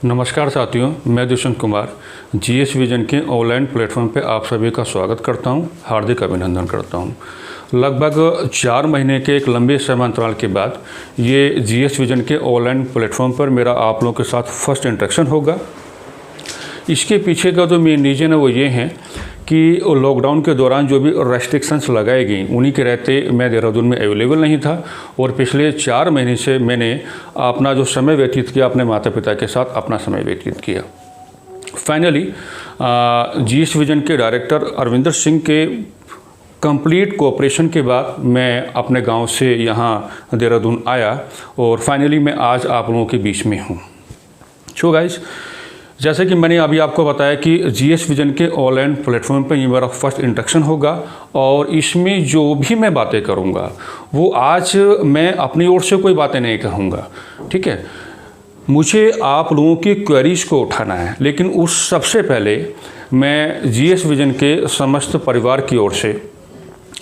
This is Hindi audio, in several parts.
नमस्कार साथियों, मैं दुष्यंत कुमार जीएस विजन के ऑनलाइन प्लेटफॉर्म पे आप सभी का स्वागत करता हूं, हार्दिक अभिनंदन करता हूं। लगभग 4 महीने के एक लंबे समय अंतराल के बाद ये जीएस विजन के ऑनलाइन प्लेटफॉर्म पर मेरा आप लोगों के साथ फर्स्ट इंटरेक्शन होगा। इसके पीछे का जो मेन रीज़न है वो ये है कि लॉकडाउन के दौरान जो भी रेस्ट्रिक्शंस लगाई गई उन्हीं के रहते मैं देहरादून में अवेलेबल नहीं था और पिछले 4 महीने से मैंने अपना जो समय व्यतीत किया अपने माता पिता के साथ अपना समय व्यतीत किया। फाइनली जीएस विजन के डायरेक्टर अरविंदर सिंह के कंप्लीट कोऑपरेशन के बाद मैं अपने गांव से यहाँ देहरादून आया और फाइनली मैं आज आप लोगों के बीच में हूँ। सो गाइस, जैसे कि मैंने अभी आपको बताया कि जीएस विजन के ऑनलाइन प्लेटफॉर्म पे ये मेरा फर्स्ट इंट्रोडक्शन होगा और इसमें जो भी मैं बातें करूँगा वो आज मैं अपनी ओर से कोई बातें नहीं कहूँगा, ठीक है। मुझे आप लोगों की क्वेरीज को उठाना है, लेकिन उस सबसे पहले मैं जीएस विजन के समस्त परिवार की ओर से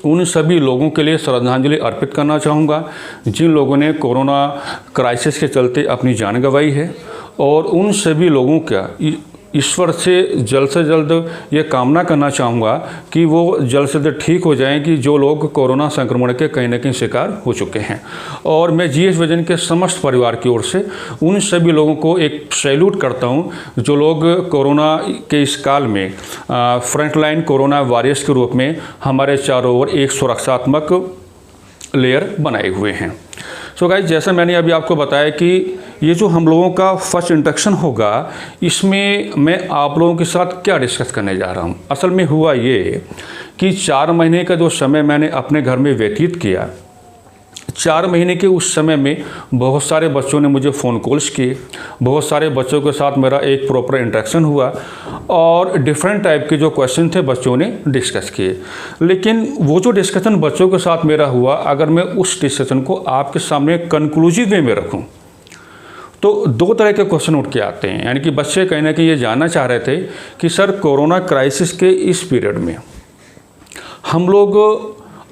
उन सभी लोगों के लिए श्रद्धांजलि अर्पित करना चाहूँगा जिन लोगों ने कोरोना क्राइसिस के चलते अपनी जान गंवाई है, और उन सभी लोगों का ईश्वर से जल्द ये कामना करना चाहूँगा कि वो जल्द से जल्द ठीक हो जाएं कि जो लोग कोरोना संक्रमण के कहीं ना कहीं शिकार हो चुके हैं। और मैं जीएस विजन के समस्त परिवार की ओर से उन सभी लोगों को एक सैल्यूट करता हूँ जो लोग कोरोना के इस काल में फ्रंटलाइन कोरोना वॉरियर्स के रूप में हमारे चारों ओर एक सुरक्षात्मक लेयर बनाए हुए हैं। सो गाइस, जैसा मैंने अभी आपको बताया कि ये जो हम लोगों का फर्स्ट इंट्रोडक्शन होगा इसमें मैं आप लोगों के साथ क्या डिस्कस करने जा रहा हूँ। असल में हुआ ये कि 4 महीने का जो समय मैंने अपने घर में व्यतीत किया, 4 महीने के उस समय में बहुत सारे बच्चों ने मुझे फ़ोन कॉल्स किए, बहुत सारे बच्चों के साथ मेरा एक प्रॉपर इंटरेक्शन हुआ और डिफरेंट टाइप के जो क्वेश्चन थे बच्चों ने डिस्कस किए। लेकिन वो जो डिस्कशन बच्चों के साथ मेरा हुआ, अगर मैं उस डिस्कशन को आपके सामने कंक्लूसिव वे में रखूं तो 2 तरह के क्वेश्चन उठ के आते हैं। यानी कि बच्चे कहीं ना कहीं ये जानना चाह रहे थे कि सर, कोरोना क्राइसिस के इस पीरियड में हम लोग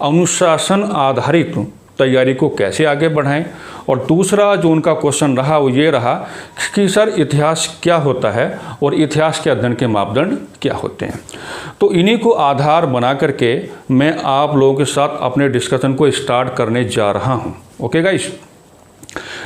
अनुशासन आधारित तैयारी को कैसे आगे बढ़ाएं, और दूसरा जो उनका क्वेश्चन रहा वो ये रहा कि सर, इतिहास क्या होता है और इतिहास के अध्ययन के मापदंड क्या होते हैं। तो इन्हीं को आधार बना करके मैं आप लोगों के साथ अपने डिस्कशन को स्टार्ट करने जा रहा हूँ। ओके गाइस,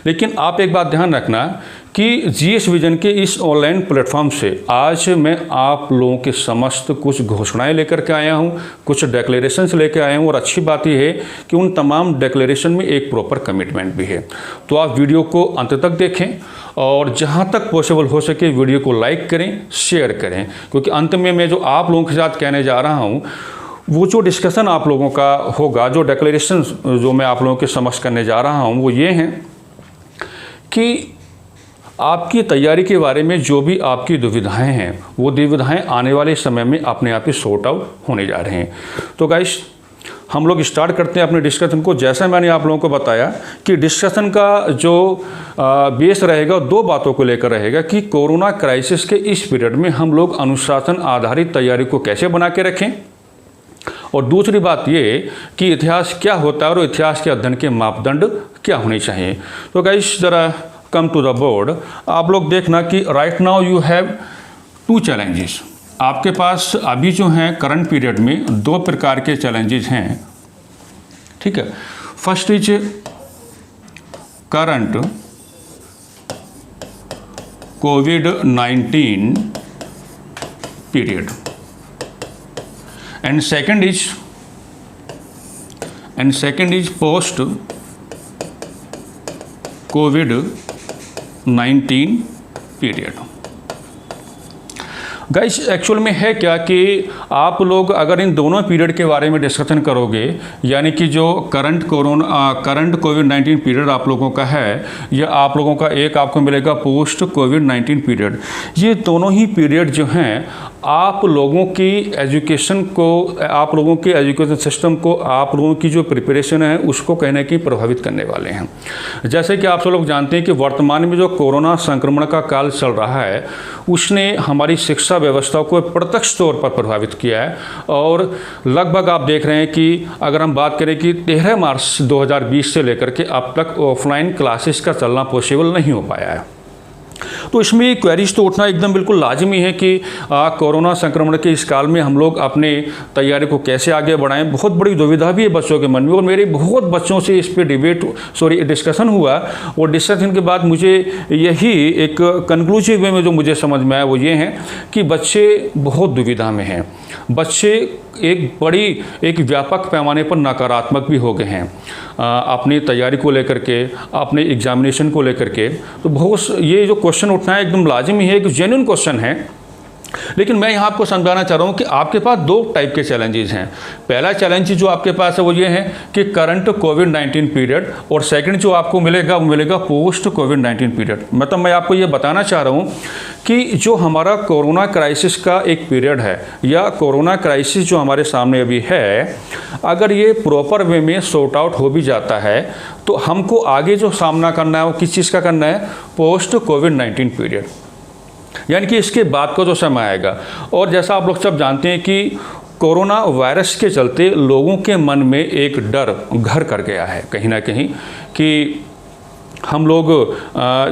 लेकिन आप एक बात ध्यान रखना कि जीएस विजन के इस ऑनलाइन प्लेटफॉर्म से आज मैं आप लोगों के समस्त कुछ घोषणाएं लेकर के आया हूं, कुछ डिक्लेरेशंस लेकर आया हूं, और अच्छी बात यह है कि उन तमाम डिक्लेरेशन में एक प्रॉपर कमिटमेंट भी है। तो आप वीडियो को अंत तक देखें और जहां तक पॉसिबल हो सके वीडियो को लाइक करें, शेयर करें, क्योंकि अंत में मैं जो आप लोगों के साथ कहने जा रहा हूँ वो जो डिस्कशन आप लोगों का होगा, जो डिक्लेरेशन जो मैं आप लोगों के समक्ष करने जा रहा हूँ वो ये हैं कि आपकी तैयारी के बारे में जो भी आपकी दुविधाएं हैं वो दुविधाएं आने वाले समय में अपने आप ही सॉर्ट आउट होने जा रहे हैं। तो गाइस, हम लोग स्टार्ट करते हैं अपने डिस्कशन को। जैसा मैंने आप लोगों को बताया कि डिस्कशन का जो बेस रहेगा 2 बातों को लेकर रहेगा कि कोरोना क्राइसिस के इस पीरियड में हम लोग अनुशासन आधारित तैयारी को कैसे बना के रखें, और दूसरी बात ये कि इतिहास क्या होता है और इतिहास के अध्ययन के मापदंड क्या होने चाहिए। तो गाइस, ज़रा कम टू द बोर्ड। आप लोग देखना कि right now you have 2 challenges. आपके पास अभी जो हैं करंट पीरियड में 2 प्रकार के चैलेंजेस हैं, ठीक है। First is current covid period and second is post COVID-19 period. Guys, actual में है क्या कि आप लोग अगर इन दोनों पीरियड के बारे में डिस्कशन करोगे, यानी कि जो करंट कोविड-19 पीरियड आप लोगों का है या आप लोगों का एक आपको मिलेगा पोस्ट कोविड-19 पीरियड, ये दोनों ही पीरियड जो हैं आप लोगों की एजुकेशन को, आप लोगों के एजुकेशन सिस्टम को, आप लोगों की जो प्रिपरेशन है उसको कहीं ना कहीं प्रभावित करने वाले हैं। जैसे कि आप सब लोग जानते हैं कि वर्तमान में जो कोरोना संक्रमण का काल चल रहा है उसने हमारी शिक्षा व्यवस्था को प्रत्यक्ष तौर पर प्रभावित किया है, और लगभग आप देख रहे हैं कि अगर हम बात करें कि 13 मार्च 2020 से लेकर के अब तक ऑफलाइन क्लासेस का चलना पॉसिबल नहीं हो पाया है। तो इसमें क्वेरीज तो उठना एकदम बिल्कुल लाजमी है कि कोरोना संक्रमण के इस काल में हम लोग अपने तैयारी को कैसे आगे बढ़ाएं। बहुत बड़ी दुविधा भी है बच्चों के मन में, और मेरे बहुत बच्चों से इस पे डिस्कशन हुआ, और डिस्कशन के बाद मुझे यही एक कंक्लूसिव वे में जो मुझे समझ में आया वो ये है कि बच्चे बहुत दुविधा में हैं। बच्चे एक व्यापक पैमाने पर नकारात्मक भी हो गए हैं अपनी तैयारी को लेकर के, अपने एग्जामिनेशन को लेकर के। तो बहुत ये जो क्वेश्चन उठना है एकदम लाजमी है, एक जेन्युइन क्वेश्चन है। लेकिन मैं यहाँ आपको समझाना चाह रहा हूँ कि आपके पास दो टाइप के चैलेंजेस हैं। पहला चैलेंज जो आपके पास है वो ये है कि करंट कोविड-19 पीरियड, और सेकंड जो आपको मिलेगा वो मिलेगा पोस्ट कोविड-19 पीरियड। मतलब मैं आपको ये बताना चाह रहा हूँ कि जो हमारा कोरोना क्राइसिस का एक पीरियड है, या कोरोना क्राइसिस जो हमारे सामने अभी है, अगर ये प्रॉपर वे में सॉर्ट आउट हो भी जाता है तो हमको आगे जो सामना करना है वो किस चीज़ का करना है, पोस्ट कोविड-19 पीरियड, यानी कि इसके बाद का जो समय आएगा। और जैसा आप लोग सब जानते हैं कि कोरोना वायरस के चलते लोगों के मन में एक डर घर कर गया है कहीं ना कहीं, कि हम लोग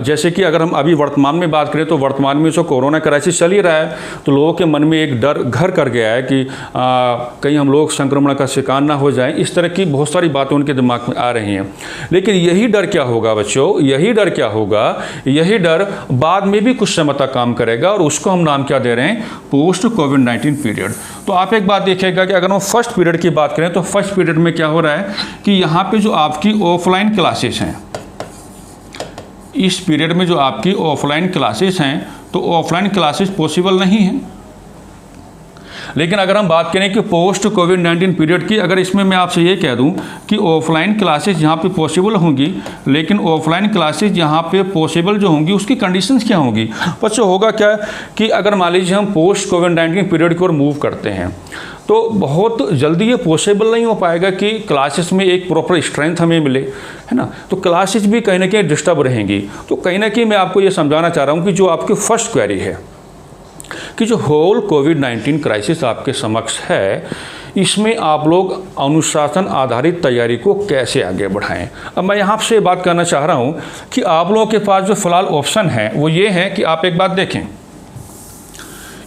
जैसे कि अगर हम अभी वर्तमान में बात करें तो वर्तमान में जो कोरोना क्राइसिस चल ही रहा है, तो लोगों के मन में एक डर घर कर गया है कि कहीं हम लोग संक्रमण का शिकार ना हो जाएं। इस तरह की बहुत सारी बातें उनके दिमाग में आ रही हैं। लेकिन यही डर क्या होगा बच्चों, यही डर क्या होगा, यही डर बाद में भी कुछ समय तक काम करेगा, और उसको हम नाम क्या दे रहे हैं, पोस्ट कोविड-19 पीरियड। तो आप एक बात देखिएगा कि अगर हम फर्स्ट पीरियड की बात करें तो फर्स्ट पीरियड में क्या हो रहा है कि यहाँ पर जो आपकी ऑफलाइन क्लासेस हैं, इस पीरियड में जो आपकी ऑफलाइन क्लासेस हैं, तो ऑफलाइन क्लासेस पॉसिबल नहीं हैं। लेकिन अगर हम बात करें कि पोस्ट कोविड-19 पीरियड की, अगर इसमें मैं आपसे ये कह दूं कि ऑफलाइन क्लासेस यहाँ पे पॉसिबल होंगी, लेकिन ऑफलाइन क्लासेस यहाँ पे पॉसिबल जो होंगी उसकी कंडीशंस क्या होंगी बच्चों, होगा क्या कि अगर मान लीजिए हम पोस्ट कोविड-19 पीरियड की ओर मूव करते हैं तो बहुत जल्दी ये पॉसिबल नहीं हो पाएगा कि क्लासेस में एक प्रॉपर स्ट्रेंथ हमें मिले, है ना। तो क्लासेस भी कहीं ना कहीं डिस्टर्ब रहेंगी। तो कहीं ना कहीं मैं आपको ये समझाना चाह रहा हूँ कि जो आपकी फर्स्ट क्वेरी है कि जो होल कोविड-19 क्राइसिस आपके समक्ष है, इसमें आप लोग अनुशासन आधारित तैयारी को कैसे आगे बढ़ाएं। अब मैं यहाँ से बात करना चाह रहा हूँ कि आप लोगों के पास जो फ़िलहाल ऑप्शन है वो ये है कि आप एक बात देखें,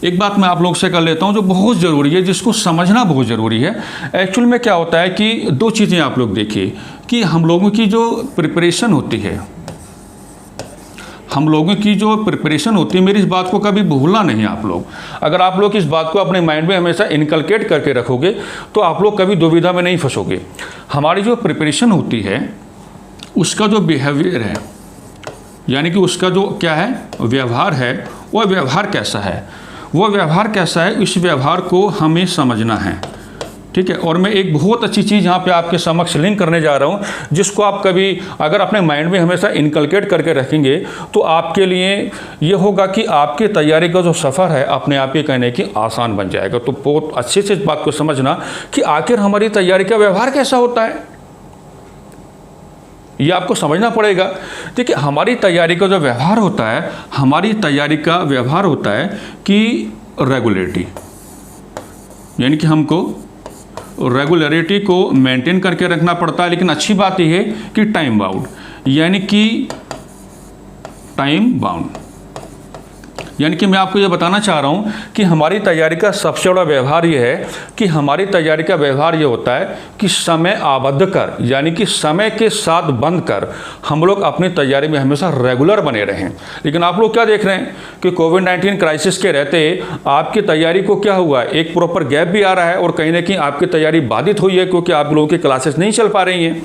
एक बात मैं आप लोग से कर लेता हूं जो बहुत ज़रूरी है, जिसको समझना बहुत ज़रूरी है। एक्चुअल में क्या होता है कि दो चीज़ें आप लोग देखिए कि हम लोगों की जो प्रिपरेशन होती है, हम लोगों की जो प्रिपरेशन होती है, मेरी इस बात को कभी भूलना नहीं आप लोग। अगर आप लोग इस बात को अपने माइंड में हमेशा इनकलकेट करके रखोगे तो आप लोग कभी दुविधा में नहीं फंसोगे। हमारी जो प्रिपरेशन होती है उसका जो बिहेवियर है, यानी कि उसका जो क्या है व्यवहार है, वह व्यवहार कैसा है, वो व्यवहार कैसा है, इस व्यवहार को हमें समझना है, ठीक है। और मैं एक बहुत अच्छी चीज़ यहाँ पे आपके समक्ष लिंक करने जा रहा हूँ, जिसको आप कभी अगर अपने माइंड में हमेशा इनकलकेट करके रखेंगे तो आपके लिए ये होगा कि आपकी तैयारी का जो सफ़र है अपने आप ही कहने की आसान बन जाएगा। तो बहुत अच्छे से इस बात को समझना कि आखिर हमारी तैयारी का व्यवहार कैसा होता है, ये आपको समझना पड़ेगा। देखिए हमारी तैयारी का जो व्यवहार होता है, हमारी तैयारी का व्यवहार होता है कि रेगुलरिटी, यानी कि हमको रेगुलरिटी को मेंटेन करके रखना पड़ता है। लेकिन अच्छी बात यह है कि टाइम बाउंड, यानी कि टाइम बाउंड, यानी कि मैं आपको ये बताना चाह रहा हूँ कि हमारी तैयारी का सबसे बड़ा व्यवहार ये है कि हमारी तैयारी का व्यवहार ये होता है कि समय आबद्ध कर, यानी कि समय के साथ बंद कर हम लोग अपनी तैयारी में हमेशा रेगुलर बने रहें। लेकिन आप लोग क्या देख रहे हैं कि कोविड-19 क्राइसिस के रहते आपकी तैयारी को क्या हुआ, एक प्रॉपर गैप भी आ रहा है और कहीं ना कहीं आपकी तैयारी बाधित हुई है क्योंकि आप लोगों की क्लासेस नहीं चल पा रही हैं।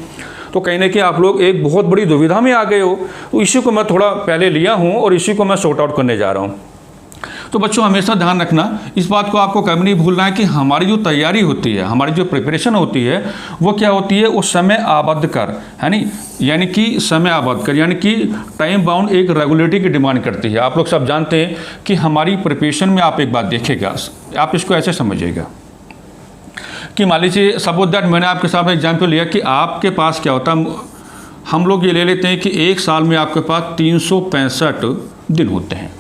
तो कहीं ना कहीं आप लोग एक बहुत बड़ी दुविधा में आ गए हो। तो इसी को मैं थोड़ा पहले लिया हूँ और इसी को मैं सॉर्ट आउट करने जा रहा हूँ। तो बच्चों हमेशा ध्यान रखना, इस बात को आपको कभी नहीं भूलना है कि हमारी जो तैयारी होती है, हमारी जो प्रिपरेशन होती है वो क्या होती है, वो समय आबद्ध कर, है नी, यानी कि समय आबद्ध कर, यानी कि टाइम बाउंड एक रेगुलरिटी की डिमांड करती है। आप लोग सब जानते हैं कि हमारी प्रिपरेशन में आप एक बात देखिएगा, आप इसको ऐसे समझिएगा कि मान लीजिए सपोज दैट मैंने आपके सामने एग्जाम्पल लिया कि आपके पास क्या होता है, हम लोग ये ले लेते हैं कि एक साल में आपके पास 365 दिन होते हैं।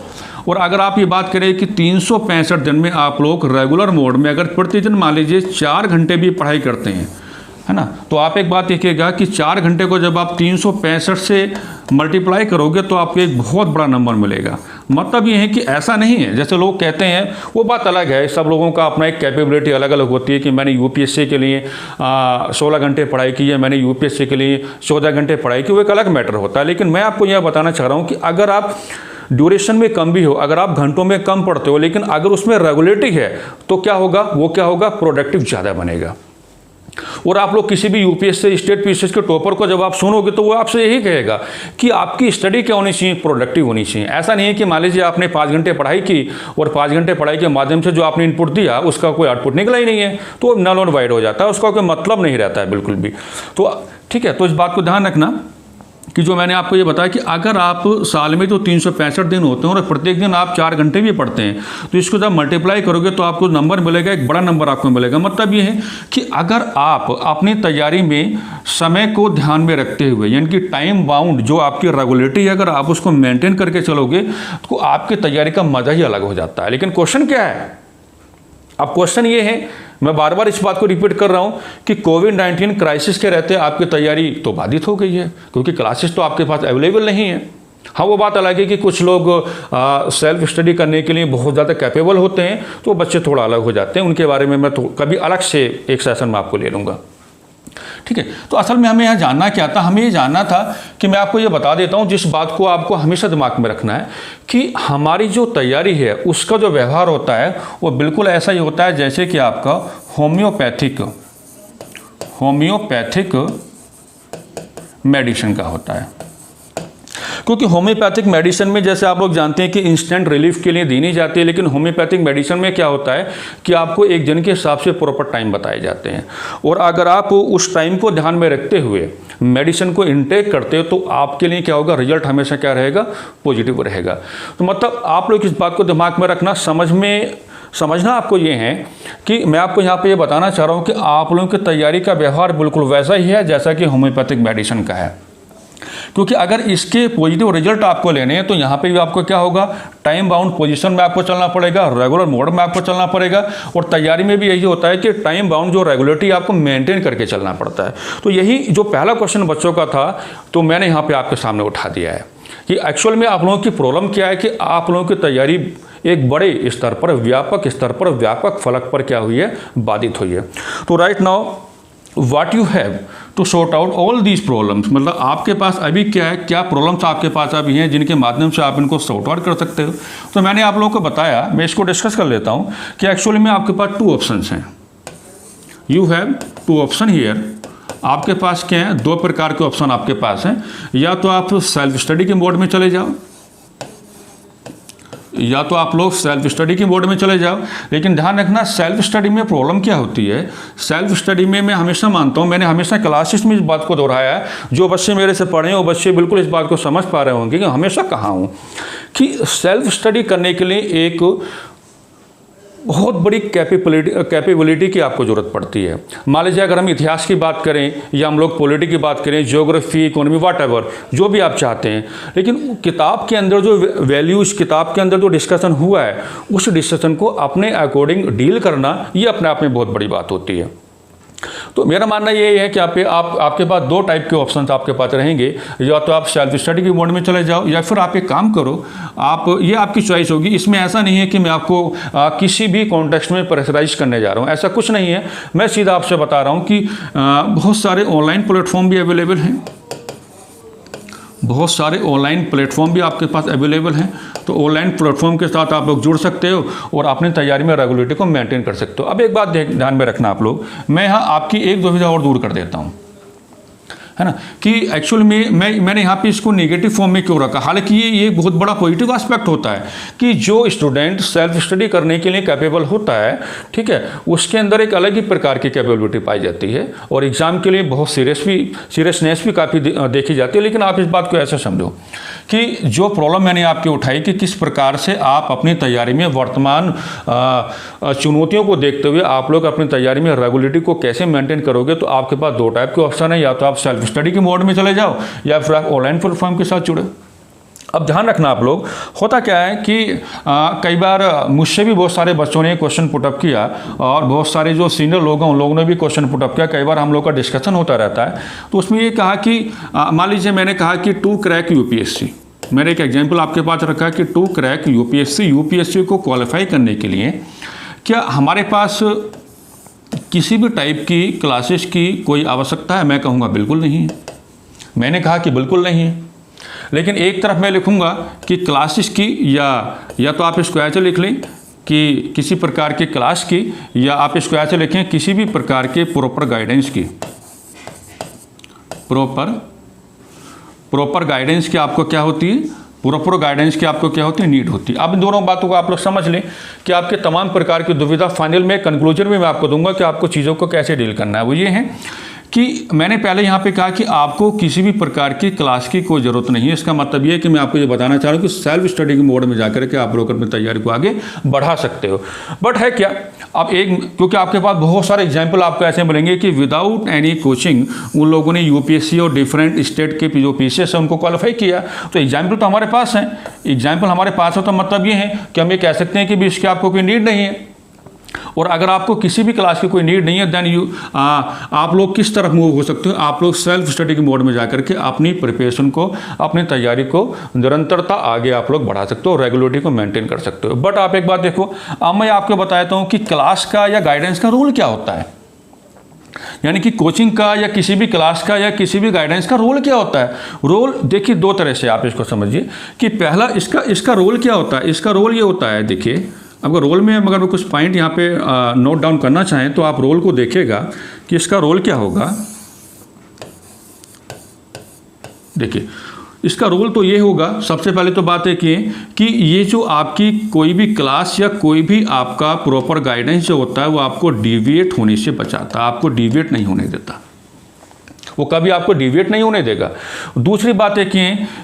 और अगर आप ये बात करें कि 365 दिन में आप लोग रेगुलर मोड में अगर प्रतिदिन मान लीजिए 4 घंटे भी पढ़ाई करते हैं, है ना। तो आप एक बात देखिएगा कि 4 घंटे को जब आप 365 से मल्टीप्लाई करोगे तो आपको एक बहुत बड़ा नंबर मिलेगा। मतलब ये है कि ऐसा नहीं है जैसे लोग कहते हैं, वो बात अलग है, सब लोगों का अपना एक कैपेबिलिटी अलग अलग होती है कि मैंने यूपीएससी के लिए 16 घंटे पढ़ाई की है, मैंने यूपीएससी के लिए 14 घंटे पढ़ाई की, वो एक अलग मैटर होता है। लेकिन मैं आपको यह बताना चाह रहा हूँ कि अगर आप ड्यूरेशन में कम भी हो, अगर आप घंटों में कम पढ़ते हो, लेकिन अगर उसमें रेगुलेरिटी है तो क्या होगा, वो क्या होगा, प्रोडक्टिव ज़्यादा बनेगा। और आप लोग किसी भी यूपीएससी स्टेट पीसीएस के टॉपर को जब आप सुनोगे तो वो आपसे यही कहेगा कि आपकी स्टडी क्या होनी चाहिए, प्रोडक्टिव होनी चाहिए। ऐसा नहीं है कि मान लीजिए आपने 5 घंटे पढ़ाई की और 5 घंटे पढ़ाई के माध्यम से जो आपने इनपुट दिया उसका कोई आउटपुट निकला ही नहीं है, तो नल और वाइड हो जाता है, उसका कोई मतलब नहीं रहता है बिल्कुल भी। तो ठीक है, तो इस बात को ध्यान रखना कि जो मैंने आपको ये बताया कि अगर आप साल में तो 365 दिन होते हैं और प्रत्येक दिन आप 4 घंटे भी पढ़ते हैं, तो इसको जब मल्टीप्लाई करोगे तो आपको नंबर मिलेगा, एक बड़ा नंबर आपको मिलेगा। मतलब ये है कि अगर आप अपनी तैयारी में समय को ध्यान में रखते हुए, यानी कि टाइम बाउंड जो आपकी रेगुलेरिटी है, अगर आप उसको मेंटेन करके चलोगे तो आपकी तैयारी का मजा ही अलग हो जाता है। लेकिन क्वेश्चन क्या है, अब क्वेश्चन ये है, मैं बार बार इस बात को रिपीट कर रहा हूं कि कोविड-19 क्राइसिस के रहते आपकी तैयारी तो बाधित हो गई है, क्योंकि क्लासेस तो आपके पास अवेलेबल नहीं है। हाँ, वो बात अलग है कि कुछ लोग सेल्फ स्टडी करने के लिए बहुत ज़्यादा कैपेबल होते हैं, तो बच्चे थोड़ा अलग हो जाते हैं, उनके बारे में मैं तो कभी अलग से एक सेशन में आपको ले लूँगा। ठीक है, तो असल में हमें यहाँ जानना क्या था, हमें ये जानना था कि मैं आपको ये बता देता हूँ जिस बात को आपको हमेशा दिमाग में रखना है कि हमारी जो तैयारी है उसका जो व्यवहार होता है वो बिल्कुल ऐसा ही होता है जैसे कि आपका होम्योपैथिक मेडिसिन का होता है। क्योंकि होम्योपैथिक मेडिसिन में जैसे आप लोग जानते हैं कि इंस्टेंट रिलीफ के लिए दी नहीं जाती है, लेकिन होम्योपैथिक मेडिसिन में क्या होता है कि आपको एक दिन के हिसाब से प्रॉपर टाइम बताए जाते हैं, और अगर आप उस टाइम को ध्यान में रखते हुए मेडिसिन को इनटेक करते हो तो आपके लिए क्या होगा, रिजल्ट हमेशा क्या रहेगा, पॉजिटिव रहेगा। तो मतलब आप लोग इस बात को दिमाग में रखना, समझना आपको ये है कि मैं आपको यहाँ पे ये बताना चाह रहा हूँ कि आप लोगों की तैयारी का व्यवहार बिल्कुल वैसा ही है जैसा कि होम्योपैथिक मेडिसिन का है। क्योंकि अगर इसके पॉजिटिव रिजल्ट आपको लेने हैं तो यहाँ पे भी आपको क्या होगा, टाइम बाउंड पोजीशन में आपको चलना पड़ेगा, रेगुलर मोड में आपको चलना पड़ेगा, और तैयारी में भी यही होता है कि टाइम बाउंड जो रेगुलरिटी आपको मेंटेन करके चलना पड़ता है। तो यही जो पहला क्वेश्चन बच्चों का था तो मैंने यहाँ पे आपके सामने उठा दिया है कि एक्चुअल में आप लोगों की प्रॉब्लम क्या है कि आप लोगों की तैयारी एक बड़े स्तर पर, व्यापक स्तर पर, व्यापक फलक पर क्या हुई है, बाधित हुई है। तो right now what you have to sort out all these problems, मतलब आपके पास अभी क्या है, क्या प्रॉब्लम्स आपके पास अभी हैं जिनके माध्यम से आप इनको सॉर्ट आउट कर सकते हो। तो मैंने आप लोगों को बताया, मैं इसको डिस्कस कर लेता हूँ कि एक्चुअली में आपके पास 2 ऑप्शंस हैं। यू हैव 2 ऑप्शन हियर, आपके पास क्या है, 2 प्रकार के ऑप्शन आपके पास हैं। या तो आप सेल्फ स्टडी के मोड में चले जाओ, या तो आप लोग सेल्फ स्टडी की मोड में चले जाओ। लेकिन ध्यान रखना, सेल्फ स्टडी में प्रॉब्लम क्या होती है, सेल्फ स्टडी में मैं हमेशा मानता हूँ, मैंने हमेशा क्लासेस में इस बात को दोहराया है, जो बच्चे मेरे से पढ़े हैं वो बच्चे बिल्कुल इस बात को समझ पा रहे होंगे कि हमेशा कहा हूँ कि सेल्फ स्टडी करने के लिए एक बहुत बड़ी कैपेबिलिटी की आपको ज़रूरत पड़ती है। मान लीजिए अगर हम इतिहास की बात करें या हम लोग पॉलिटी की बात करें, ज्योग्राफी, इकोनॉमी, व्हाटएवर जो भी आप चाहते हैं, लेकिन किताब के अंदर जो वैल्यूज, किताब के अंदर जो डिस्कशन हुआ है उस डिस्कशन को अपने अकॉर्डिंग डील करना, ये अपने आप में बहुत बड़ी बात होती है। तो मेरा मानना ये है कि आपके पास 2 टाइप के ऑप्शंस आपके पास रहेंगे, या तो आप सेल्फ स्टडी के मोड में चले जाओ, या फिर आप एक काम करो, आप ये आपकी चॉइस होगी। इसमें ऐसा नहीं है कि मैं आपको किसी भी कॉन्टेक्स्ट में प्रेशराइज करने जा रहा हूँ, ऐसा कुछ नहीं है। मैं सीधा आपसे बता रहा हूँ कि बहुत सारे ऑनलाइन प्लेटफॉर्म भी अवेलेबल हैं, बहुत सारे ऑनलाइन प्लेटफॉर्म भी आपके पास अवेलेबल हैं। तो ऑनलाइन प्लेटफॉर्म के साथ आप लोग जुड़ सकते हो और अपनी तैयारी में रेगुलरिटी को मेंटेन कर सकते हो। अब एक बात ध्यान में रखना आप लोग, मैं यहाँ आपकी एक दुविधा और दूर कर देता हूँ, है ना, कि एक्चुअल में मैंने यहाँ पे इसको नेगेटिव फॉर्म में क्यों रखा। हालांकि ये एक बहुत बड़ा पॉजिटिव एस्पेक्ट होता है कि जो स्टूडेंट सेल्फ स्टडी करने के लिए कैपेबल होता है, ठीक है, उसके अंदर एक अलग ही प्रकार की कैपेबिलिटी पाई जाती है और एग्जाम के लिए बहुत सीरियसनेस भी काफ़ी देखी जाती है। लेकिन आप इस बात को ऐसे समझो कि जो प्रॉब्लम मैंने आपकी उठाई कि किस प्रकार से आप अपनी तैयारी में वर्तमान चुनौतियों को देखते हुए आप लोग अपनी तैयारी में रेगुलरिटी को कैसे मेंटेन करोगे, तो आपके पास 2 टाइप के ऑप्शन है, या तो आप सेल्फ स्टडी के मोड में चले जाओ या फिर आप ऑनलाइन प्लेटफॉर्म के साथ जुड़े। अब ध्यान रखना आप लोग, होता क्या है कि कई बार मुझसे भी बहुत सारे बच्चों ने क्वेश्चन पुटअप किया और बहुत सारे जो सीनियर लोग हैं उन लोगों ने भी क्वेश्चन पुटअप किया। कई बार हम लोग का डिस्कशन होता रहता है, तो उसमें ये कहा कि मान लीजिए मैंने कहा कि टू क्रैक यूपीएससी, मैंने एक एग्जाम्पल आपके पास रखा कि टू क्रैक यूपीएससी को क्वालिफाई करने के लिए क्या हमारे पास किसी भी टाइप की क्लासेस की कोई आवश्यकता है? मैं कहूँगा बिल्कुल नहीं है। मैंने कहा कि बिल्कुल नहीं है, लेकिन एक तरफ मैं लिखूंगा कि क्लासेस की या तो आप इसको ऐसे लिख लें कि किसी प्रकार की क्लास की, या आप इसको ऐसे लिखें किसी भी प्रकार के प्रॉपर गाइडेंस की, प्रॉपर गाइडेंस की आपको क्या होती है, प्रॉपर गाइडेंस की आपको क्या होती है, नीड होती है। अब इन दोनों बातों को आप लोग समझ लें कि आपके तमाम प्रकार की दुविधा फाइनल में कंक्लूजन में मैं आपको दूंगा कि आपको चीज़ों को कैसे डील करना है। वो ये है कि मैंने पहले यहाँ पे कहा कि आपको किसी भी प्रकार की क्लास की कोई ज़रूरत नहीं है। इसका मतलब ये है कि मैं आपको ये बताना चाह रहा हूँ कि सेल्फ स्टडी के मोड में जाकर के आप लोग अपनी तैयारी को आगे बढ़ा सकते हो। बट है क्या, अब क्योंकि आपके पास बहुत सारे एग्जाम्पल आपको ऐसे मिलेंगे कि विदाउट एनी कोचिंग उन लोगों ने यूपीएससी और डिफरेंट स्टेट के जो पीसीएस है उनको क्वालिफाई किया। तो एग्जाम्पल तो हमारे पास हैं, एग्जाम्पल हमारे पास है, तो मतलब ये है कि हम ये कह सकते हैं कि भी इसकी आपको कोई नीड नहीं है। और अगर आपको किसी भी क्लास की कोई नीड नहीं है देन आप लोग किस तरफ मूव हो सकते हो, आप लोग सेल्फ स्टडी के मोड में जाकर के अपनी प्रिपरेशन को, अपनी तैयारी को निरंतरता आगे आप लोग बढ़ा सकते हो, रेगुलरिटी को मेंटेन कर सकते हो। बट आप एक बात देखो, अब मैं आपको बताता हूँ कि क्लास का या गाइडेंस का रोल क्या होता है, यानी कि कोचिंग का या किसी भी क्लास का या किसी भी गाइडेंस का रोल क्या होता है। रोल देखिए दो तरह से आप इसको समझिए कि पहला इसका रोल क्या होता है। इसका रोल ये होता है, देखिए आपका रोल में अगर वो कुछ पॉइंट यहाँ पे नोट डाउन करना चाहें तो आप रोल को देखिएगा कि इसका रोल क्या होगा। देखिए इसका रोल तो ये होगा, सबसे पहले तो बात है कि ये जो आपकी कोई भी क्लास या कोई भी आपका प्रॉपर गाइडेंस जो होता है वो आपको डिविएट होने से बचाता है, आपको डिविएट नहीं होने देता, वो कभी आपको डिविएट नहीं होने देगा। दूसरी बात है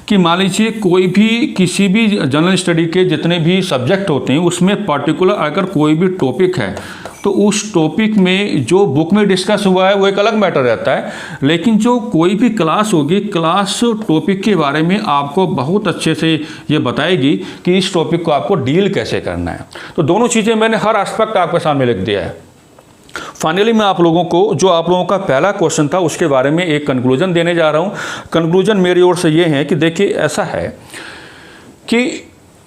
कि मान लीजिए कोई भी किसी भी जनरल स्टडी के जितने भी सब्जेक्ट होते हैं उसमें पर्टिकुलर अगर कोई भी टॉपिक है तो उस टॉपिक में जो बुक में डिस्कस हुआ है वो एक अलग मैटर रहता है, लेकिन जो कोई भी क्लास होगी, क्लास टॉपिक के बारे में आपको बहुत अच्छे से ये बताएगी कि इस टॉपिक को आपको डील कैसे करना है। तो दोनों चीज़ें मैंने हर एस्पेक्ट आपके सामने लिख दिया है। फाइनली मैं आप लोगों को जो आप लोगों का पहला क्वेश्चन था उसके बारे में एक कंक्लूजन देने जा रहा हूँ। कंक्लूजन मेरी ओर से ये है कि देखिए ऐसा है कि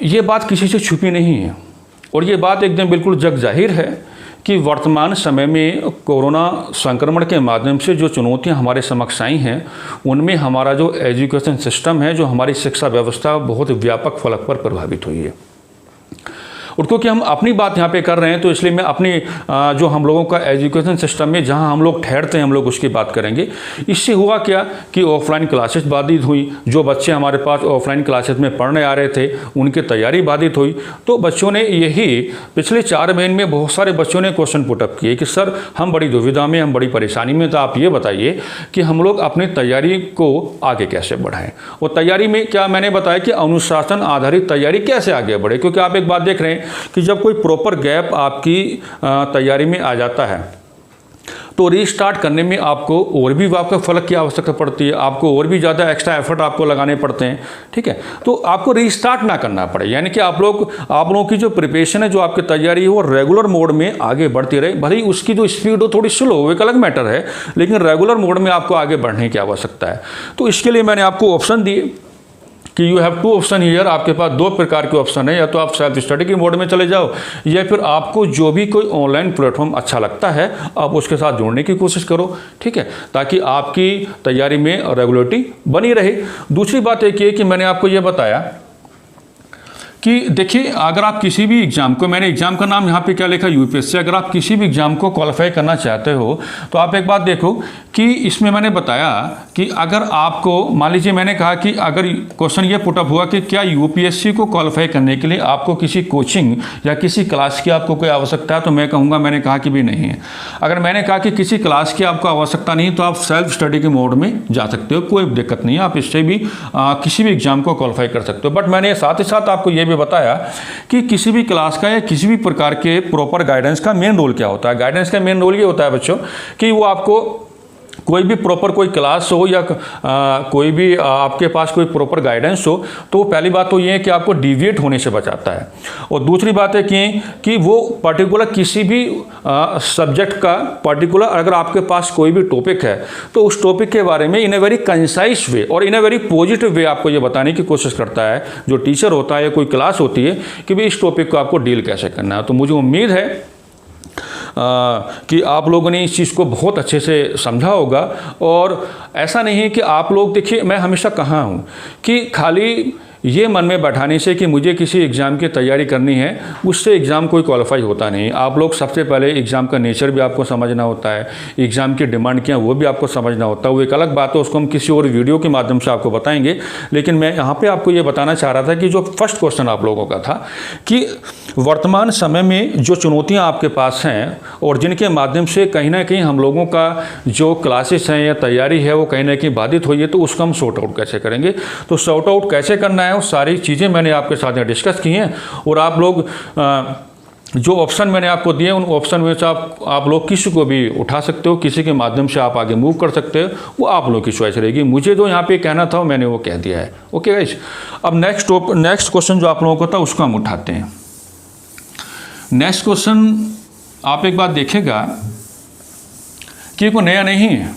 ये बात किसी से छुपी नहीं है और ये बात एकदम बिल्कुल जग जाहिर है कि वर्तमान समय में कोरोना संक्रमण के माध्यम से जो चुनौतियां हमारे समक्ष आई हैं उनमें हमारा जो एजुकेशन सिस्टम है, जो हमारी शिक्षा व्यवस्था बहुत व्यापक फलक पर प्रभावित हुई है। और क्योंकि हम अपनी बात यहाँ पे कर रहे हैं तो इसलिए मैं अपनी जो हम लोगों का एजुकेशन सिस्टम में जहाँ हम लोग ठहरते हैं हम लोग उसकी बात करेंगे। इससे हुआ क्या कि ऑफलाइन क्लासेस बाधित हुई, जो बच्चे हमारे पास ऑफलाइन क्लासेस में पढ़ने आ रहे थे उनकी तैयारी बाधित हुई। तो बच्चों ने यही पिछले 4 महीने में बहुत सारे बच्चों ने क्वेश्चन पुटअप किए कि सर हम बड़ी दुविधा में, हम बड़ी परेशानी में, तो आप ये बताइए कि हम लोग अपनी तैयारी को आगे कैसे बढ़ाएं। और तैयारी में क्या मैंने बताया कि अनुशासन आधारित तैयारी कैसे आगे बढ़े, क्योंकि आप एक बात देख रहे हैं कि जब कोई प्रॉपर गैप आपकी तैयारी में आ जाता है तो रीस्टार्ट करने में आपको और भी आपका फलक की आवश्यकता पड़ती है, आपको और भी ज़्यादा एक्स्ट्रा एफर्ट आपको लगाने पड़ते हैं। ठीक है, तो आपको रीस्टार्ट ना करना पड़े, यानी कि आप लोगों की जो प्रिपरेशन है, जो आपकी तैयारी है वो रेगुलर मोड में आगे बढ़ती रहे। भले ही उसकी जो स्पीड हो थोड़ी स्लो हो, एक अलग मैटर है, लेकिन रेगुलर मोड में आपको आगे बढ़ने की आवश्यकता है। तो इसके लिए मैंने आपको ऑप्शन दिए कि यू हैव 2 ऑप्शन हियर, आपके पास 2 प्रकार के ऑप्शन है, या तो आप सेल्फ स्टडी के मोड में चले जाओ या फिर आपको जो भी कोई ऑनलाइन प्लेटफॉर्म अच्छा लगता है आप उसके साथ जुड़ने की कोशिश करो। ठीक है, ताकि आपकी तैयारी में रेगुलरिटी बनी रहे। दूसरी बात एक ये कि मैंने आपको ये बताया कि देखिए अगर आप किसी भी एग्ज़ाम को, मैंने एग्ज़ाम का नाम यहाँ पे क्या लिखा, यूपीएससी, अगर आप किसी भी एग्ज़ाम को क्वालिफाई करना चाहते हो तो आप एक बात देखो कि इसमें मैंने बताया कि अगर आपको मान लीजिए मैंने कहा कि अगर क्वेश्चन ये पुटअप हुआ कि क्या यूपीएससी को क्वालिफाई करने के लिए आपको किसी कोचिंग या किसी क्लास की आपको कोई आवश्यकता है, तो मैं कहूँगा, मैंने कहा कि भी नहीं है। अगर मैंने कहा कि किसी क्लास की आपको आवश्यकता नहीं तो आप सेल्फ स्टडी के मोड में जा सकते हो, कोई दिक्कत नहीं है, आप इससे भी किसी भी एग्ज़ाम को क्वालिफाई कर सकते हो। बट मैंने साथ ही साथ आपको ये बताया कि किसी भी क्लास का या किसी भी प्रकार के प्रॉपर गाइडेंस का मेन रोल क्या होता है। गाइडेंस का मेन रोल ये होता है बच्चों कि वो आपको कोई भी प्रॉपर कोई क्लास हो या कोई भी आपके पास कोई प्रॉपर गाइडेंस हो, तो पहली बात तो ये है कि आपको डिविएट होने से बचाता है। और दूसरी बात है कि वो पर्टिकुलर किसी भी सब्जेक्ट का पर्टिकुलर अगर आपके पास कोई भी टॉपिक है तो उस टॉपिक के बारे में इन ए वेरी कंसाइज वे और इन ए वेरी पॉजिटिव वे आपको ये बताने की कोशिश करता है जो टीचर होता है या कोई क्लास होती है कि भाई इस टॉपिक को आपको डील कैसे करना है। तो मुझे उम्मीद है कि आप लोगों ने इस चीज़ को बहुत अच्छे से समझा होगा। और ऐसा नहीं है कि आप लोग, देखिए मैं हमेशा कहा हूँ कि खाली ये मन में बैठाने से कि मुझे किसी एग्ज़ाम की तैयारी करनी है, उससे एग्ज़ाम कोई क्वालिफाई होता नहीं। आप लोग सबसे पहले एग्ज़ाम का नेचर भी आपको समझना होता है, एग्ज़ाम की डिमांड क्या है वो भी आपको समझना होता है। वो एक अलग बात है, उसको हम किसी और वीडियो के माध्यम से आपको बताएंगे। लेकिन मैं यहाँ पे आपको ये बताना चाह रहा था कि जो फर्स्ट क्वेश्चन आप लोगों का था कि वर्तमान समय में जो चुनौतियाँ आपके पास हैं और जिनके माध्यम से कहीं ना कहीं हम लोगों का जो क्लासेस हैं या तैयारी है वो कहीं ना कहीं बाधित हुई है, तो उसका हम सॉर्ट आउट कैसे करेंगे। तो सॉर्ट आउट कैसे करना है वो सारी चीज़ें मैंने आपके साथ में डिस्कस की हैं। और आप लोग जो ऑप्शन मैंने आपको दिए उन ऑप्शन में से आप लोग किसी को भी उठा सकते हो, किसी के माध्यम से आप आगे मूव कर सकते हो, वो आप लोग की चॉइस रहेगी। मुझे जो यहाँ पे कहना था मैंने वो कह दिया है। ओके गाइस, अब नेक्स्ट क्वेश्चन जो आप लोगों को था उसको हम उठाते हैं। नेक्स्ट क्वेश्चन आप एक बात देखेगा कि कोई नया नहीं है।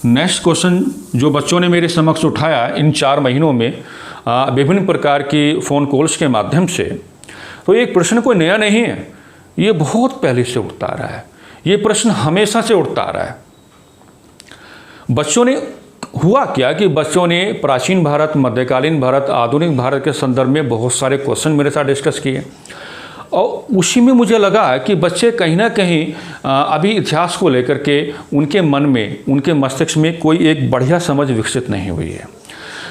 नेक्स्ट क्वेश्चन जो बच्चों ने मेरे समक्ष उठाया इन 4 महीनों में विभिन्न प्रकार की फ़ोन कॉल्स के माध्यम से, तो ये प्रश्न कोई नया नहीं है, ये बहुत पहले से उठता आ रहा है। ये प्रश्न हमेशा से उठता आ रहा है। बच्चों ने हुआ क्या कि बच्चों ने प्राचीन भारत, मध्यकालीन भारत, आधुनिक भारत के संदर्भ में बहुत सारे क्वेश्चन मेरे साथ डिस्कस किए और उसी में मुझे लगा कि बच्चे कहीं ना कहीं अभी इतिहास को लेकर के उनके मन में, उनके मस्तिष्क में कोई एक बढ़िया समझ विकसित नहीं हुई है।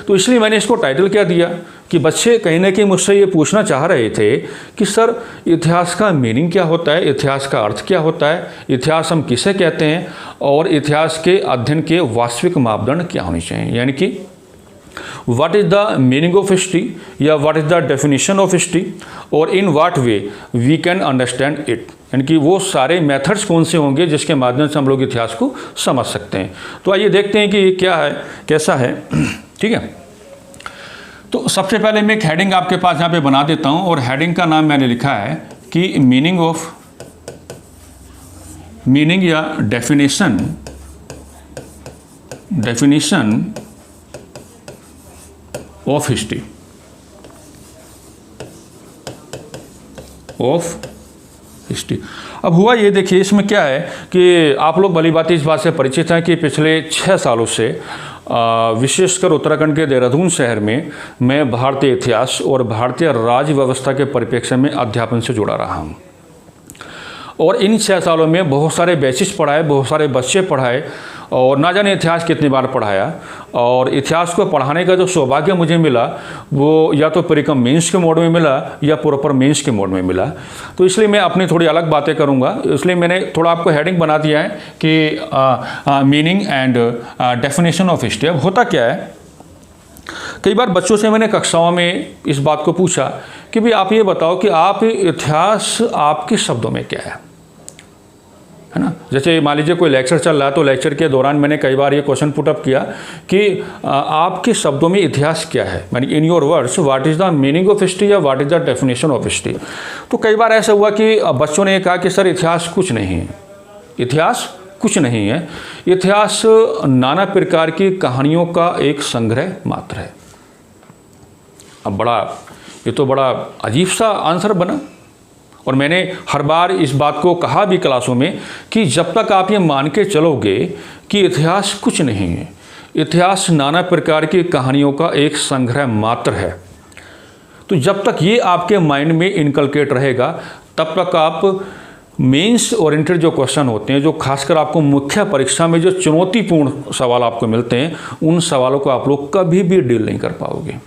तो इसलिए मैंने इसको टाइटल क्या दिया कि बच्चे कहीं ना कहीं मुझसे ये पूछना चाह रहे थे कि सर इतिहास का मीनिंग क्या होता है, इतिहास का अर्थ क्या होता है, इतिहास हम किसे कहते हैं और इतिहास के अध्ययन के वास्तविक मापदंड क्या होने चाहिए। यानी कि what is the meaning of history या what is the definition of history और in what way we can understand it, यानी कि वो सारे मेथड्स कौन से होंगे जिसके माध्यम से हम लोग इतिहास को समझ सकते हैं। तो आइए देखते हैं कि क्या है, कैसा है। ठीक है, तो सबसे पहले मैं एक हेडिंग आपके पास यहाँ पे बना देता हूँ और हेडिंग का नाम मैंने लिखा है कि मीनिंग या डेफिनेशन ऑफ हिस्ट्री अब हुआ ये, देखिए इसमें क्या है कि आप लोग भली बात इस बात से परिचित हैं कि पिछले 6 सालों से विशेषकर उत्तराखंड के देहरादून शहर में मैं भारतीय इतिहास और भारतीय राज्य व्यवस्था के परिप्रेक्ष्य में अध्यापन से जुड़ा रहा हूँ। और इन 6 सालों में बहुत सारे बैचेस पढ़ाए, बहुत सारे बच्चे पढ़ाए और ना जाने इतिहास कितनी बार पढ़ाया। और इतिहास को पढ़ाने का जो सौभाग्य मुझे मिला वो या तो प्रीकम मेंस के मोड में मिला या प्रॉपर मेंस के मोड में मिला। तो इसलिए मैं अपनी थोड़ी अलग बातें करूंगा, इसलिए मैंने थोड़ा आपको हेडिंग बना दिया है कि meaning and definition of history. अब होता क्या है, कई बार बच्चों से मैंने कक्षाओं में इस बात को पूछा कि भाई आप ये बताओ कि आप इतिहास आपके शब्दों में क्या है ना। जैसे मान लीजिए कोई लेक्चर चल रहा है तो लेक्चर के दौरान मैंने कई बार ये क्वेश्चन पुटअप किया कि आपके शब्दों में इतिहास क्या है, यानी in your words what is the meaning of history या what is the definition of history. तो कई बार ऐसा हुआ कि बच्चों ने कहा कि सर इतिहास कुछ नहीं है, इतिहास कुछ नहीं है, इतिहास नाना प्रकार की कहानियों का एक संग्रह मात्र है। अब ये तो बड़ा अजीब सा आंसर बना। और मैंने हर बार इस बात को कहा भी क्लासों में कि जब तक आप ये मान के चलोगे कि इतिहास कुछ नहीं है, इतिहास नाना प्रकार की कहानियों का एक संग्रह मात्र है, तो जब तक ये आपके माइंड में इनकलकेट रहेगा तब तक आप मेंस ओरिएंटेड जो क्वेश्चन होते हैं, जो खासकर आपको मुख्य परीक्षा में जो चुनौतीपूर्ण सवाल आपको मिलते हैं, उन सवालों को आप लोग कभी भी डील नहीं कर पाओगे।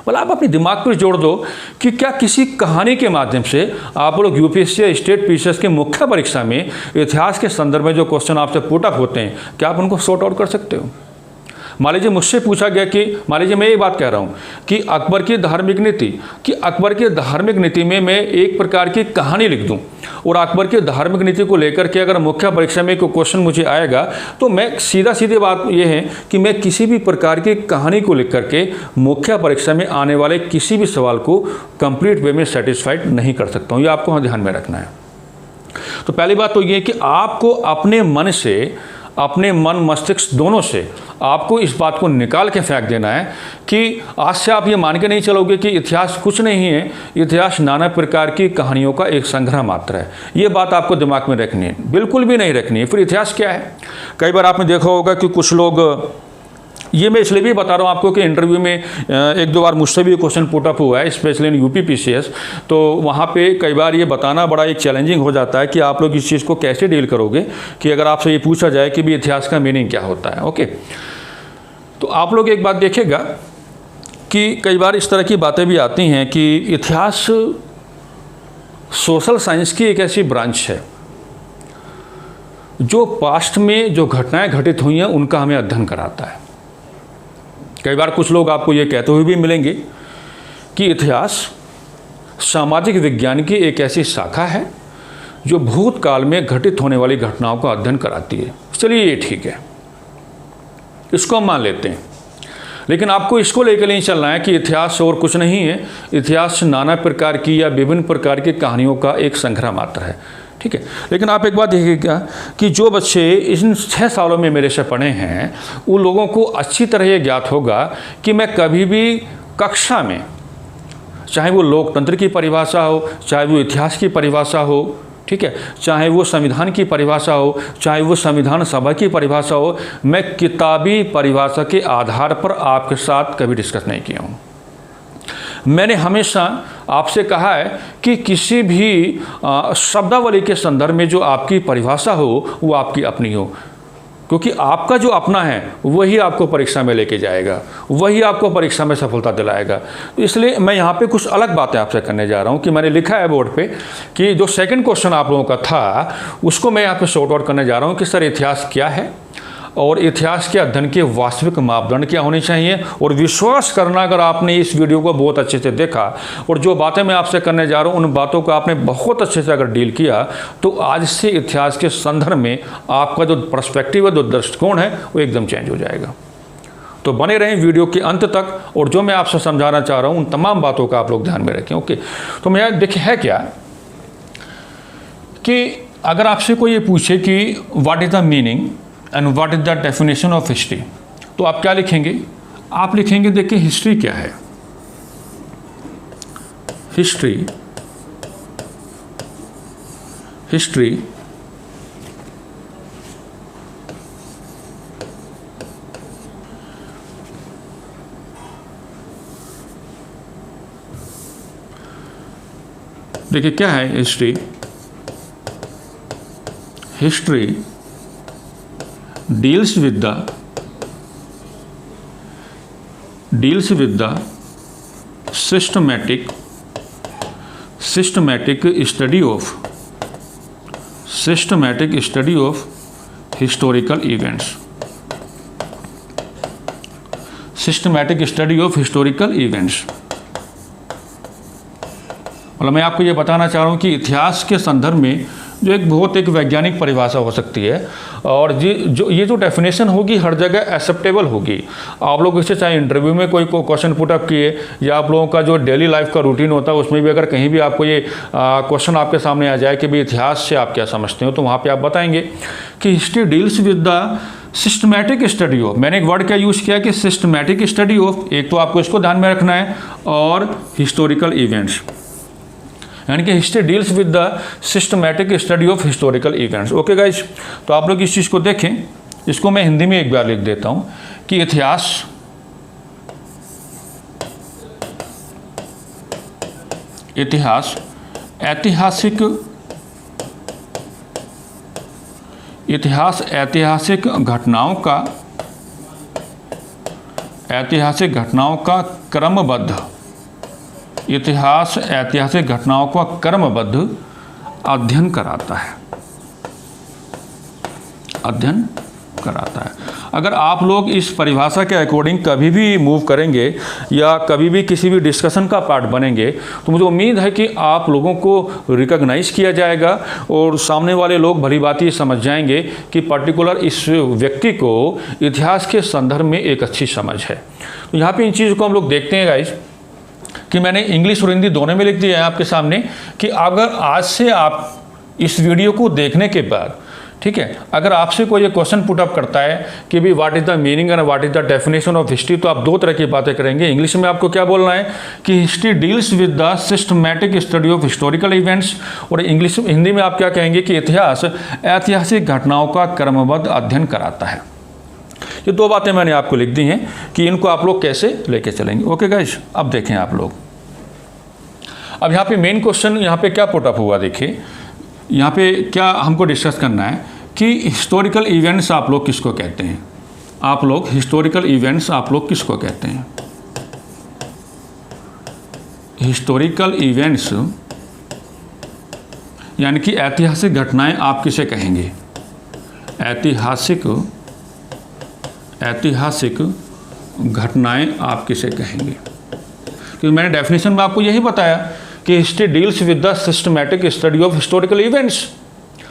मतलब आप अपने दिमाग पर जोड़ दो कि क्या किसी कहानी के माध्यम से आप लोग यूपीएससी या स्टेट पीसीएस के मुख्य परीक्षा में इतिहास के संदर्भ में जो क्वेश्चन आपसे पुटअप होते हैं, क्या आप उनको सॉर्ट आउट कर सकते हो? मान लीजिए मुझसे पूछा गया कि मान लीजिए मैं ये बात कह रहा हूँ कि अकबर की धार्मिक नीति, कि अकबर की धार्मिक नीति में मैं एक प्रकार की कहानी लिख दूँ और अकबर की धार्मिक नीति को लेकर के अगर मुख्य परीक्षा में कोई क्वेश्चन मुझे आएगा तो मैं सीधी बात ये है कि मैं किसी भी प्रकार की कहानी को लिख करके मुख्य परीक्षा में आने वाले किसी भी सवाल को कंप्लीट वे में सेटिस्फाइड नहीं कर सकता हूँ। ये आपको ध्यान में रखना है। तो पहली बात तो ये कि आपको अपने मन से, अपने मन मस्तिष्क दोनों से आपको इस बात को निकाल के फेंक देना है कि आज से आप ये मान के नहीं चलोगे कि इतिहास कुछ नहीं है, इतिहास नाना प्रकार की कहानियों का एक संग्रह मात्र है। ये बात आपको दिमाग में रखनी है, बिल्कुल भी नहीं रखनी है। फिर इतिहास क्या है? कई बार आपने देखा होगा कि कुछ लोग, ये मैं इसलिए भी बता रहा हूँ आपको कि इंटरव्यू में एक दो बार मुझसे भी क्वेश्चन पुट अप हुआ है, स्पेशली इन यूपी पीसीएस, तो वहाँ पे कई बार ये बताना बड़ा एक चैलेंजिंग हो जाता है कि आप लोग इस चीज़ को कैसे डील करोगे कि अगर आपसे ये पूछा जाए कि भी इतिहास का मीनिंग क्या होता है। ओके, तो आप लोग एक बात देखिएगा कि कई बार इस तरह की बातें भी आती हैं कि इतिहास सोशल साइंस की एक ऐसी ब्रांच है जो पास्ट में जो घटनाएं घटित हुई हैं उनका हमें अध्ययन कराता है। कई बार कुछ लोग आपको ये कहते हुए भी मिलेंगे कि इतिहास सामाजिक विज्ञान की एक ऐसी शाखा है जो भूतकाल में घटित होने वाली घटनाओं का अध्ययन कराती है। चलिए ये ठीक है, इसको हम मान लेते हैं, लेकिन आपको इसको लेकर नहीं चलना है कि इतिहास और कुछ नहीं है, इतिहास नाना प्रकार की या विभिन्न प्रकार की कहानियों का एक संग्रह मात्र है। ठीक है, लेकिन आप एक बात देखिएगा कि जो बच्चे इन 6 सालों में मेरे से पढ़े हैं उन लोगों को अच्छी तरह ये ज्ञात होगा कि मैं कभी भी कक्षा में, चाहे वो लोकतंत्र की परिभाषा हो, चाहे वो इतिहास की परिभाषा हो, ठीक है, चाहे वो संविधान की परिभाषा हो, चाहे वो संविधान सभा की परिभाषा हो, मैं किताबी परिभाषा के आधार पर आपके साथ कभी डिस्कस नहीं किया हूँ। मैंने हमेशा आपसे कहा है कि किसी भी शब्दावली के संदर्भ में जो आपकी परिभाषा हो वो आपकी अपनी हो, क्योंकि आपका जो अपना है वही आपको परीक्षा में लेके जाएगा, वही आपको परीक्षा में सफलता दिलाएगा। तो इसलिए मैं यहाँ पे कुछ अलग बातें आपसे करने जा रहा हूँ कि मैंने लिखा है बोर्ड पे कि जो सेकंड क्वेश्चन आप लोगों का था उसको मैं यहाँ पे शॉर्ट आउट करने जा रहा हूँ कि सर इतिहास क्या है और इतिहास के अध्ययन के वास्तविक मापदंड क्या होने चाहिए। और विश्वास करना, अगर आपने इस वीडियो को बहुत अच्छे से देखा और जो बातें मैं आपसे करने जा रहा हूँ उन बातों को आपने बहुत अच्छे से अगर डील किया तो आज से इतिहास के संदर्भ में आपका जो पर्सपेक्टिव है, जो दृष्टिकोण है, वो एकदम चेंज हो जाएगा। तो बने रहें वीडियो के अंत तक और जो मैं आपसे समझाना चाह रहा हूँ उन तमाम बातों का आप लोग ध्यान में रखें। ओके, तो मैं देखिए है क्या कि अगर आपसे कोई ये पूछे कि what is the meaning and what is the definition of history, तो आप क्या लिखेंगे? आप लिखेंगे, देखिए हिस्ट्री क्या है। हिस्ट्री देखिए क्या है history. History deals with the systematic study of historical events। systematic study of historical events मतलब मैं आपको ये बताना चाह रहा हूँ कि इतिहास के संदर्भ में जो एक वैज्ञानिक परिभाषा हो सकती है और ये जो डेफिनेशन होगी हर जगह एक्सेप्टेबल होगी। आप लोग इससे चाहे इंटरव्यू में कोई क्वेश्चन पुट अप किए या आप लोगों का जो डेली लाइफ का रूटीन होता है उसमें भी अगर कहीं भी आपको ये क्वेश्चन आपके सामने आ जाए कि भाई इतिहास से आप क्या समझते हो, तो वहाँ पर आप बताएंगे कि history deals with the systematic study of, मैंने एक वर्ड क्या यूज़ किया कि सिस्टमैटिक स्टडी ऑफ, एक तो आपको इसको ध्यान में रखना है, और हिस्टोरिकल इवेंट्स, यानी कि history deals with the systematic study of historical events. Okay guys, तो आप लोग इस चीज़ को देखें। इसको मैं हिंदी में एक बार लिख देता हूँ कि इतिहास ऐतिहासिक घटनाओं का क्रमबद्ध, इतिहास ऐतिहासिक घटनाओं का क्रमबद्ध अध्ययन कराता है। अगर आप लोग इस परिभाषा के अकॉर्डिंग कभी भी मूव करेंगे या कभी भी किसी भी डिस्कशन का पार्ट बनेंगे तो मुझे उम्मीद है कि आप लोगों को रिकॉग्नाइज किया जाएगा और सामने वाले लोग भली बात ये समझ जाएंगे कि पर्टिकुलर इस व्यक्ति को इतिहास के संदर्भ में एक अच्छी समझ है। तो यहाँ पे इन चीज़ों को हम लोग देखते हैं गाइज कि मैंने इंग्लिश और हिंदी दोनों में लिख दिया है आपके सामने कि अगर आज से आप इस वीडियो को देखने के बाद, ठीक है, अगर आपसे कोई ये क्वेश्चन पुट अप करता है कि भी what is the meaning and what is the definition of history, तो आप दो तरह की बातें करेंगे। इंग्लिश में आपको क्या बोलना है कि history deals with the systematic study of historical events, और हिंदी में आप क्या कहेंगे कि इतिहास ऐतिहासिक घटनाओं का क्रमबद्ध अध्ययन कराता है। ये दो बातें मैंने आपको लिख दी हैं कि इनको आप लोग कैसे लेके चलेंगे। ओके गाइस, अब देखें आप लोग, अब यहाँ पे मेन क्वेश्चन यहाँ पे क्या पुट अप हुआ, देखिए यहाँ पे क्या हमको डिस्कस करना है कि हिस्टोरिकल इवेंट्स आप लोग किसको कहते हैं। आप लोग हिस्टोरिकल इवेंट्स आप लोग किसको कहते हैं। हिस्टोरिकल इवेंट्स यानी कि ऐतिहासिक घटनाएं आप किसे कहेंगे। ऐतिहासिक घटनाएं आप किसे कहेंगे, क्योंकि मैंने डेफिनेशन में आपको यही बताया कि history deals with the systematic study of historical events,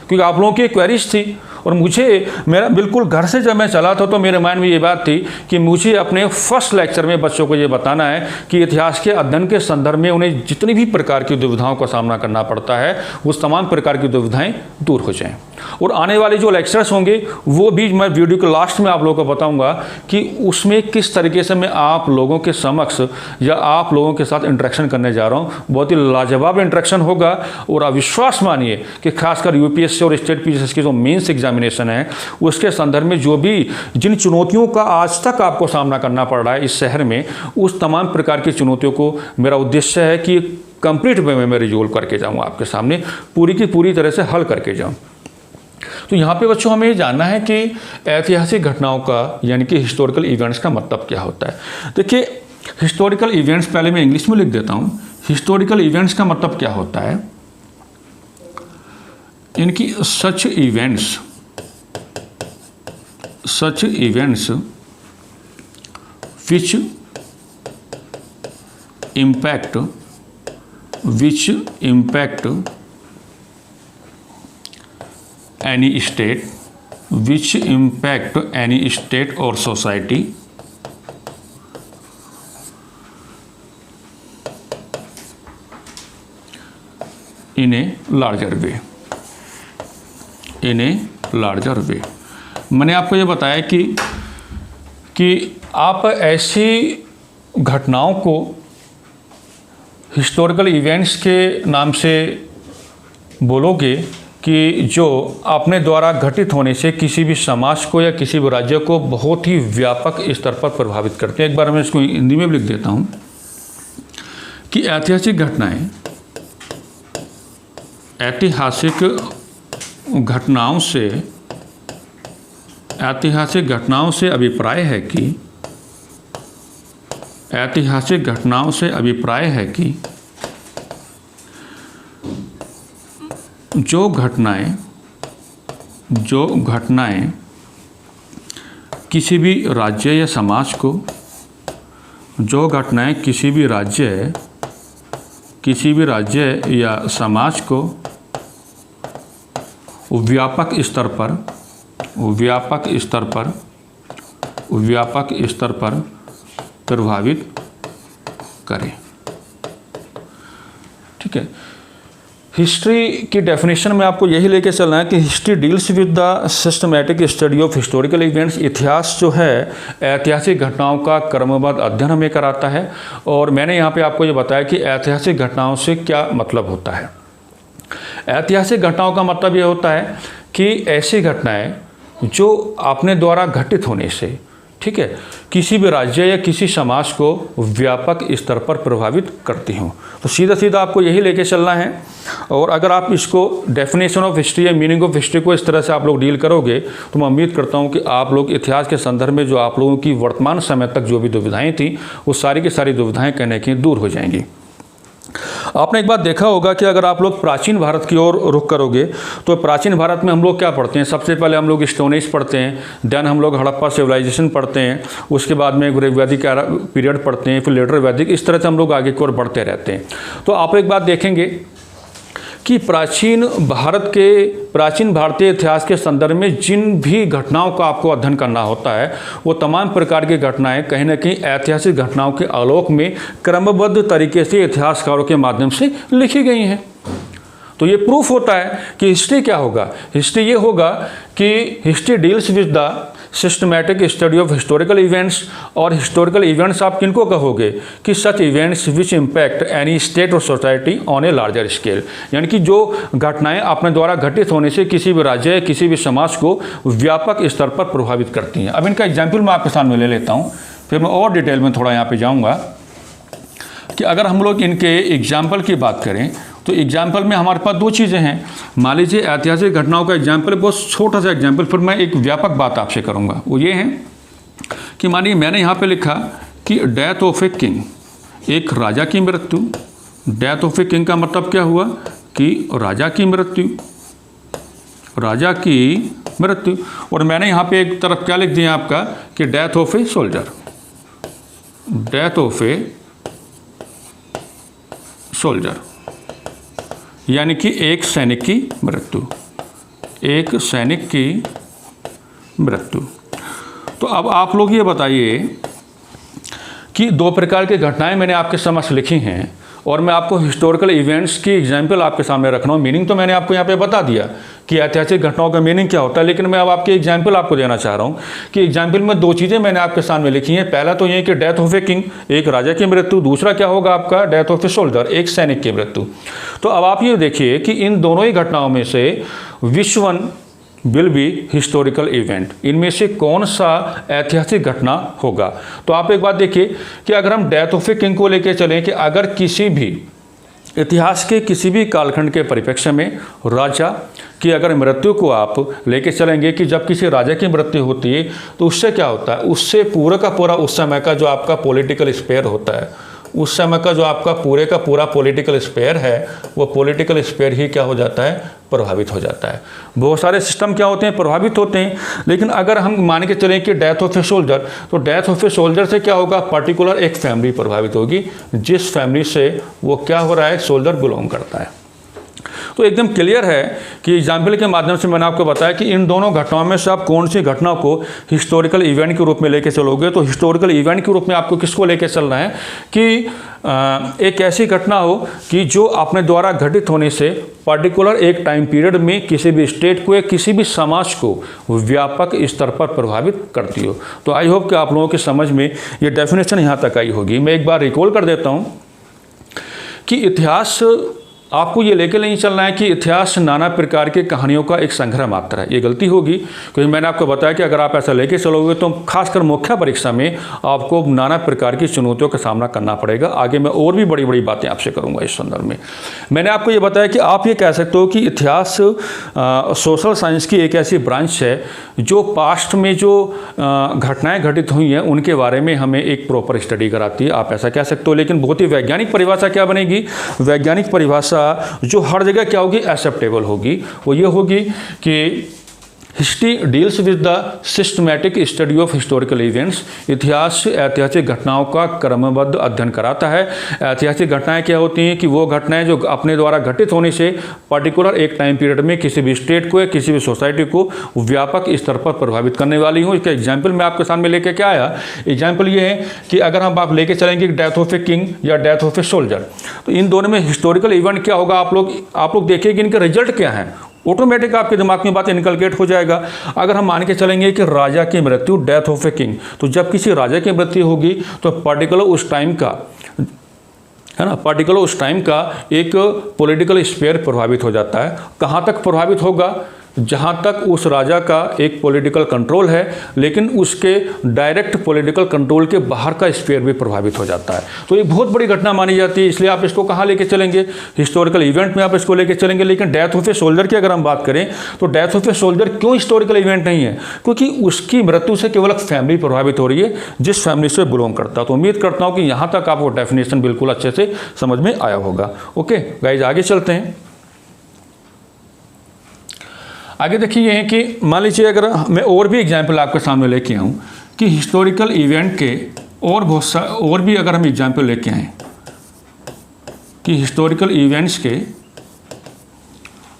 क्योंकि आप लोगों की क्वेरीज थी और मुझे मेरा बिल्कुल घर से जब मैं चला था तो मेरे माइंड में ये बात थी कि मुझे अपने फर्स्ट लेक्चर में बच्चों को ये बताना है कि इतिहास के अध्ययन के संदर्भ में उन्हें जितनी भी प्रकार की दुविधाओं का सामना करना पड़ता है उस तमाम प्रकार की दुविधाएं दूर हो जाएं। और आने वाले जो लेक्चर्स होंगे वो भी मैं वीडियो के लास्ट में आप लोगों को बताऊंगा कि उसमें किस तरीके से मैं आप लोगों के समक्ष या आप लोगों के साथ इंटरेक्शन करने जा रहा हूँ। बहुत ही लाजवाब इंटरेक्शन होगा और आप विश्वास मानिए कि खासकर यूपीएससी और स्टेट पीसीएस की जो मेंस एग्जामिनेशन है उसके संदर्भ में जो भी जिन चुनौतियों का आज तक आपको सामना करना पड़ रहा है इस शहर में, उस तमाम प्रकार की चुनौतियों को मेरा उद्देश्य है कि कंप्लीट वे में मैं रिजोल्व करके जाऊँ, आपके सामने पूरी की पूरी तरह से हल करके जाऊँ। तो यहाँ पे बच्चों हमें ये जानना है कि ऐतिहासिक घटनाओं का यानी कि हिस्टोरिकल इवेंट्स का मतलब क्या होता है। देखिए हिस्टोरिकल इवेंट्स पहले मैं इंग्लिश में लिख देता हूँ। हिस्टोरिकल इवेंट्स का मतलब क्या होता है, इनकी सच events which impact any state or society in a larger way। मैंने आपको ये बताया कि आप ऐसी घटनाओं को हिस्टोरिकल इवेंट्स के नाम से बोलोगे कि जो अपने द्वारा घटित होने से किसी भी समाज को या किसी भी राज्य को बहुत ही व्यापक स्तर पर प्रभावित करते हैं। एक बार मैं इसको हिंदी में भी लिख देता हूँ कि ऐतिहासिक घटनाओं से अभिप्राय है कि जो घटनाएं किसी भी राज्य या समाज को या समाज को व्यापक स्तर पर प्रभावित करें। ठीक है, हिस्ट्री की डेफिनेशन में आपको यही लेके चलना है कि history deals with the systematic study of historical events. इतिहास जो है ऐतिहासिक घटनाओं का क्रमबद्ध अध्ययन हमें कराता है। और मैंने यहाँ पे आपको ये बताया कि ऐतिहासिक घटनाओं से क्या मतलब होता है। ऐतिहासिक घटनाओं का मतलब ये होता है कि ऐसी घटनाएं जो अपने द्वारा घटित होने से, ठीक है, किसी भी राज्य या किसी समाज को व्यापक स्तर पर प्रभावित करती हूँ। तो सीधा सीधा आपको यही लेके चलना है। और अगर आप इसको डेफिनेशन ऑफ हिस्ट्री या मीनिंग ऑफ हिस्ट्री को इस तरह से आप लोग डील करोगे तो मैं उम्मीद करता हूँ कि आप लोग इतिहास के संदर्भ में जो आप लोगों की वर्तमान समय तक जो भी दुविधाएं थी वो सारी की सारी दुविधाएं कहने की दूर हो जाएंगी। आपने एक बात देखा होगा कि अगर आप लोग प्राचीन भारत की ओर रुख करोगे तो प्राचीन भारत में हम लोग क्या पढ़ते हैं, सबसे पहले हम लोग स्टोन एज पढ़ते हैं, देन हम लोग हड़प्पा सिविलाइजेशन पढ़ते हैं, उसके बाद में वैदिक पीरियड पढ़ते हैं, फिर लेटर वैदिक, इस तरह से हम लोग आगे की ओर बढ़ते रहते हैं। तो आप एक बात देखेंगे कि प्राचीन भारतीय इतिहास के संदर्भ में जिन भी घटनाओं का आपको अध्ययन करना होता है वो तमाम प्रकार की घटनाएं कहीं ना कहीं ऐतिहासिक घटनाओं के आलोक में क्रमबद्ध तरीके से इतिहासकारों के माध्यम से लिखी गई हैं। तो ये प्रूफ होता है कि हिस्ट्री क्या होगा, हिस्ट्री ये होगा कि history deals with the systematic study of historical events. और हिस्टोरिकल इवेंट्स आप किनको कहोगे कि such events which impact any state और society on a larger scale, यानी कि जो घटनाएं अपने द्वारा घटित होने से किसी भी राज्य किसी भी समाज को व्यापक स्तर पर प्रभावित करती हैं। अब इनका एग्जाम्पल मैं आपके सामने ले लेता हूँ, फिर मैं और डिटेल में थोड़ा यहाँ पे जाऊँगा कि अगर हम लोग इनके एग्जाम्पल की बात करें तो एग्जाम्पल में हमारे पास दो चीज़ें हैं। मान लीजिए ऐतिहासिक घटनाओं का एग्जाम्पल, बहुत छोटा सा एग्जाम्पल, फिर मैं एक व्यापक बात आपसे करूंगा। वो ये है कि मानिए मैंने यहाँ पे लिखा कि डेथ ऑफ ए किंग, एक राजा की मृत्यु। डेथ ऑफ ए किंग का मतलब क्या हुआ कि राजा की मृत्यु, राजा की मृत्यु। और मैंने यहाँ पे एक तरफ क्या लिख दिया आपका कि death of a soldier, death of a soldier, यानी कि एक सैनिक की मृत्यु, एक सैनिक की मृत्यु। तो अब आप लोग ये बताइए कि दो प्रकार की घटनाएं मैंने आपके समक्ष लिखी हैं और मैं आपको हिस्टोरिकल इवेंट्स की एग्जाम्पल आपके सामने रख रहा हूँ। मीनिंग तो मैंने आपको यहाँ पे बता दिया कि ऐतिहासिक घटनाओं का मीनिंग क्या होता है, लेकिन मैं अब आपके एग्जाम्पल आपको देना चाह रहा हूँ कि एग्जाम्पल में दो चीज़ें मैंने आपके सामने लिखी हैं। पहला तो ये कि डेथ ऑफ ए किंग, एक राजा की मृत्यु, दूसरा क्या होगा आपका डेथ ऑफ ए सोल्जर, एक सैनिक की मृत्यु। तो अब आप ये देखिए कि इन दोनों ही घटनाओं में से which one will be historical event, इनमें से कौन सा ऐतिहासिक घटना होगा। तो आप एक बात देखिए कि अगर हम डेथ ऑफ ए किंग को लेकर चलें कि अगर किसी भी इतिहास के किसी भी कालखंड के परिप्रेक्ष्य में राजा की अगर मृत्यु को आप लेके चलेंगे कि जब किसी राजा की मृत्यु होती है तो उससे क्या होता है, उससे पूरा का पूरा उस समय का जो आपका पॉलिटिकल स्फीयर होता है, उस समय का जो आपका पूरे का पूरा पॉलिटिकल स्फीयर है, वो पॉलिटिकल स्फीयर ही क्या हो जाता है, प्रभावित हो जाता है। बहुत सारे सिस्टम क्या होते हैं, प्रभावित होते हैं। लेकिन अगर हम मान के चलें कि डेथ ऑफ ए सोल्जर, तो डेथ ऑफ ए सोल्जर से क्या होगा, पर्टिकुलर एक फैमिली प्रभावित होगी, जिस फैमिली से वो क्या हो रहा है, सोल्जर बिलोंग करता है। तो एकदम क्लियर है कि एग्जाम्पल के माध्यम से मैंने आपको बताया कि इन दोनों घटनाओं में से आप कौन सी घटना को हिस्टोरिकल इवेंट के रूप में लेके चलोगे। तो हिस्टोरिकल इवेंट के रूप में आपको किसको लेके चलना है कि एक ऐसी घटना हो कि जो अपने द्वारा घटित होने से पर्टिकुलर एक टाइम पीरियड में किसी भी स्टेट को या किसी भी समाज को व्यापक स्तर पर प्रभावित करती हो। तो आई होप कि आप लोगों की समझ में ये डेफिनेशन यहाँ तक आई होगी। मैं एक बार रिकॉल कर देता हूँ कि इतिहास आपको ये लेके नहीं चलना है कि इतिहास नाना प्रकार के कहानियों का एक संग्रह मात्र है, ये गलती होगी। क्योंकि मैंने आपको बताया कि अगर आप ऐसा लेके चलोगे तो खासकर मुख्य परीक्षा में आपको नाना प्रकार की चुनौतियों का सामना करना पड़ेगा। आगे मैं और भी बड़ी बड़ी बातें आपसे करूंगा इस संदर्भ में। मैंने आपको ये बताया कि आप ये कह सकते हो कि इतिहास सोशल साइंस की एक ऐसी ब्रांच है जो पास्ट में जो घटनाएँ घटित हुई हैं उनके बारे में हमें एक प्रॉपर स्टडी कराती है, आप ऐसा कह सकते हो। लेकिन बहुत ही वैज्ञानिक परिभाषा क्या बनेगी, वैज्ञानिक परिभाषा जो हर जगह क्या होगी, एक्सेप्टेबल होगी, वो ये होगी कि history deals with the systematic study of historical events. इतिहास ऐतिहासिक घटनाओं का क्रमबद्ध अध्ययन कराता है। ऐतिहासिक घटनाएं क्या होती हैं कि वो घटनाएं जो अपने द्वारा घटित होने से पर्टिकुलर एक टाइम पीरियड में किसी भी स्टेट को या किसी भी सोसाइटी को व्यापक स्तर पर प्रभावित करने वाली हो। इसका एग्जाम्पल मैं आपके सामने लेके क्या आया, एग्जाम्पल ये है कि अगर हम आप लेके चलेंगे डेथ ऑफ ए किंग या डेथ ऑफ ए सोल्जर, तो इन दोनों में हिस्टोरिकल इवेंट क्या होगा, आप लोग देखिए कि इनके रिजल्ट क्या हैं, ऑटोमेटिक आपके दिमाग में बात इनकलकेट हो जाएगा। अगर हम मान के चलेंगे कि राजा की मृत्यु, डेथ ऑफ ए किंग, तो जब किसी राजा की मृत्यु होगी तो पर्टिकुलर उस टाइम का है ना, पर्टिकुलर उस टाइम का एक पॉलिटिकल स्फीयर प्रभावित हो जाता है। कहाँ तक प्रभावित होगा जहाँ तक उस राजा का एक पॉलिटिकल कंट्रोल है, लेकिन उसके डायरेक्ट पॉलिटिकल कंट्रोल के बाहर का स्फीयर भी प्रभावित हो जाता है। तो ये बहुत बड़ी घटना मानी जाती है, इसलिए आप इसको कहाँ लेके चलेंगे, हिस्टोरिकल इवेंट में आप इसको लेके चलेंगे। लेकिन डेथ ऑफ ए सोल्जर की अगर हम बात करें तो डेथ ऑफ ए सोल्जर क्यों हिस्टोरिकल इवेंट नहीं है, क्योंकि उसकी मृत्यु से केवल एक फैमिली प्रभावित हो रही है जिस फैमिली से बिलोंग करता है। तो उम्मीद करता हूँ कि यहाँ तक आपको डेफिनेशन बिल्कुल अच्छे से समझ में आया होगा। ओके गाइज, आगे चलते हैं। आगे देखिए ये है कि मान लीजिए अगर मैं और भी एग्जाम्पल आपके सामने लेके आऊँ कि हिस्टोरिकल इवेंट के और भी अगर हम एग्जाम्पल लेके आएँ कि हिस्टोरिकल इवेंट्स के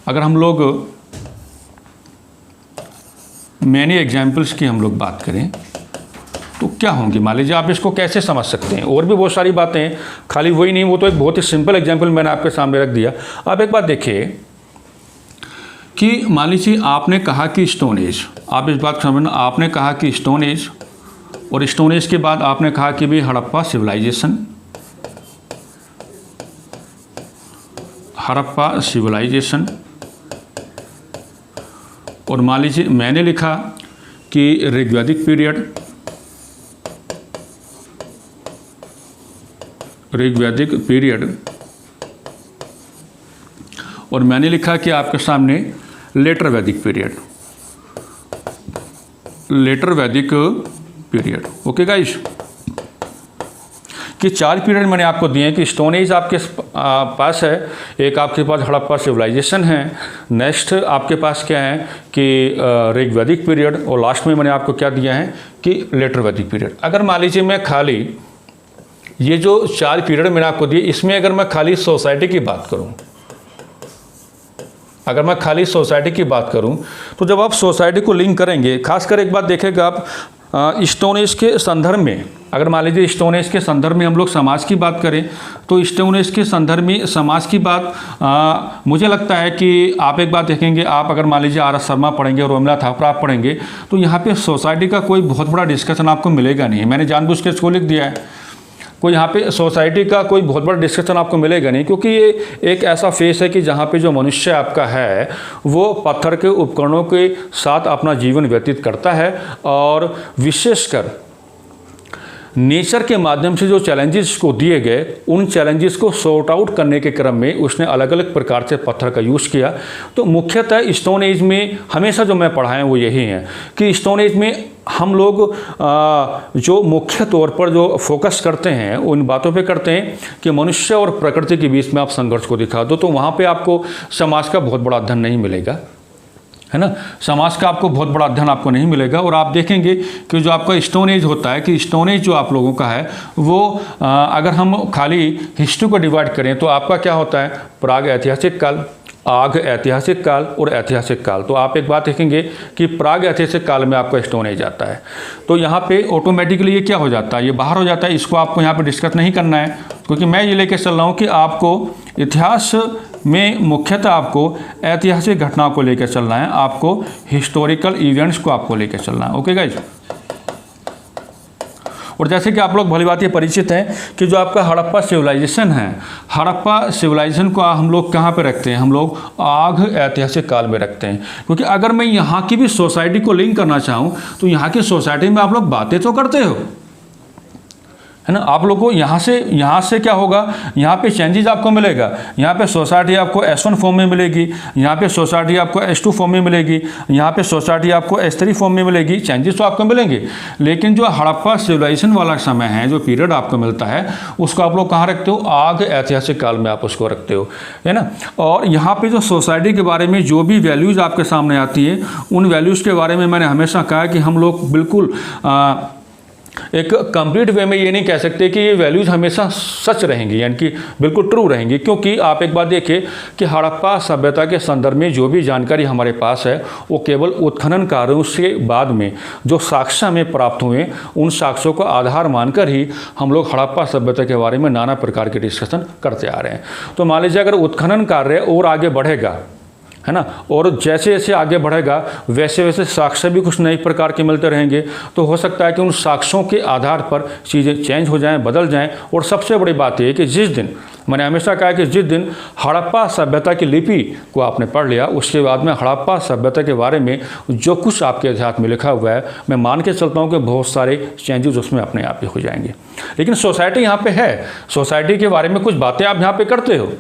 अगर हम लोग मैनी एग्जाम्पल्स की हम लोग बात करें तो क्या होंगे, मान लीजिए आप इसको कैसे समझ सकते हैं। और भी बहुत सारी बातें हैं, खाली वही नहीं, वो तो एक बहुत ही सिंपल एग्जाम्पल मैंने आपके सामने रख दिया। आप एक बात देखिए कि मान लीजिए आपने कहा कि स्टोन एज, आप इस बात को समझना, आपने कहा कि स्टोन एज, और स्टोन एज के बाद आपने कहा कि भाई हड़प्पा सिविलाइजेशन, हड़प्पा सिविलाइजेशन, और मान लीजिए मैंने लिखा कि ऋग्वैदिक पीरियड, ऋग्वैदिक पीरियड, और मैंने लिखा कि आपके सामने लेटर वैदिक पीरियड, लेटर वैदिक पीरियड। ओके गाइस, कि 4 पीरियड मैंने आपको दिए हैं कि स्टोन एज आपके पास है, एक आपके पास हड़प्पा सिविलाइजेशन है, नेक्स्ट आपके पास क्या है कि ऋग्वैदिक पीरियड, और लास्ट में मैंने आपको क्या दिया है कि लेटर वैदिक पीरियड। अगर मान लीजिए मैं खाली ये जो 4 पीरियड मैंने आपको दिए, इसमें अगर मैं खाली सोसाइटी की बात करूं, अगर मैं खाली सोसाइटी की बात करूं, तो जब आप सोसाइटी को लिंक करेंगे, खासकर एक बात देखेगा आप स्टोन एज के संदर्भ में, अगर मान लीजिए स्टोन एज के संदर्भ में हम लोग समाज की बात करें तो स्टोन एज के संदर्भ में समाज की बात मुझे लगता है कि आप एक बात देखेंगे, आप अगर मान लीजिए आर एस शर्मा पढ़ेंगे और रोमिला थापरा आप पढ़ेंगे तो यहाँ पे सोसाइटी का कोई बहुत बड़ा डिस्कशन आपको मिलेगा नहीं। मैंने जानबूझ के इसको लिख दिया है, कोई यहाँ पे सोसाइटी का कोई बहुत बड़ा डिस्कशन आपको मिलेगा नहीं, क्योंकि ये एक ऐसा फेस है कि जहाँ पे जो मनुष्य आपका है वो पत्थर के उपकरणों के साथ अपना जीवन व्यतीत करता है, और विशेषकर नेचर के माध्यम से जो चैलेंजेस को दिए गए उन चैलेंजेस को सॉर्ट आउट करने के क्रम में उसने अलग अलग प्रकार से पत्थर का यूज़ किया। तो मुख्यतः स्टोन एज में हमेशा जो मैं पढ़ा है वो यही है कि स्टोन एज में हम लोग जो मुख्य तौर पर जो फोकस करते हैं उन बातों पे करते हैं कि मनुष्य और प्रकृति के बीच में आप संघर्ष को दिखा दो, तो वहाँ पे आपको समाज का बहुत बड़ा अध्ययन नहीं मिलेगा, है ना, समाज का आपको बहुत बड़ा अध्ययन आपको नहीं मिलेगा। और आप देखेंगे कि जो आपका स्टोन एज होता है कि स्टोन एज जो आप लोगों का है वो अगर हम खाली हिस्ट्री को डिवाइड करें तो आपका क्या होता है, प्राग ऐतिहासिक काल, आग ऐतिहासिक काल और ऐतिहासिक काल। तो आप एक बात देखेंगे कि प्राग ऐतिहासिक काल में आपका स्टोन एज आता है, तो यहाँ पे ऑटोमेटिकली ये क्या हो जाता है, ये बाहर हो जाता है। इसको आपको यहाँ पे डिस्कस नहीं करना है, क्योंकि मैं ये लेके चल रहा हूँ कि आपको इतिहास में मुख्यतः आपको ऐतिहासिक घटनाओं को लेकर चलना है, आपको हिस्टोरिकल इवेंट्स को आपको लेकर चलना है। ओके गाइज, और जैसे कि आप लोग भली बात ये परिचित हैं कि जो आपका हड़प्पा सिविलाइजेशन है, हड़प्पा सिविलाइजेशन को हम लोग कहाँ पे रखते हैं, हम लोग आग ऐतिहासिक काल में रखते हैं। क्योंकि अगर मैं यहाँ की भी सोसाइटी को लिंक करना चाहूँ तो यहाँ की सोसाइटी में आप लोग बातें तो करते हो, है ना, आप लोग को यहाँ से क्या होगा, यहाँ पे चेंजेस आपको मिलेगा। यहाँ पे सोसाइटी आपको S1 फॉर्म में मिलेगी, यहाँ पे सोसाइटी आपको S2 फॉर्म में मिलेगी, यहाँ पे सोसाइटी आपको S3 फॉर्म में मिलेगी, चेंजेस तो आपको मिलेंगे। लेकिन जो हड़प्पा सिविलाइजेशन वाला समय है, जो पीरियड आपको मिलता है, उसको आप लोग कहाँ रखते हो, आग ऐतिहासिक काल में आप उसको रखते हो, है ना। और यहाँ पर जो सोसाइटी के बारे में जो भी वैल्यूज़ आपके सामने आती है उन वैल्यूज़ के बारे में मैंने हमेशा कहा कि हम लोग बिल्कुल एक कंप्लीट वे में ये नहीं कह सकते कि ये वैल्यूज़ हमेशा सच रहेंगी, यानी कि बिल्कुल ट्रू रहेंगी। क्योंकि आप एक बात देखिए कि हड़प्पा सभ्यता के संदर्भ में जो भी जानकारी हमारे पास है वो केवल उत्खनन कार्यों से बाद में जो साक्ष्य हमें प्राप्त हुए उन साक्ष्यों को आधार मानकर ही हम लोग हड़प्पा सभ्यता के बारे में नाना प्रकार के डिस्कशन करते आ रहे हैं। तो मान लीजिए अगर उत्खनन कार्य और आगे बढ़ेगा, है ना। और जैसे जैसे आगे बढ़ेगा वैसे वैसे साक्ष्य भी कुछ नए प्रकार के मिलते रहेंगे। तो हो सकता है कि उन साक्ष्यों के आधार पर चीज़ें चेंज हो जाएं, बदल जाएं। और सबसे बड़ी बात यह है कि जिस दिन, मैंने हमेशा कहा कि जिस दिन हड़प्पा सभ्यता की लिपि को आपने पढ़ लिया, उसके बाद में हड़प्पा सभ्यता के बारे में जो कुछ आपके इतिहास में लिखा हुआ है, मैं मान के चलता हूँ कि बहुत सारे चेंजेस उसमें अपने आप ही हो जाएंगे। लेकिन सोसाइटी यहाँ पे है, सोसाइटी के बारे में कुछ बातें आप यहाँ पे करते हो।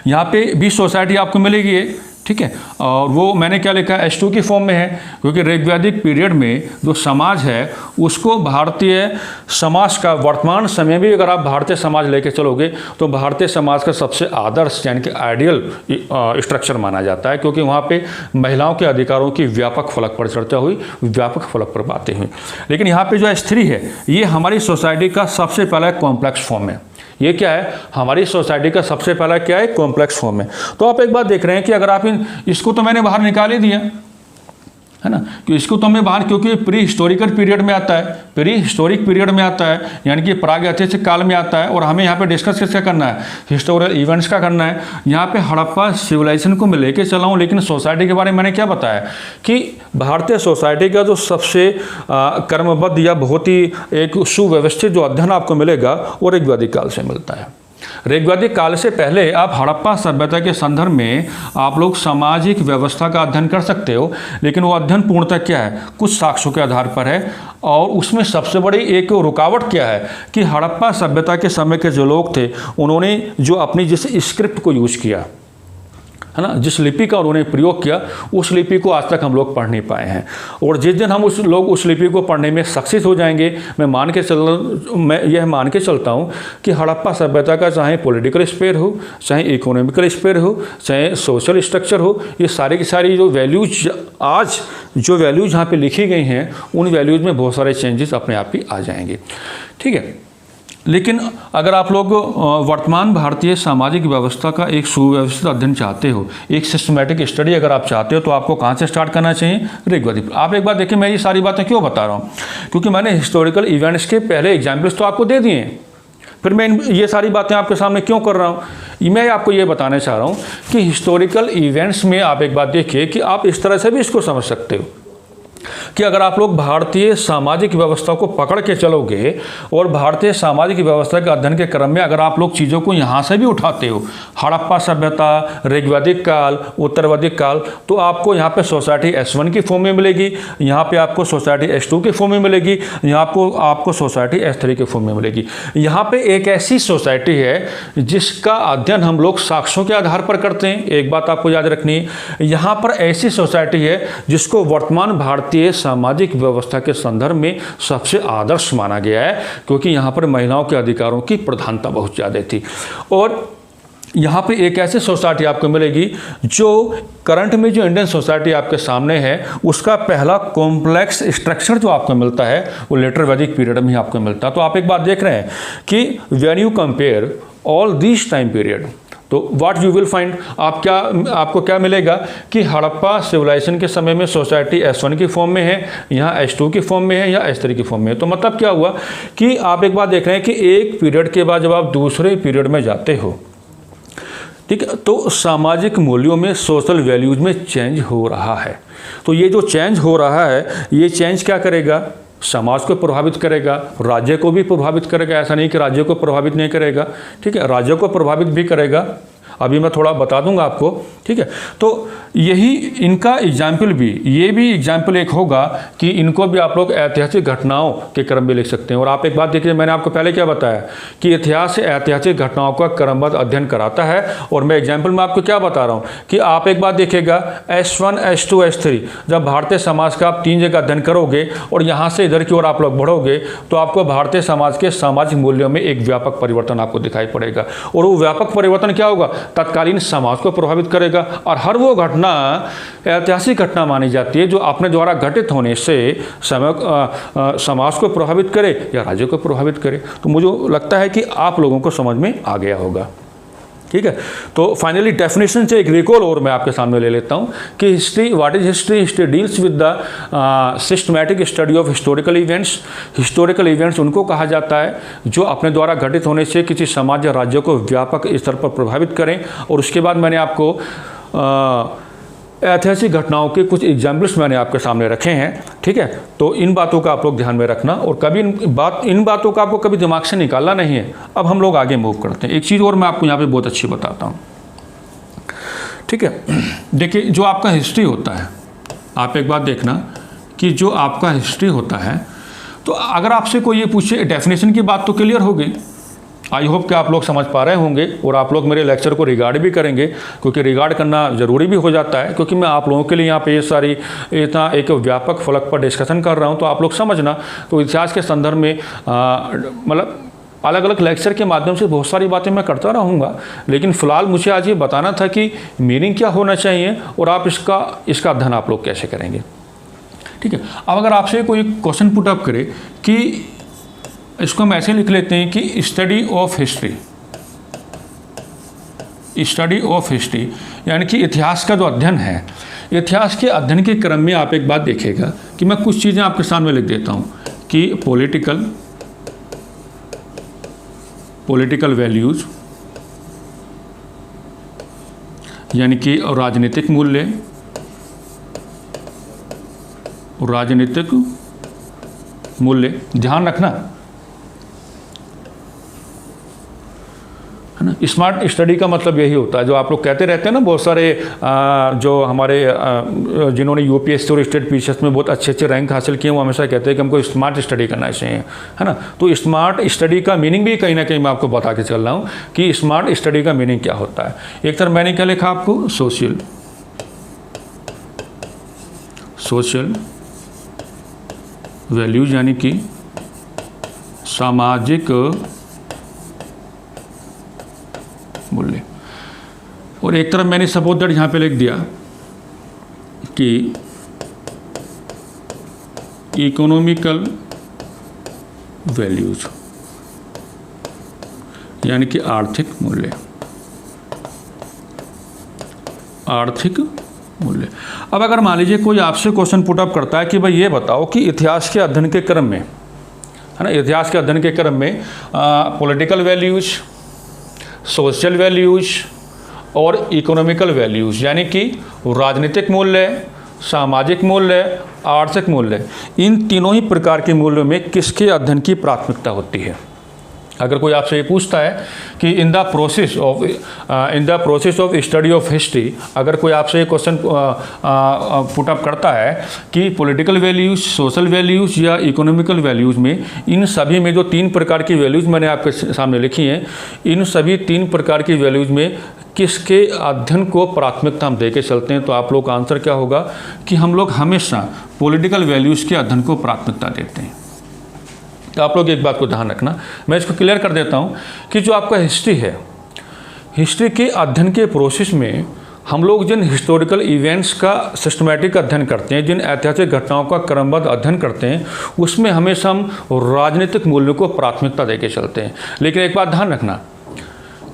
यहाँ पे भी सोसाइटी आपको मिलेगी, ठीक है। और वो मैंने क्या लिखा है, H2 की फॉर्म में है, क्योंकि ऋग्वैदिक पीरियड में जो समाज है उसको भारतीय समाज का वर्तमान समय भी अगर आप भारतीय समाज लेके चलोगे तो भारतीय समाज का सबसे आदर्श यानी कि आइडियल स्ट्रक्चर माना जाता है, क्योंकि वहाँ पे महिलाओं के अधिकारों की व्यापक फलक पर चर्चा हुई, व्यापक फलक पर बातें हुई। लेकिन यहाँ पे जो H3 है ये हमारी सोसाइटी का सबसे पहला कॉम्प्लेक्स फॉर्म है। ये क्या है, हमारी सोसाइटी का सबसे पहला क्या है, कॉम्प्लेक्स फॉर्म है। तो आप एक बात देख रहे हैं कि अगर आप इसको तो मैंने बाहर निकाल ही दिया, है ना, कि इसको तो हमें बाहर, क्योंकि प्री हिस्टोरिकल पीरियड में आता है, प्री हिस्टोरिक पीरियड में आता है, यानी कि प्राग ऐतिहासिक काल में आता है। और हमें यहाँ पे डिस्कस किसका करना है, हिस्टोरिकल इवेंट्स का करना है। यहाँ पे हड़प्पा सिविलाइजेशन को मैं लेके चला हूँ, लेकिन सोसाइटी के बारे में मैंने क्या बताया कि भारतीय सोसाइटी का जो सबसे क्रमबद्ध या बहुत ही एक सुव्यवस्थित जो अध्ययन आपको मिलेगा वो ऋग्वैदिक काल से मिलता है। ऋग्वैदिक काल से पहले आप हड़प्पा सभ्यता के संदर्भ में आप लोग सामाजिक व्यवस्था का अध्ययन कर सकते हो, लेकिन वो अध्ययन पूर्णतः क्या है, कुछ साक्ष्यों के आधार पर है। और उसमें सबसे बड़ी एक रुकावट क्या है कि हड़प्पा सभ्यता के समय के जो लोग थे उन्होंने जो अपनी जिस स्क्रिप्ट को यूज किया, है ना, जिस लिपि का उन्होंने प्रयोग किया, उस लिपि को आज तक हम लोग पढ़ नहीं पाए हैं। और जिस दिन हम उस लिपि को पढ़ने में सक्सेस हो जाएंगे, मैं यह मान के चलता हूँ कि हड़प्पा सभ्यता का चाहे पॉलिटिकल स्पेयर हो, चाहे इकोनॉमिकल स्पेयर हो, चाहे सोशल स्ट्रक्चर हो, ये सारी की सारी जो वैल्यूज आज जो वैल्यूज यहाँ पे लिखी गई हैं उन वैल्यूज में बहुत सारे चेंजेस अपने आप ही आ जाएंगे, ठीक है। लेकिन अगर आप लोग वर्तमान भारतीय सामाजिक व्यवस्था का एक सुव्यवस्थित अध्ययन चाहते हो, एक सिस्टमैटिक स्टडी अगर आप चाहते हो, तो आपको कहाँ से स्टार्ट करना चाहिए, ऋग्वैदिक। आप एक बार देखिए, मैं ये सारी बातें क्यों बता रहा हूँ, क्योंकि मैंने हिस्टोरिकल इवेंट्स के पहले एग्जाम्पल्स तो आपको दे दिए हैं, फिर मैं ये सारी बातें आपके सामने क्यों कर रहा हूँ। मैं आपको ये बताना चाह रहा हूँ कि हिस्टोरिकल इवेंट्स में आप एक बात देखिए कि आप इस तरह से भी इसको समझ सकते हो कि अगर आप लोग भारतीय सामाजिक व्यवस्था को पकड़ के चलोगे और भारतीय सामाजिक व्यवस्था के अध्ययन के क्रम में अगर आप लोग चीज़ों को यहाँ से भी उठाते हो, हड़प्पा सभ्यता, ऋग्वैदिक काल, उत्तरवैदिक काल, तो आपको यहाँ पे सोसाइटी S1 की फॉर्म में मिलेगी, यहाँ पे आपको सोसाइटी S2 की फॉर्म में मिलेगी, यहाँ आपको सोसाइटी S3 की फॉर्म में मिलेगी। यहाँ पे एक ऐसी सोसाइटी है जिसका अध्ययन हम लोग साक्ष्यों के आधार पर करते हैं। एक बात आपको याद रखनी है, यहाँ पर ऐसी सोसाइटी है जिसको वर्तमान भारतीय सामाजिक व्यवस्था के संदर्भ में सबसे आदर्श माना गया है, क्योंकि यहाँ पर महिलाओं के अधिकारों की प्रधानता बहुत ज़्यादा थी। और यहाँ पे एक ऐसी सोसाइटी आपको मिलेगी जो करंट में जो इंडियन सोसाइटी आपके सामने है उसका पहला कॉम्प्लेक्स स्ट्रक्चर जो आपको मिलता है वो लेटर वैदिक पीरियड में ही आपको मिलता है। तो आप एक बात देख रहे हैं कि when you compare all this time period, तो व्हाट यू विल फाइंड, आपको क्या मिलेगा कि हड़प्पा सिविलाइजेशन के समय में सोसाइटी S1 की फॉर्म में है, यहाँ S2 की फॉर्म में है या S3 की फॉर्म में है। तो मतलब क्या हुआ कि आप एक बात देख रहे हैं कि एक पीरियड के बाद जब आप दूसरे पीरियड में जाते हो, ठीक है, तो सामाजिक मूल्यों में, सोशल वैल्यूज में चेंज हो रहा है। तो ये जो चेंज हो रहा है, ये चेंज क्या करेगा, समाज को प्रभावित करेगा, राज्य को भी प्रभावित करेगा। ऐसा नहीं कि राज्य को प्रभावित नहीं करेगा, ठीक है, राज्य को प्रभावित भी करेगा। अभी मैं थोड़ा बता दूंगा आपको, ठीक है। तो यही इनका एग्जाम्पल भी, ये भी एग्जाम्पल एक होगा कि इनको भी आप लोग ऐतिहासिक घटनाओं के क्रम में लिख सकते हैं। और आप एक बात देखिए, मैंने आपको पहले क्या बताया कि इतिहास से ऐतिहासिक घटनाओं का क्रमबद्ध अध्ययन कराता है। और मैं एग्जाम्पल में आपको क्या बता रहा हूँ कि आप एक बात देखिएगा, S1, S2, S3, जब भारतीय समाज का आप 3 जगह अध्ययन करोगे और यहाँ से इधर की ओर आप लोग बढ़ोगे तो आपको भारतीय समाज के सामाजिक मूल्यों में एक व्यापक परिवर्तन आपको दिखाई पड़ेगा। और वो व्यापक परिवर्तन क्या होगा, तत्कालीन समाज को प्रभावित करेगा। और हर वो घटना ऐतिहासिक घटना मानी जाती है जो अपने द्वारा घटित होने से समाज को प्रभावित करे या राज्य को प्रभावित करे। तो मुझे लगता है कि आप लोगों को समझ में आ गया होगा, ठीक है। तो फाइनली डेफिनेशन से एक रिकॉल और मैं आपके सामने ले लेता हूं कि history, what is history. History deals with the systematic study of historical events. Historical events उनको कहा जाता है जो अपने द्वारा घटित होने से किसी समाज या राज्य को व्यापक स्तर पर प्रभावित करें। और उसके बाद मैंने आपको ऐतिहासिक घटनाओं के कुछ एग्जाम्पल्स मैंने आपके सामने रखे हैं, ठीक है। तो इन बातों का आप लोग ध्यान में रखना और कभी इन बातों का आपको कभी दिमाग से निकालना नहीं है। अब हम लोग आगे मूव करते हैं। एक चीज़ और मैं आपको यहाँ पे बहुत अच्छी बताता हूँ, ठीक है। देखिए, जो आपका हिस्ट्री होता है, आप एक बात देखना कि जो आपका हिस्ट्री होता है, तो अगर आपसे कोई ये पूछे, डेफिनेशन की बात तो क्लियर हो गई। आई होप कि आप लोग समझ पा रहे होंगे और आप लोग मेरे लेक्चर को रिगार्ड भी करेंगे, क्योंकि रिगार्ड करना ज़रूरी भी हो जाता है, क्योंकि मैं आप लोगों के लिए यहाँ पे ये सारी इतना एक व्यापक फलक पर डिस्कशन कर रहा हूँ। तो आप लोग समझना, तो इतिहास के संदर्भ में मतलब अलग अलग लेक्चर के माध्यम से बहुत सारी बातें मैं करता रहूँगा, लेकिन फ़िलहाल मुझे आज ये बताना था कि मीनिंग क्या होना चाहिए और आप इसका अध्ययन आप लोग कैसे करेंगे, ठीक है। अब अगर आपसे कोई क्वेश्चन पुट अप करे कि इसको हम ऐसे लिख लेते हैं कि स्टडी ऑफ हिस्ट्री, यानी कि इतिहास का जो अध्ययन है, इतिहास के अध्ययन के क्रम में आप एक बात देखिएगा कि मैं कुछ चीज़ें आपके सामने लिख देता हूँ कि पॉलिटिकल वैल्यूज़, यानी कि राजनीतिक मूल्य, ध्यान रखना है ना। स्मार्ट स्टडी का मतलब यही होता है, जो आप लोग कहते रहते हैं ना, बहुत सारे जो हमारे जिन्होंने यूपीएससी और स्टेट पीसीएस में बहुत अच्छे रैंक हासिल किए, वो हमेशा कहते हैं कि हमको स्मार्ट स्टडी करना चाहिए, है ना। तो स्मार्ट स्टडी का मीनिंग भी कहीं ना कहीं मैं आपको बता के चल रहा हूँ कि स्मार्ट स्टडी का मीनिंग क्या होता है। एक तरफ मैंने क्या लिखा आपको, सोशल वैल्यूज, यानी कि सामाजिक मूल्य, और एक तरफ मैंने सपोज दैट यहाँ पे लिख दिया कि इकोनॉमिकल वैल्यूज, यानी कि आर्थिक मूल्य। अब अगर मान लीजिए कोई आपसे क्वेश्चन पुट अप करता है कि भाई ये बताओ कि इतिहास के अध्ययन के क्रम में, है ना, इतिहास के अध्ययन के क्रम में पॉलिटिकल वैल्यूज, सोशल वैल्यूज और इकोनॉमिकल वैल्यूज, यानी कि राजनीतिक मूल्य, सामाजिक मूल्य, आर्थिक मूल्य, इन तीनों ही प्रकार के मूल्यों में किसके अध्ययन की प्राथमिकता होती है। अगर कोई आपसे ये पूछता है कि in the process of study of history, अगर कोई आपसे ये क्वेश्चन पुट अप करता है कि पॉलिटिकल वैल्यूज, सोशल वैल्यूज या इकोनॉमिकल वैल्यूज में, इन सभी में जो तीन प्रकार की वैल्यूज मैंने आपके सामने लिखी हैं, इन सभी तीन प्रकार की वैल्यूज में किसके अध्ययन को प्राथमिकता हम दे के चलते हैं, तो आप लोग का आंसर क्या होगा कि हम लोग हमेशा पॉलिटिकल वैल्यूज़ के अध्ययन को प्राथमिकता देते हैं। तो आप लोग एक बात को ध्यान रखना, मैं इसको क्लियर कर देता हूँ कि जो आपका हिस्ट्री है, हिस्ट्री के अध्ययन के प्रोसेस में हम लोग जिन हिस्टोरिकल इवेंट्स का सिस्टमैटिक अध्ययन करते हैं, जिन ऐतिहासिक घटनाओं का क्रमबद्ध अध्ययन करते हैं, उसमें हमेशा हम राजनीतिक मूल्यों को प्राथमिकता देके चलते हैं। लेकिन एक बात ध्यान रखना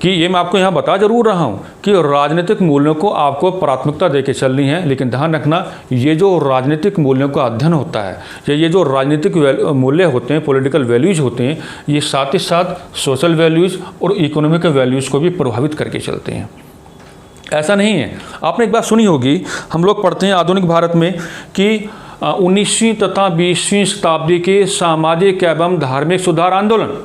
कि ये मैं आपको यहाँ बता जरूर रहा हूँ कि राजनीतिक मूल्यों को आपको प्राथमिकता देके चलनी है, लेकिन ध्यान रखना ये जो राजनीतिक मूल्यों का अध्ययन होता है या ये जो राजनीतिक मूल्य होते हैं, पॉलिटिकल वैल्यूज़ होते हैं, ये साथ ही साथ सोशल वैल्यूज़ और इकोनॉमिकल वैल्यूज़ को भी प्रभावित करके चलते हैं। ऐसा नहीं है, आपने एक बात सुनी होगी, हम लोग पढ़ते हैं आधुनिक भारत में कि 19वीं तथा 20वीं शताब्दी के सामाजिक एवं धार्मिक सुधार आंदोलन,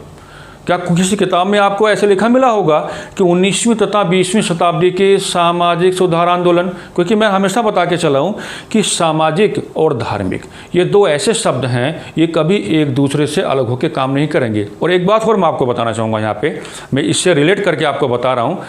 क्या किसी किताब में आपको ऐसे लिखा मिला होगा कि 19वीं तथा 20वीं शताब्दी के सामाजिक सुधार आंदोलन? क्योंकि मैं हमेशा बता के चला हूँ कि सामाजिक और धार्मिक ये दो ऐसे शब्द हैं, ये कभी एक दूसरे से अलग होकर काम नहीं करेंगे। और एक बात और मैं आपको बताना चाहूँगा, यहाँ पे मैं इससे रिलेट करके आपको बता रहा हूँ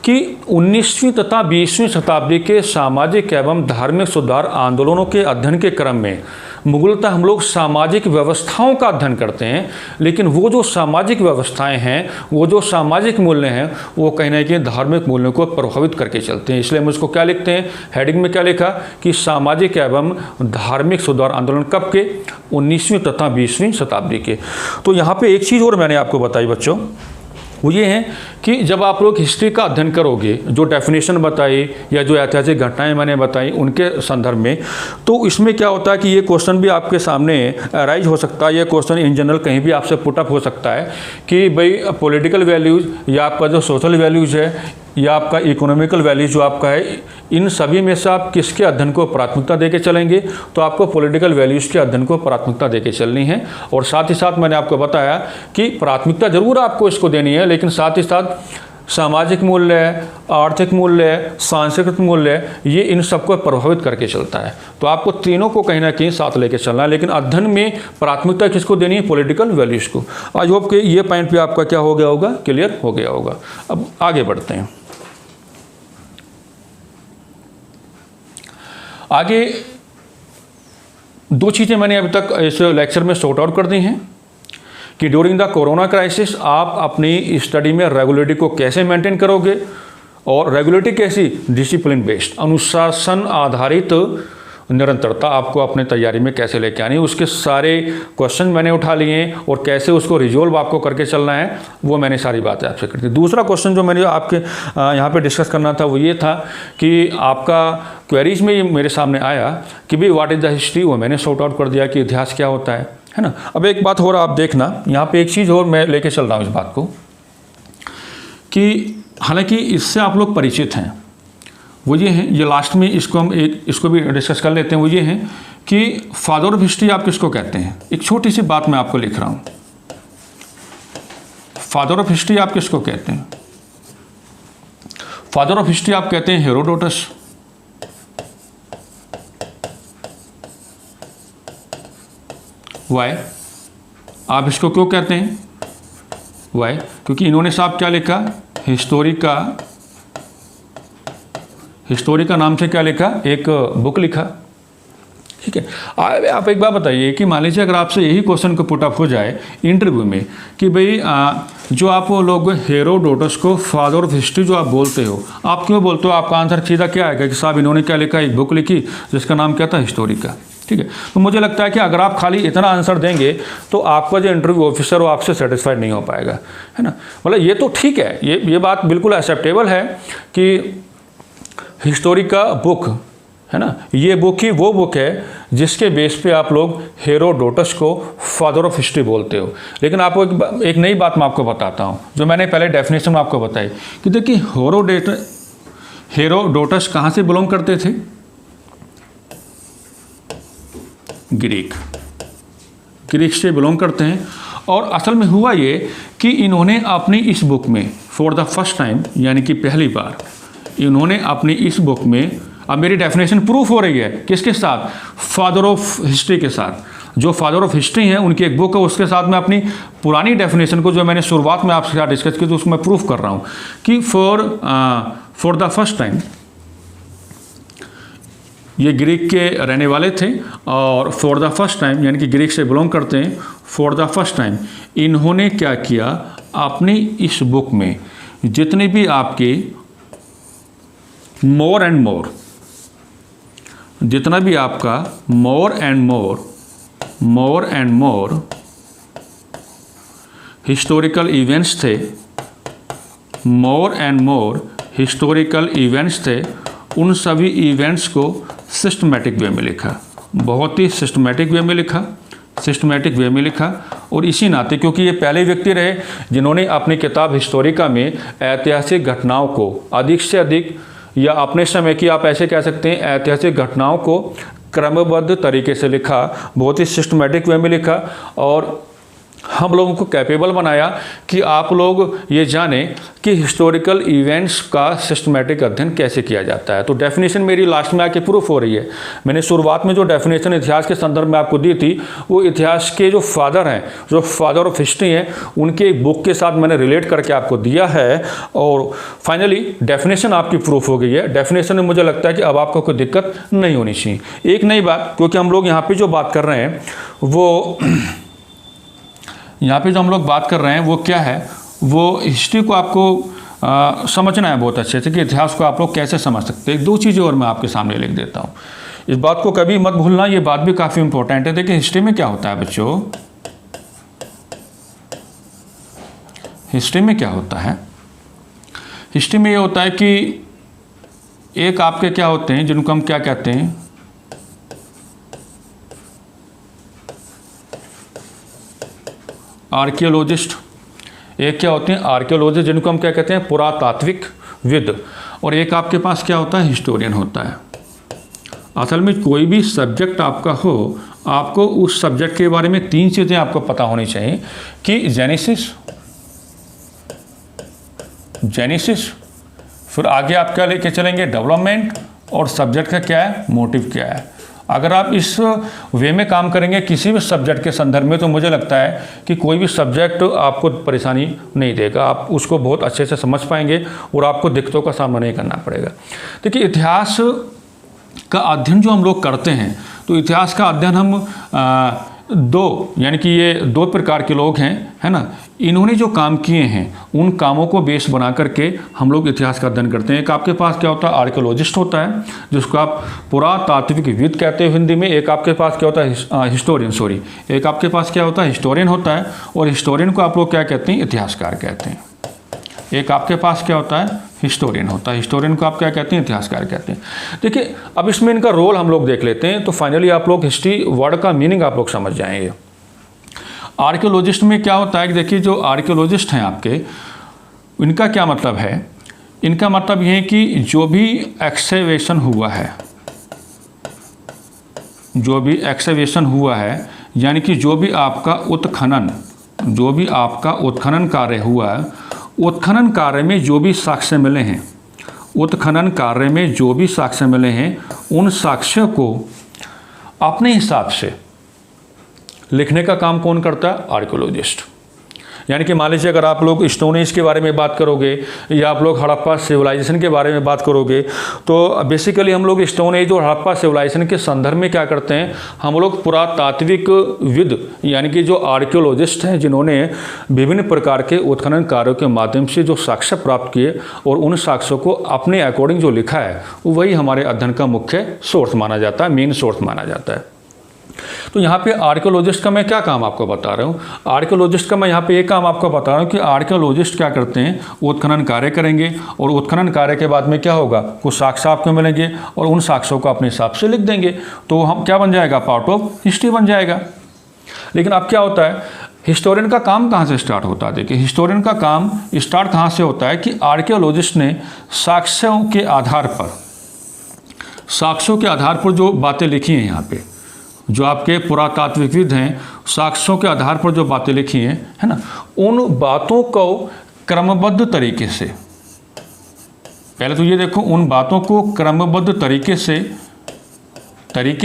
कि 19वीं तथा 20वीं शताब्दी के सामाजिक एवं धार्मिक सुधार आंदोलनों के अध्ययन के क्रम में मूलतः हम लोग सामाजिक व्यवस्थाओं का अध्ययन करते हैं, लेकिन वो जो सामाजिक व्यवस्थाएं हैं, वो जो सामाजिक मूल्य हैं, वो कहीं ना कहीं धार्मिक मूल्यों को प्रभावित करके चलते हैं। इसलिए हम उसको क्या लिखते हैं, हेडिंग में क्या लिखा कि सामाजिक एवं धार्मिक सुधार आंदोलन कब के, 19वीं तथा 20वीं शताब्दी के। तो यहाँ पर एक चीज़ और मैंने आपको बताई बच्चों वो ये हैं कि जब आप लोग हिस्ट्री का अध्ययन करोगे, जो डेफिनेशन बताई या जो ऐतिहासिक घटनाएं मैंने बताई उनके संदर्भ में, तो इसमें क्या होता है कि ये क्वेश्चन भी आपके सामने अराइज हो सकता है। ये क्वेश्चन इन जनरल कहीं भी आपसे पुटअप हो सकता है कि भाई पॉलिटिकल वैल्यूज़ या आपका जो सोशल वैल्यूज़ है या आपका इकोनॉमिकल वैल्यूज जो आपका है, इन सभी में से आप किसके अध्ययन को प्राथमिकता देके चलेंगे? तो आपको पॉलिटिकल वैल्यूज़ के अध्ययन को प्राथमिकता देके चलनी है। और साथ ही साथ मैंने आपको बताया कि प्राथमिकता जरूर आपको इसको देनी है, लेकिन साथ ही साथ सामाजिक मूल्य, आर्थिक मूल्य, सांस्कृतिक मूल्य, ये इन सबको प्रभावित करके चलता है। तो आपको तीनों को कहीं ना कहीं साथ लेके चलना है, लेकिन अध्ययन में प्राथमिकता किसको देनी है? पॉलिटिकल वैल्यूज़ को। आई होप कि ये पॉइंट भी आपका क्या हो गया होगा, क्लियर हो गया होगा। अब आगे बढ़ते हैं। आगे दो चीज़ें मैंने अभी तक इस लेक्चर में सॉर्ट आउट कर दी हैं कि ड्यूरिंग द कोरोना क्राइसिस आप अपनी स्टडी में रेगुलरिटी को कैसे मेंटेन करोगे, और रेगुलरिटी कैसी? डिसिप्लिन बेस्ड, अनुशासन आधारित निरंतरता आपको अपने तैयारी में कैसे लेके आनी है, उसके सारे क्वेश्चन मैंने उठा लिए हैं और कैसे उसको रिजोल्व आपको करके चलना है वो मैंने सारी बातें आपसे कर दी। दूसरा क्वेश्चन जो मैंने आपके यहाँ पे डिस्कस करना था वो ये था कि आपका क्वेरीज में ये मेरे सामने आया कि भाई व्हाट इज़ द हिस्ट्री, वो मैंने सॉर्ट आउट कर दिया कि इतिहास क्या होता है ना। अब एक बात और आप देखना, यहाँ पे एक चीज़ और मैं लेके चल रहा हूँ इस बात को कि हालांकि इससे आप लोग परिचित हैं, वो ये हैं, ये लास्ट में इसको भी डिस्कस कर लेते हैं। वो ये हैं कि फादर ऑफ हिस्ट्री आप किसको कहते हैं? एक छोटी सी बात मैं आपको लिख रहा हूँ। फादर ऑफ हिस्ट्री आप किसको कहते हैं? फादर ऑफ हिस्ट्री आप कहते हैं हेरोडोटस। वाई? आप इसको क्यों कहते हैं? वाई? क्योंकि इन्होंने साहब क्या लिखा? हिस्टोरिका नाम से क्या लिखा? एक बुक लिखा। ठीक है। आप एक बात बताइए कि मान लीजिए अगर आपसे यही क्वेश्चन को पुटअप हो जाए इंटरव्यू में कि भाई जो आप लोग हेरोडोटस को फादर ऑफ हिस्ट्री जो आप बोलते हो, आप क्यों बोलते हो? आपका आंसर सीधा क्या आएगा कि साहब इन्होंने क्या लिखा? एक बुक लिखी जिसका नाम क्या था? हिस्टोरिका। ठीक है। तो मुझे लगता है कि अगर आप खाली इतना आंसर देंगे तो आपका जो इंटरव्यू ऑफिसर वो आपसे सेटिस्फाइड नहीं हो पाएगा, है ना। मतलब ये तो ठीक है, ये बात बिल्कुल एक्सेप्टेबल है कि हिस्टोरिका बुक है ना, ये बुक ही वो बुक है जिसके बेस पे आप लोग हेरोडोटस को फादर ऑफ हिस्ट्री बोलते हो। लेकिन आपको एक नई बात मैं आपको बताता हूँ जो मैंने पहले डेफिनेशन में आपको बताई कि देखिए हेरोडोटस कहाँ से बिलोंग करते थे? ग्रीक से बिलोंग करते हैं। और असल में हुआ ये कि इन्होंने अपनी इस बुक में फॉर द फर्स्ट टाइम, यानी कि पहली बार इन्होंने अपनी इस बुक में, अब मेरी डेफिनेशन प्रूफ हो रही है किसके साथ? फादर ऑफ हिस्ट्री के साथ। जो फादर ऑफ हिस्ट्री हैं उनकी एक बुक है, उसके साथ मैं अपनी पुरानी डेफिनेशन को जो मैंने शुरुआत में आपके साथ डिस्कस की तो उसको मैं प्रूफ कर रहा हूँ कि फॉर द फर्स्ट टाइम ये ग्रीक के रहने वाले थे और फॉर द फर्स्ट टाइम यानी कि ग्रीक से बिलोंग करते हैं। फॉर द फर्स्ट टाइम इन्होंने क्या किया? अपनी इस बुक में जितने भी आपके मोर एंड मोर, जितना भी आपका more and more historical events थे, more and more historical events थे, उन सभी इवेंट्स को सिस्टमैटिक वे में लिखा, बहुत ही सिस्टमैटिक वे में लिखा। और इसी नाते क्योंकि ये पहले व्यक्ति रहे जिन्होंने अपनी किताब हिस्टोरिका में ऐतिहासिक घटनाओं को अधिक से अधिक, या अपने समय की आप ऐसे कह सकते हैं ऐतिहासिक घटनाओं को क्रमबद्ध तरीके से लिखा, बहुत ही सिस्टमैटिक वे में लिखा और हम लोगों को कैपेबल बनाया कि आप लोग ये जानें कि हिस्टोरिकल इवेंट्स का सिस्टमैटिक अध्ययन कैसे किया जाता है। तो डेफिनेशन मेरी लास्ट में आके प्रूफ हो रही है। मैंने शुरुआत में जो डेफिनेशन इतिहास के संदर्भ में आपको दी थी वो इतिहास के जो फादर हैं, जो फादर ऑफ हिस्ट्री हैं, उनके एक बुक के साथ मैंने रिलेट करके आपको दिया है और फाइनली डेफिनेशन आपकी प्रूफ हो गई है। डेफिनेशन में मुझे लगता है कि अब आपको कोई दिक्कत नहीं होनी चाहिए। एक नई बात, क्योंकि हम लोग यहाँ पर जो बात कर रहे हैं वो यहाँ पे जो हम लोग बात कर रहे हैं वो क्या है, वो हिस्ट्री को आपको समझना है बहुत अच्छे से कि इतिहास को आप लोग कैसे समझ सकते हैं। दो चीज़ें और मैं आपके सामने लिख देता हूँ, इस बात को कभी मत भूलना, ये बात भी काफ़ी इंपॉर्टेंट है। देखिए हिस्ट्री में क्या होता है बच्चों, हिस्ट्री में क्या होता है, हिस्ट्री में ये होता है कि एक आपके क्या होते हैं जिनको हम क्या कहते हैं, आर्कियोलॉजिस्ट। एक क्या होते हैं आर्कियोलॉजिस्ट जिनको हम क्या कहते हैं पुरातात्विक विद, और एक आपके पास क्या होता है हिस्टोरियन होता है। असल में कोई भी सब्जेक्ट आपका हो, आपको उस सब्जेक्ट के बारे में 3 चीज़ें आपको पता होनी चाहिए कि जेनेसिस, फिर आगे आप क्या लेके चलेंगे डेवलपमेंट, और सब्जेक्ट का क्या है मोटिव क्या है। अगर आप इस वे में काम करेंगे किसी भी सब्जेक्ट के संदर्भ में, तो मुझे लगता है कि कोई भी सब्जेक्ट आपको परेशानी नहीं देगा, आप उसको बहुत अच्छे से समझ पाएंगे और आपको दिक्कतों का सामना नहीं करना पड़ेगा। देखिए इतिहास का अध्ययन जो हम लोग करते हैं, तो इतिहास का अध्ययन हम यानी कि ये 2 प्रकार के लोग हैं, है ना। इन्होंने जो काम किए हैं उन कामों को बेस बना करके हम लोग इतिहास का अध्ययन करते हैं। एक आपके पास क्या होता है आर्कियोलॉजिस्ट होता है, जिसको आप पुरातात्विक विद कहते हैं हिंदी में। एक आपके पास क्या होता है हिस्टोरियन, एक आपके पास क्या होता है हिस्टोरियन होता है, और हिस्टोरियन को आप लोग क्या कहते हैं इतिहासकार कहते हैं। एक आपके पास क्या होता है हिस्टोरियन होता है, हिस्टोरियन को आप क्या कहते हैं इतिहासकार कहते हैं। देखिए अब इसमें इनका रोल हम लोग देख लेते हैं, तो फाइनली आप लोग हिस्ट्री वर्ड का मीनिंग आप लोग समझ जाएंगे। आर्कियोलॉजिस्ट में क्या होता है कि देखिए जो आर्कियोलॉजिस्ट हैं आपके, इनका क्या मतलब है, इनका मतलब ये है कि जो भी एक्सकेवेशन हुआ है, यानी कि जो भी आपका उत्खनन कार्य हुआ है, उत्खनन कार्य में जो भी साक्ष्य मिले हैं, उन साक्ष्यों को अपने हिसाब से लिखने का काम कौन करता है आर्कियोलॉजिस्ट। यानी कि मान लीजिए अगर आप लोग स्टोन एज के बारे में बात करोगे या आप लोग हड़प्पा सिविलाइजेशन के बारे में बात करोगे, तो बेसिकली हम लोग स्टोन एज और हड़प्पा सिविलाइजेशन के संदर्भ में क्या करते हैं, हम लोग पुरातात्विक विद यानी कि जो आर्कियोलॉजिस्ट हैं जिन्होंने विभिन्न प्रकार के उत्खनन कार्यों के माध्यम से जो साक्ष्य प्राप्त किए और उन साक्ष्यों को अपने अकॉर्डिंग जो लिखा है, वही हमारे अध्ययन का मुख्य सोर्स माना जाता है, मेन सोर्स माना जाता है। तो यहाँ पे आर्कियोलॉजिस्ट का मैं क्या काम आपको बता रहा हूँ, आर्कियोलॉजिस्ट का मैं यहाँ पे एक काम आपको बता रहा हूँ कि आर्कियोलॉजिस्ट क्या करते हैं उत्खनन कार्य करेंगे, और उत्खनन कार्य के बाद में क्या होगा कुछ साक्ष्य आपको मिलेंगे और उन साक्ष्यों को अपने हिसाब से लिख देंगे, तो हम क्या बन जाएगा पार्ट ऑफ हिस्ट्री बन जाएगा। लेकिन अब क्या होता है हिस्टोरियन का काम कहाँ से स्टार्ट होता है। देखिए हिस्टोरियन का काम स्टार्ट कहाँ से होता है कि आर्कियोलॉजिस्ट ने साक्ष्यों के आधार पर जो बातें लिखी हैं, यहाँ पे जो आपके पुरातात्विकविद हैं साक्ष्यों के आधार पर जो बातें लिखी हैं, है ना, उन बातों को क्रमबद्ध तरीके से, पहले तो ये देखो उन बातों को क्रमबद्ध तरीके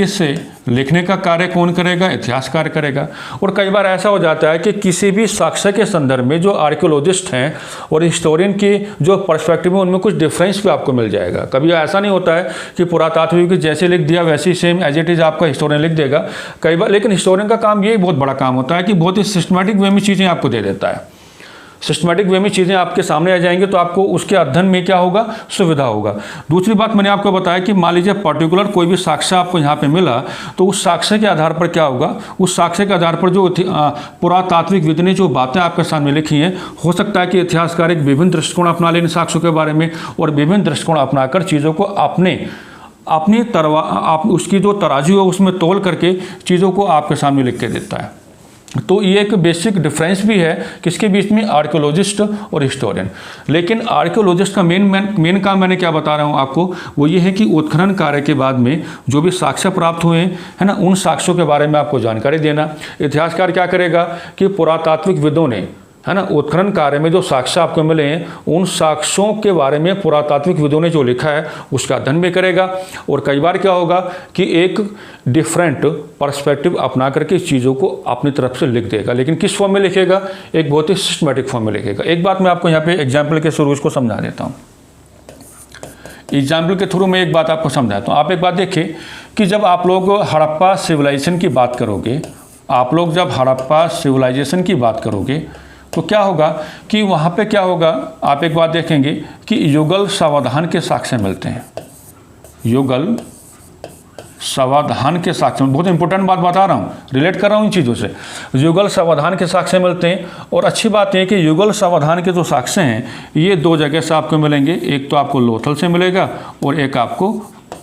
से लिखने का कार्य कौन करेगा, इतिहासकार करेगा। और कई बार ऐसा हो जाता है कि किसी भी साक्ष्य के संदर्भ में जो आर्कियोलॉजिस्ट हैं और हिस्टोरियन की जो पर्सपेक्टिव है उनमें कुछ डिफरेंस भी आपको मिल जाएगा। कभी ऐसा नहीं होता है कि पुरातात्विक जैसे लिख दिया वैसे ही सेम एज इट इज़ आपका हिस्टोरियन लिख देगा कई बार, लेकिन हिस्टोरियन का काम ये बहुत बड़ा काम होता है कि बहुत ही सिस्टमेटिक वे में चीज़ें आपको दे देता है। सिस्टमेटिक वे में चीज़ें आपके सामने आ जाएंगे तो आपको उसके अध्ययन में क्या होगा सुविधा होगा। दूसरी बात मैंने आपको बताया कि मान लीजिए पर्टिकुलर कोई भी साक्ष्य आपको यहाँ पे मिला, तो उस साक्ष्य के आधार पर क्या होगा, उस साक्ष्य के आधार पर जो पुरातात्विक विद ने जो बातें आपके सामने लिखी हैं, हो सकता है कि इतिहासकार एक विभिन्न दृष्टिकोण अपना लें इन साक्ष्यों के बारे में, और विभिन्न दृष्टिकोण अपनाकर चीज़ों को उसकी जो तराजू है उसमें तोल करके चीज़ों को आपके सामने लिख के देता है। तो ये एक बेसिक डिफरेंस भी है किसके बीच में, आर्कियोलॉजिस्ट और हिस्टोरियन। लेकिन आर्कियोलॉजिस्ट का मेन काम मैंने क्या बता रहा हूँ आपको, वो ये है कि उत्खनन कार्य के बाद में जो भी साक्ष्य प्राप्त हुए हैं, है ना, उन साक्ष्यों के बारे में आपको जानकारी देना। इतिहासकार क्या करेगा कि पुरातात्विक विदों ने, है ना, उत्खनन कार्य में जो साक्ष्य आपको मिले हैं उन साक्ष्यों के बारे में पुरातात्विक विदों ने जो लिखा है उसका अध्ययन भी करेगा। और कई बार क्या होगा कि एक डिफरेंट पर्सपेक्टिव अपना करके चीज़ों को अपनी तरफ से लिख देगा, लेकिन किस फॉर्म में लिखेगा, एक बहुत ही सिस्टमेटिक फॉर्म में लिखेगा। एक बात मैं आपको यहाँ पे एग्जाम्पल के थ्रू इसको समझा देता हूँ। एग्जाम्पल के थ्रू मैं एक बात आपको समझाता हूँ। आप एक बात देखिए कि जब आप लोग हड़प्पा सिविलाइजेशन की बात करोगे, तो क्या होगा कि वहाँ पे क्या होगा, आप एक बात देखेंगे कि युगल सावधान के साक्ष्य मिलते हैं। युगल सावधान के साक्ष्य, बहुत इंपॉर्टेंट बात बता रहा हूँ, रिलेट कर रहा हूँ इन चीज़ों से। युगल सावधान के साक्ष्य मिलते हैं, और अच्छी बात है कि युगल सावधान के जो साक्ष्य हैं ये दो जगह से आपको मिलेंगे। एक तो आपको लोथल से मिलेगा और एक आपको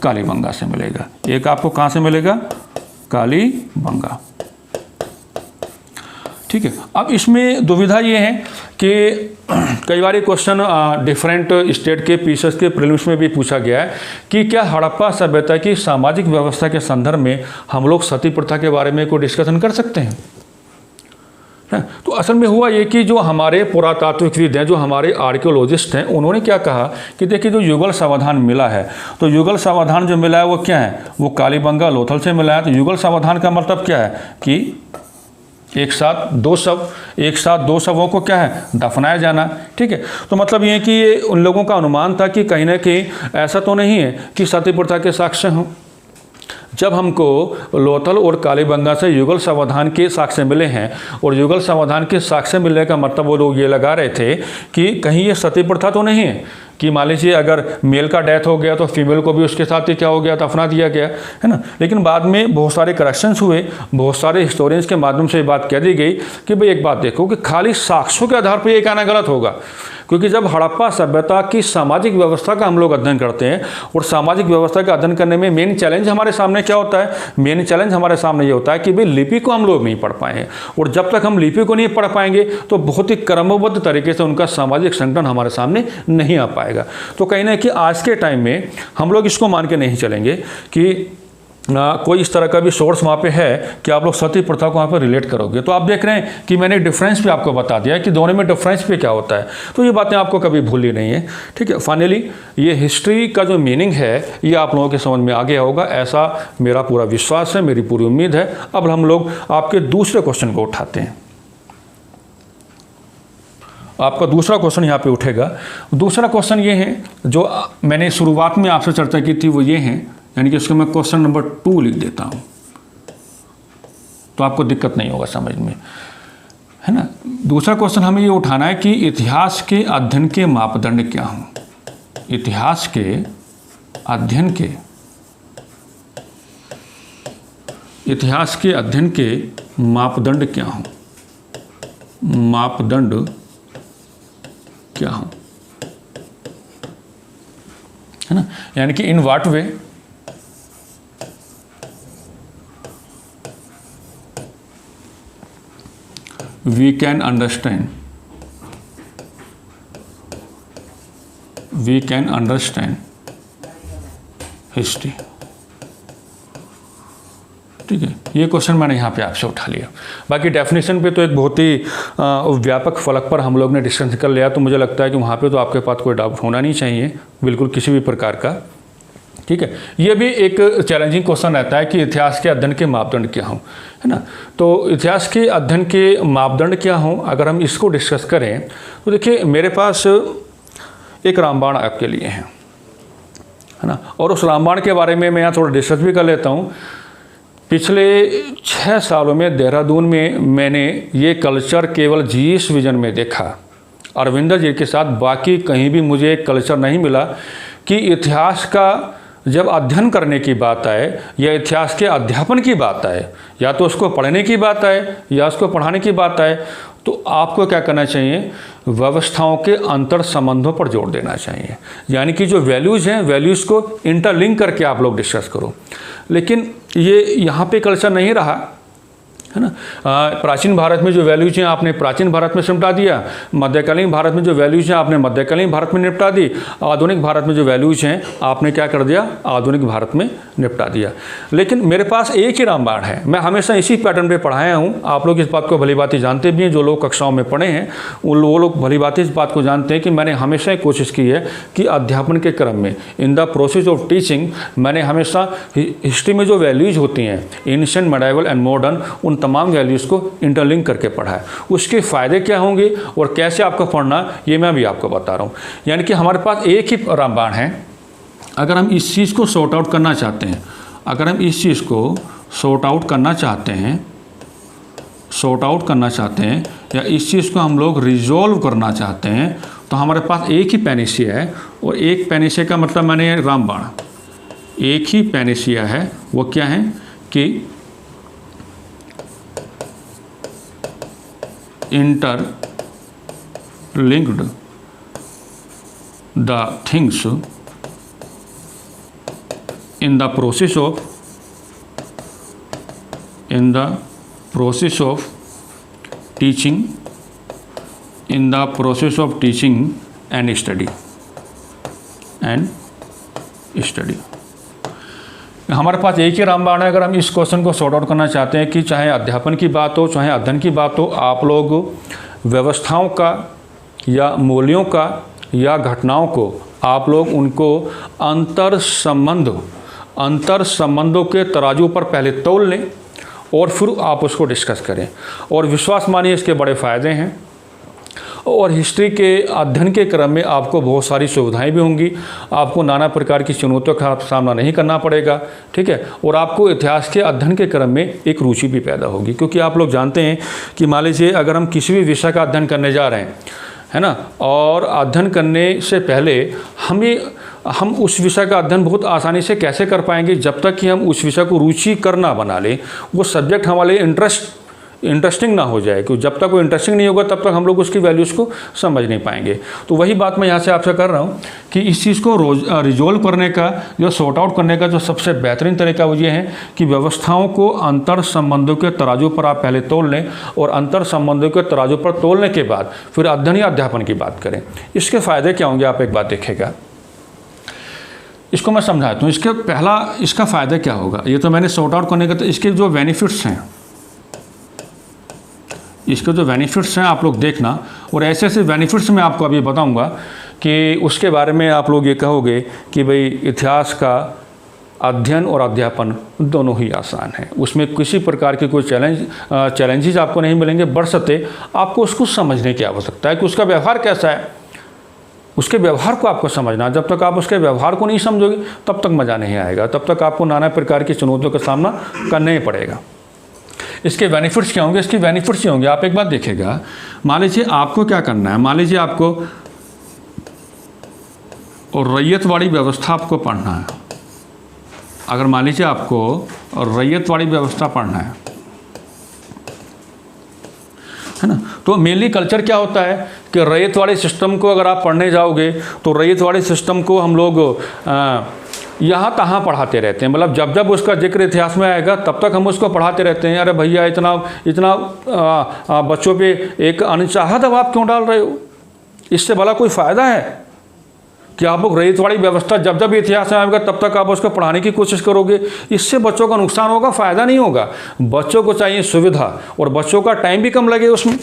कालीबंगा से मिलेगा। एक आपको कहाँ से मिलेगा? कालीबंगा। ठीक है। अब इसमें दुविधा ये है कि कई बार क्वेश्चन डिफरेंट स्टेट के पीसेस के प्रीलिम्स में भी पूछा गया है कि क्या हड़प्पा सभ्यता की सामाजिक व्यवस्था के संदर्भ में हम लोग सती प्रथा के बारे में कोई डिस्कशन कर सकते हैं? तो असल में हुआ ये कि जो हमारे पुरातात्विकविद हैं, जो हमारे आर्कियोलॉजिस्ट हैं, उन्होंने क्या कहा कि देखिए जो युगल सावधान मिला है, तो युगल सावधान जो मिला है वो क्या है? वो कालीबंगा लोथल से मिला है। तो युगल सावधान का मतलब क्या है कि एक साथ दो शवों को क्या है? दफनाया जाना। ठीक है। तो मतलब ये कि ये उन लोगों का अनुमान था कि कहीं ना कहीं ऐसा तो नहीं है कि सती प्रथा के साक्ष्य हों। जब हमको लोथल और कालीबंगा से युगल सावधान के साक्ष्य मिले हैं, और युगल सावधान के साक्ष्य मिलने का मतलब वो लोग ये लगा रहे थे कि कहीं ये सती प्रथा तो नहीं है कि मान लीजिए अगर मेल का डेथ हो गया तो फीमेल को भी उसके साथ ही क्या हो गया? दफना दिया गया, है ना। लेकिन बाद में बहुत सारे करेक्शंस हुए, बहुत सारे हिस्टोरियंस के माध्यम से ये बात कह दी गई कि भाई एक बात देखो कि खाली साक्ष्यों के आधार पर ये कहना गलत होगा, क्योंकि जब हड़प्पा सभ्यता की सामाजिक व्यवस्था का हम लोग अध्ययन करते हैं, और सामाजिक व्यवस्था का अध्ययन करने में मेन चैलेंज हमारे सामने क्या होता है? मेन चैलेंज हमारे सामने ये होता है कि भाई लिपि को हम लोग नहीं पढ़ पाए हैं, और जब तक हम लिपि को नहीं पढ़ पाएंगे तो बहुत ही क्रमबद्ध तरीके से उनका सामाजिक संगठन हमारे सामने नहीं आ पाएगा। तो कहीं ना कहीं आज के टाइम में हम लोग इसको मान के नहीं चलेंगे कि कोई इस तरह का भी सोर्स वहाँ पे है कि आप लोग सती प्रथा को वहाँ पे रिलेट करोगे। तो आप देख रहे हैं कि मैंने डिफरेंस भी आपको बता दिया कि दोनों में डिफरेंस भी क्या होता है। तो ये बातें आपको कभी भूलनी नहीं है। ठीक है। फाइनली ये हिस्ट्री का जो मीनिंग है ये आप लोगों के समझ में आ गया होगा, ऐसा मेरा पूरा विश्वास है, मेरी पूरी उम्मीद है। अब हम लोग आपके दूसरे क्वेश्चन को उठाते हैं। आपका दूसरा क्वेश्चन यहाँ पे उठेगा। दूसरा क्वेश्चन ये है जो मैंने शुरुआत में आपसे चर्चा की थी, वो ये है, यानी कि उसको मैं क्वेश्चन नंबर 2 लिख देता हूँ तो आपको दिक्कत नहीं होगा समझ में, है ना। दूसरा क्वेश्चन हमें ये उठाना है कि इतिहास के अध्ययन के मापदंड क्या हों? इतिहास के अध्ययन के मापदंड क्या हों? मापदंड क्या हों, है ना। यानी कि in what way we can understand history. ठीक है। ये क्वेश्चन मैंने यहाँ पे आपसे उठा लिया। बाकी डेफिनेशन पे तो एक बहुत ही व्यापक फलक पर हम लोग ने डिस्कशन कर लिया, तो मुझे लगता है कि वहाँ पे तो आपके पास कोई डाउट होना नहीं चाहिए बिल्कुल किसी भी प्रकार का। ठीक है। ये भी एक चैलेंजिंग क्वेश्चन रहता है कि इतिहास के अध्ययन के मापदंड क्या हों, है ना। तो इतिहास के अध्ययन के मापदंड क्या हों, अगर हम इसको डिस्कस करें तो देखिए मेरे पास एक रामबाण आपके लिए है ना, और उस रामबाण के बारे में मैं यहाँ थोड़ा डिस्कस भी कर लेता हूँ। पिछले 6 सालों में देहरादून में मैंने ये कल्चर केवल जीएस विजन में देखा, अरविंदर जी के साथ। बाकी कहीं भी मुझे एक कल्चर नहीं मिला कि इतिहास का जब अध्ययन करने की बात आए या इतिहास के अध्यापन की बात आए, या तो उसको पढ़ने की बात आए या उसको पढ़ाने की बात आए, तो आपको क्या करना चाहिए? व्यवस्थाओं के अंतर संबंधों पर जोर देना चाहिए। यानी कि जो वैल्यूज़ हैं, वैल्यूज़ को इंटरलिंक करके आप लोग डिस्कस करो। लेकिन ये यहाँ पे कल्चर नहीं रहा, है ना। प्राचीन भारत में जो वैल्यूज हैं आपने प्राचीन भारत में निपटा दिया, मध्यकालीन भारत में जो वैल्यूज हैं आपने मध्यकालीन भारत में निपटा दी, आधुनिक भारत में जो वैल्यूज हैं आपने क्या कर दिया? आधुनिक भारत में निपटा दिया। लेकिन मेरे पास एक ही रामबाण है, मैं हमेशा इसी पैटर्न पे पढ़ाया हूँ। आप लोग इस बात को भली बात जानते भी हैं, जो लोग कक्षाओं में पढ़े हैं वो लोग भली बात इस बात को जानते हैं कि मैंने हमेशा ही कोशिश की है कि अध्यापन के क्रम में, in the process of teaching, मैंने हमेशा हिस्ट्री में जो वैल्यूज होती हैं, एंशिएंट, मेडाइवल एंड मॉडर्न, उन तमाम वैल्यूज़ को इंटरलिंक करके पढ़ा है। उसके फ़ायदे क्या होंगे और कैसे आपको पढ़ना, ये मैं भी आपको बता रहा हूँ। यानी कि हमारे पास एक ही रामबाण है। अगर हम इस चीज़ को सॉर्ट आउट करना चाहते हैं, या इस चीज़ को हम लोग रिजॉल्व करना चाहते हैं, तो हमारे पास एक ही पैनिसिया है, और एक पैनिसिया का मतलब मैंने रामबाण, एक ही पैनेसिया है, वो क्या है कि interlinked the things in the process of teaching and study हमारे पास एक ही रामबाण है। अगर हम इस क्वेश्चन को सॉर्ट आउट करना चाहते हैं कि चाहे अध्यापन की बात हो, चाहे अध्ययन की बात हो, आप लोग व्यवस्थाओं का या मूल्यों का या घटनाओं को आप लोग उनको अंतर संबंधों के तराजू पर पहले तौल लें और फिर आप उसको डिस्कस करें। और विश्वास मानिए इसके बड़े फ़ायदे हैं। और हिस्ट्री के अध्ययन के क्रम में आपको बहुत सारी सुविधाएं भी होंगी, आपको नाना प्रकार की चुनौतियों का सामना नहीं करना पड़ेगा, ठीक है। और आपको इतिहास के अध्ययन के क्रम में एक रुचि भी पैदा होगी, क्योंकि आप लोग जानते हैं कि मान लीजिए अगर हम किसी भी विषय का अध्ययन करने जा रहे हैं, है ना, और अध्ययन करने से पहले हम उस विषय का अध्ययन बहुत आसानी से कैसे कर पाएंगे, जब तक कि हम उस विषय को रुचि करना बना लें, वो सब्जेक्ट हमारे इंटरेस्टिंग ना हो जाए। क्योंकि जब तक वो इंटरेस्टिंग नहीं होगा तब तक हम लोग उसकी वैल्यूज़ को समझ नहीं पाएंगे। तो वही बात मैं यहाँ से आपसे कर रहा हूँ कि इस चीज़ को रिजोल्व करने का, जो सॉर्ट आउट करने का जो सबसे बेहतरीन तरीका वो ये है कि व्यवस्थाओं को अंतर संबंधों के तराजू पर आप पहले तोल लें और अंतर संबंधों के तराजू पर तोलने के बाद फिर अध्ययन या अध्यापन की बात करें। इसके फ़ायदे क्या होंगे आप एक बात देखिएगा, इसको मैं समझाता हूँ। इसका फ़ायदा क्या होगा, ये तो मैंने सॉर्ट आउट करने का, तो इसके जो बेनिफिट्स हैं आप लोग देखना। और ऐसे ऐसे बेनिफिट्स मैं आपको अभी बताऊंगा कि उसके बारे में आप लोग ये कहोगे कि भाई इतिहास का अध्ययन और अध्यापन दोनों ही आसान है, उसमें किसी प्रकार के कोई चैलेंजेस आपको नहीं मिलेंगे। बशर्ते आपको उसको समझने की आवश्यकता है कि उसका व्यवहार कैसा है, उसके व्यवहार को आपको समझना। जब तक आप उसके व्यवहार को नहीं समझोगे तब तक मज़ा नहीं आएगा, तब तक आपको नाना प्रकार की चुनौतियों का सामना करना ही पड़ेगा। इसके बेनिफिट्स क्या होंगे, इसके बेनिफिट्स ये होंगे, आप एक बात देखिएगा। मान लीजिए आपको क्या करना है, मान लीजिए आपको और रैयतवाड़ी व्यवस्था आपको पढ़ना है। अगर मान लीजिए आपको रैयतवाड़ी व्यवस्था पढ़ना है ना, तो मेनली कल्चर क्या होता है कि रैयतवाड़ी सिस्टम को अगर आप पढ़ने जाओगे तो रैयतवाड़ी सिस्टम को हम लोग यहाँ तहाँ पढ़ाते रहते हैं। मतलब जब जब उसका जिक्र इतिहास में आएगा तब तक हम उसको पढ़ाते रहते हैं। अरे भैया इतना बच्चों पे एक अनचाहा दबाव क्यों डाल रहे हो, इससे भला कोई फ़ायदा है कि आप लोग रैयतवाड़ी व्यवस्था जब जब इतिहास में आएगा तब तक आप उसको पढ़ाने की कोशिश करोगे, इससे बच्चों का नुकसान होगा, फ़ायदा नहीं होगा। बच्चों को चाहिए सुविधा और बच्चों का टाइम भी कम लगे, उसमें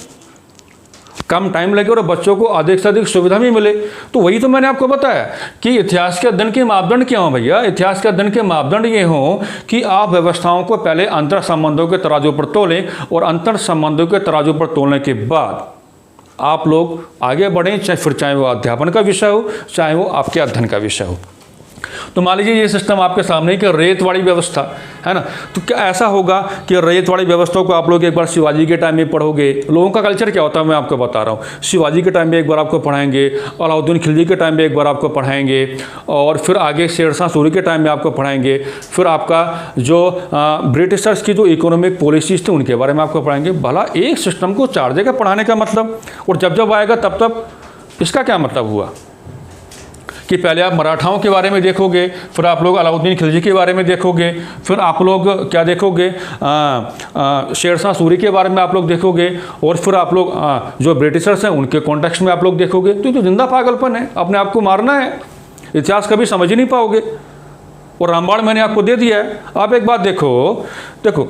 कम टाइम लगे और बच्चों को अधिक से अधिक सुविधा भी मिले। तो वही तो मैंने आपको बताया कि इतिहास के अध्ययन के मापदंड क्या हो भैया। इतिहास के अध्ययन के मापदंड ये हों कि आप व्यवस्थाओं को पहले अंतर संबंधों के तराजू पर तोलें और अंतर संबंधों के तराजू पर तोलने के बाद आप लोग आगे बढ़ें, चाहे वो अध्यापन का विषय हो, चाहे वो आपके अध्ययन का विषय हो। तो मान लीजिए ये सिस्टम आपके सामने कि रैयतवाड़ी व्यवस्था है ना, तो क्या ऐसा होगा कि रैयतवाड़ी व्यवस्था को आप लोग एक बार शिवाजी के टाइम में पढ़ोगे। लोगों का कल्चर क्या होता है मैं आपको बता रहा हूँ। शिवाजी के टाइम में एक बार आपको पढ़ाएंगे, अलाउद्दीन खिलजी के टाइम में एक बार आपको पढ़ाएंगे, और फिर आगे शेरशाह सूरी के टाइम में आपको पढ़ाएंगे, फिर आपका जो ब्रिटिशर्स की जो इकोनॉमिक पॉलिसीज थी उनके बारे में आपको पढ़ाएंगे। भला एक सिस्टम को 4 जगह पढ़ाने का मतलब, और जब जब आएगा तब तब इसका क्या मतलब हुआ कि पहले आप मराठाओं के बारे में देखोगे, फिर आप लोग अलाउद्दीन खिलजी के बारे में देखोगे, फिर आप लोग क्या देखोगे शेरशाह सूरी के बारे में आप लोग देखोगे, और फिर आप लोग जो ब्रिटिशर्स हैं उनके कॉन्टेक्स्ट में आप लोग देखोगे। तो ये जिंदा पागलपन है, अपने आप को मारना है, इतिहास कभी समझ ही नहीं पाओगे। और रामबाण मैंने आपको दे दिया है। आप एक बात देखो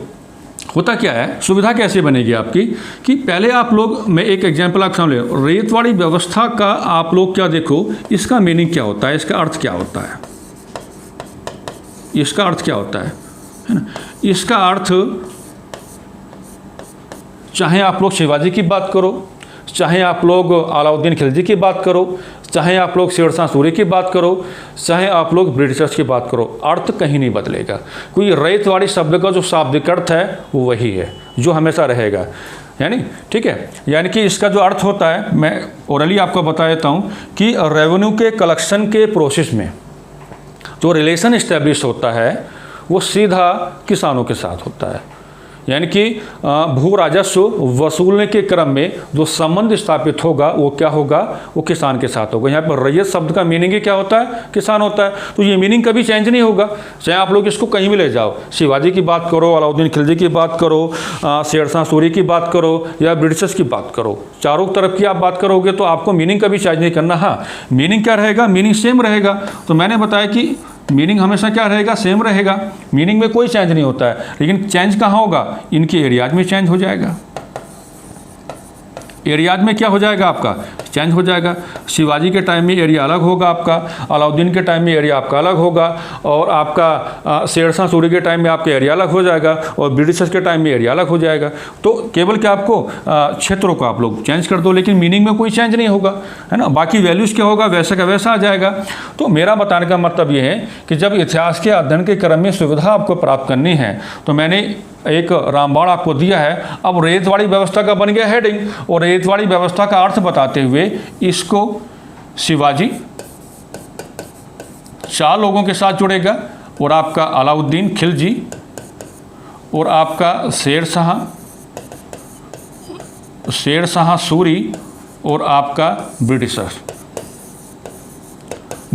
होता क्या है, सुविधा कैसे बनेगी आपकी कि पहले आप लोग, मैं एक एग्जांपल आपके सामने, रैयतवाड़ी व्यवस्था का आप लोग क्या देखो, इसका मीनिंग क्या होता है, इसका अर्थ क्या होता है, इसका अर्थ क्या होता है ना। इसका अर्थ चाहे आप लोग शिवाजी की बात करो, चाहे आप लोग अलाउद्दीन खिलजी की बात करो, चाहे आप लोग शेरशाह सूरी की बात करो, चाहे आप लोग ब्रिटिशर्स की बात करो, अर्थ कहीं नहीं बदलेगा। कोई रैयतवाड़ी शब्द का जो शाब्दिक अर्थ है वो वही है जो हमेशा रहेगा, यानी ठीक है। यानी कि इसका जो अर्थ होता है, मैं ओरली आपको बता देता हूँ कि रेवेन्यू के कलेक्शन के प्रोसेस में जो रिलेशन इस्टेब्लिश होता है वो सीधा किसानों के साथ होता है। यानी कि भू राजस्व वसूलने के क्रम में जो संबंध स्थापित होगा वो क्या होगा, वो किसान के साथ होगा। यहाँ पर रैयत शब्द का मीनिंग ही क्या होता है, किसान होता है। तो ये मीनिंग कभी चेंज नहीं होगा, चाहे आप लोग इसको कहीं भी ले जाओ, शिवाजी की बात करो, अलाउद्दीन खिलजी की बात करो, शेरशाह सूरी की बात करो या ब्रिटिशर्स की बात करो, चारों तरफ की आप बात करोगे तो आपको मीनिंग कभी चेंज नहीं करना। हाँ, मीनिंग क्या रहेगा, मीनिंग सेम रहेगा। तो मैंने बताया कि मीनिंग हमेशा क्या रहेगा, सेम रहेगा। मीनिंग में कोई चेंज नहीं होता है, लेकिन चेंज कहाँ होगा, इनके एरियाज में चेंज हो जाएगा। एरियाज में क्या हो जाएगा, आपका चेंज हो जाएगा। शिवाजी के टाइम में एरिया अलग होगा आपका, अलाउद्दीन के टाइम में एरिया आपका अलग होगा, और आपका शेरशाह सूरी के टाइम में आपका एरिया अलग हो जाएगा, और ब्रिटिशर्स के टाइम में एरिया अलग हो जाएगा। तो केवल क्या आपको क्षेत्रों को आप लोग चेंज कर दो, लेकिन मीनिंग में कोई चेंज नहीं होगा, है ना। बाकी वैल्यूज़ क्या होगा, वैसे का वैसा आ जाएगा। तो मेरा बताने का मतलब ये है कि जब इतिहास के अध्ययन के क्रम में सुविधा आपको प्राप्त करनी है, तो मैंने एक रामबाण आपको दिया है। अब रैयतवाड़ी व्यवस्था का बन गया हेडिंग, और रैयतवाड़ी व्यवस्था का अर्थ बताते हुए इसको शिवाजी 4 लोगों के साथ जुड़ेगा, और आपका अलाउद्दीन खिलजी, और आपका शेरशाह सूरी, और आपका ब्रिटिशर।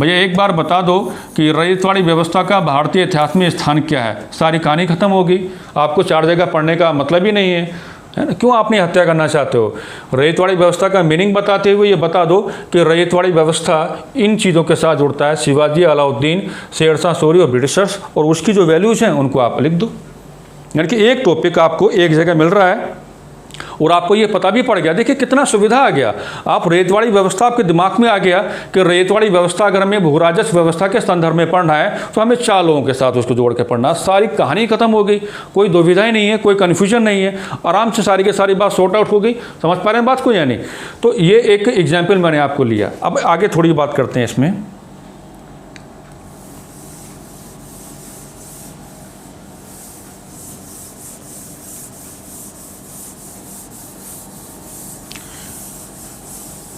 भैया एक बार बता दो कि रैयतवाड़ी व्यवस्था का भारतीय इतिहास में स्थान क्या है, सारी कहानी खत्म होगी। आपको 4 जगह पढ़ने का मतलब ही नहीं है ना। क्यों आपने हत्या करना चाहते हो? रैयतवाड़ी व्यवस्था का मीनिंग बताते हुए ये बता दो कि रैयतवाड़ी व्यवस्था इन चीज़ों के साथ जुड़ता है, शिवाजी, अलाउद्दीन, शेरशाह सूरी और ब्रिटिशर्स, और उसकी जो वैल्यूज़ हैं उनको आप लिख दो। यानी कि एक टॉपिक आपको एक जगह मिल रहा है और आपको ये पता भी पड़ गया। देखिए कितना सुविधा आ गया। आप रैयतवाड़ी व्यवस्था आपके दिमाग में आ गया कि रैयतवाड़ी व्यवस्था अगर हमें भू राजस्व व्यवस्था के संदर्भ में पढ़ना है तो हमें 4 लोगों के साथ उसको जोड़ के पढ़ना। सारी कहानी खत्म हो गई, कोई दुविधा ही नहीं है, कोई कन्फ्यूजन नहीं है, आराम से सारी की सारी बात सॉर्ट आउट हो गई। समझ पा रहे हैं बात को या नहीं? तो ये एक एग्जाम्पल मैंने आपको लिया। अब आगे थोड़ी बात करते हैं इसमें।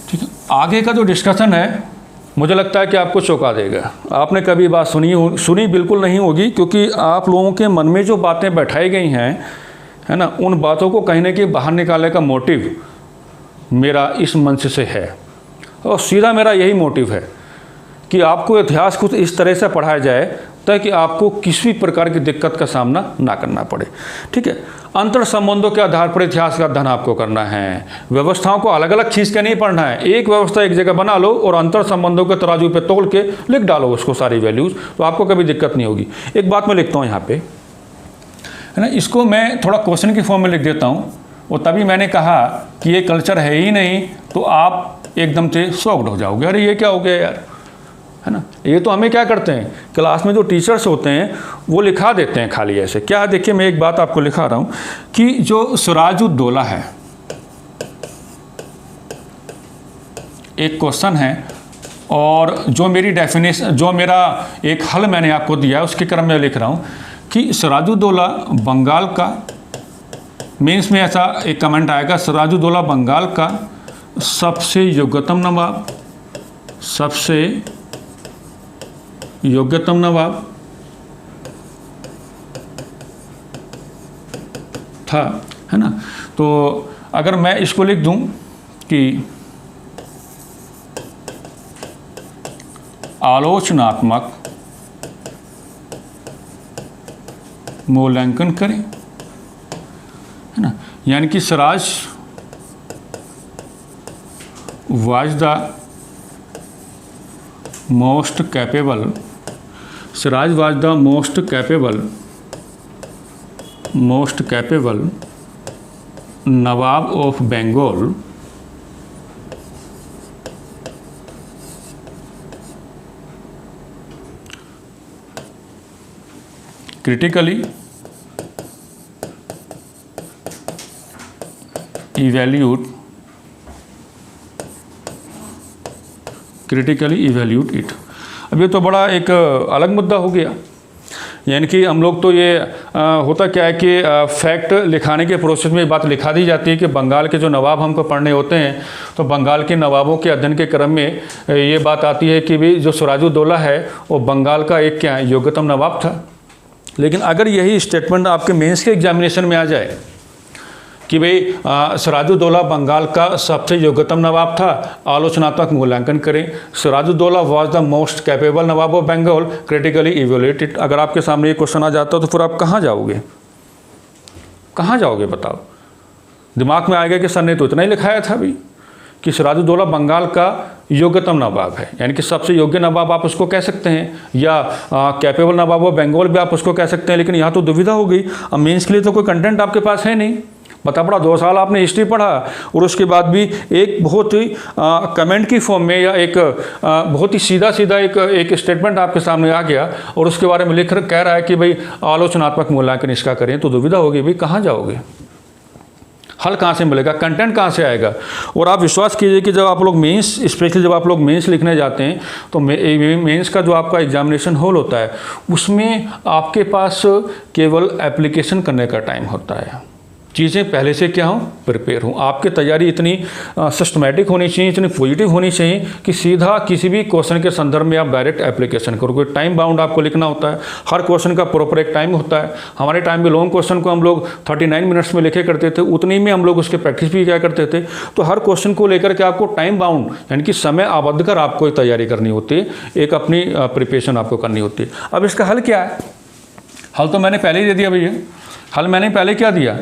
ठीक है, आगे का जो डिस्कशन है मुझे लगता है कि आपको चौंका देगा। आपने कभी बात सुनी बिल्कुल नहीं होगी, क्योंकि आप लोगों के मन में जो बातें बैठाई गई हैं, है ना, उन बातों को कहीं ना कहीं बाहर निकालने का मोटिव मेरा इस मंच से है, और सीधा मेरा यही मोटिव है कि आपको इतिहास कुछ इस तरह से पढ़ाया जाए ताकि आपको किसी प्रकार की दिक्कत का सामना ना करना पड़े। ठीक है, अंतर संबंधों के आधार पर इतिहास का अध्ययन आपको करना है। व्यवस्थाओं को अलग अलग खींच के नहीं पढ़ना है। एक व्यवस्था एक जगह बना लो और अंतर संबंधों के तराजू पे तोल के लिख डालो उसको सारी वैल्यूज़, तो आपको कभी दिक्कत नहीं होगी। एक बात मैं लिखता हूँ यहाँ पे, है ना, इसको मैं थोड़ा क्वेश्चन की फॉर्म में लिख देता हूँ, और तभी मैंने कहा कि ये कल्चर है ही नहीं, तो आप एकदम से शॉक्ड हो जाओगे, अरे ये क्या हो गया यार, है ना। ये तो हमें क्या करते हैं, क्लास में जो टीचर्स होते हैं वो लिखा देते हैं खाली ऐसे। क्या, देखिए मैं एक बात आपको लिखा रहा हूँ कि जो सिराजुद्दौला है, एक क्वेश्चन है, और जो मेरी डेफिनेशन, जो मेरा एक हल मैंने आपको दिया है उसके क्रम में लिख रहा हूँ कि सिराजुद्दौला बंगाल का, मेंस में ऐसा एक कमेंट आएगा, सिराजुद्दौला बंगाल का सबसे योग्यतम नवाब, सबसे योग्यतम नवाब था, है ना। तो अगर मैं इसको लिख दूं कि आलोचनात्मक मूल्यांकन करें, है ना, यानी कि Siraj was the most capable, Siraj was the most capable nawab of Bengal critically evaluate it। अब ये तो बड़ा एक अलग मुद्दा हो गया। यानी कि हम लोग तो ये होता क्या है कि फैक्ट लिखाने के प्रोसेस में बात लिखा दी जाती है कि बंगाल के जो नवाब हमको पढ़ने होते हैं, तो बंगाल के नवाबों के अध्ययन के क्रम में ये बात आती है कि भाई जो सिराजुद्दौला है वो बंगाल का एक क्या है, योग्यतम नवाब था। लेकिन अगर यही स्टेटमेंट आपके मेंस के एग्जामिनेशन में आ जाए कि भाई सिराजुद्दौला बंगाल का सबसे योग्यतम नवाब था, आलोचनात्मक मूल्यांकन करें, Sirajuddaulah was the most capable nawab of Bengal, critically evaluated. अगर आपके सामने ये क्वेश्चन आ जाता तो फिर आप कहाँ जाओगे, कहाँ जाओगे बताओ? दिमाग में आएगा कि सर ने तो इतना ही लिखाया था अभी कि सिराजुद्दौला बंगाल का योग्यतम नवाब है, यानी कि सबसे योग्य नवाब आप उसको कह सकते हैं, या कैपेबल नवाब ऑफ बंगाल भी आप उसको कह सकते हैं। लेकिन यहाँ तो दुविधा हो गई, अब मेंस के लिए तो कोई कंटेंट आपके पास है नहीं। बता पड़ा 2 साल आपने हिस्ट्री पढ़ा और उसके बाद भी एक बहुत ही कमेंट की फॉर्म में या एक बहुत ही सीधा एक स्टेटमेंट आपके सामने आ गया और उसके बारे में लिख कर कह रहा है कि भाई आलोचनात्मक मूल्यांकन इसका करें, तो दुविधा होगी भाई कहाँ जाओगे, हल कहाँ से मिलेगा, कंटेंट कहाँ से आएगा? और आप विश्वास कीजिए कि जब आप लोग मेंस, स्पेशली जब आप लोग मेंस लिखने जाते हैं तो मेंस का जो आपका एग्जामिनेशन हॉल होता है उसमें आपके पास केवल एप्लीकेशन करने का टाइम होता है। चीज़ें पहले से क्या हूँ, प्रिपेयर हूँ। आपकी तैयारी इतनी सिस्टमेटिक होनी चाहिए, इतनी पॉजिटिव होनी चाहिए कि सीधा किसी भी क्वेश्चन के संदर्भ में आप डायरेक्ट एप्लीकेशन करोगे। टाइम बाउंड आपको लिखना होता है, हर क्वेश्चन का प्रॉपर एक टाइम होता है। हमारे टाइम में लॉन्ग क्वेश्चन को हम लोग 39 मिनट्स में लिखे करते थे, उतनी में हम लोग उसके प्रैक्टिस भी क्या करते थे। तो हर क्वेश्चन को लेकर के आपको टाइम बाउंड यानी कि समय आबद्ध कर आपको तैयारी करनी होती है, एक अपनी प्रिपरेशन आपको करनी होती है। अब इसका हल क्या है? हल तो मैंने पहले ही दे दिया भैया। हल मैंने पहले क्या दिया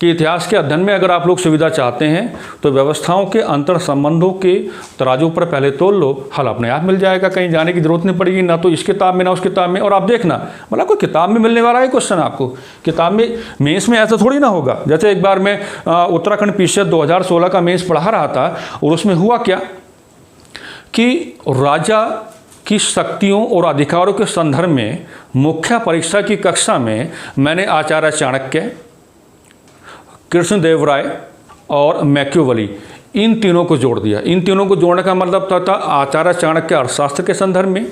कि इतिहास के अध्ययन में अगर आप लोग सुविधा चाहते हैं तो व्यवस्थाओं के अंतर संबंधों के तराजू पर पहले तोल लो, हल अपने आप मिल जाएगा, कहीं जाने की जरूरत नहीं पड़ेगी, ना तो इस किताब में ना उस किताब में। और आप देखना, मतलब कोई किताब में मिलने वाला है क्वेश्चन आपको, किताब में मेंस में ऐसा थोड़ी ना होगा। जैसे एक बार मैं उत्तराखंड पीसीएस 2016 का मेंस पढ़ा रहा था और उसमें हुआ क्या कि राजा की शक्तियों और अधिकारों के संदर्भ में मुख्य परीक्षा की कक्षा में मैंने आचार्य चाणक्य, कृष्णदेवराय और मैकियावेली इन तीनों को जोड़ दिया। इन तीनों को जोड़ने का मतलब था आचार्य चाणक्य अर्थशास्त्र के संदर्भ में,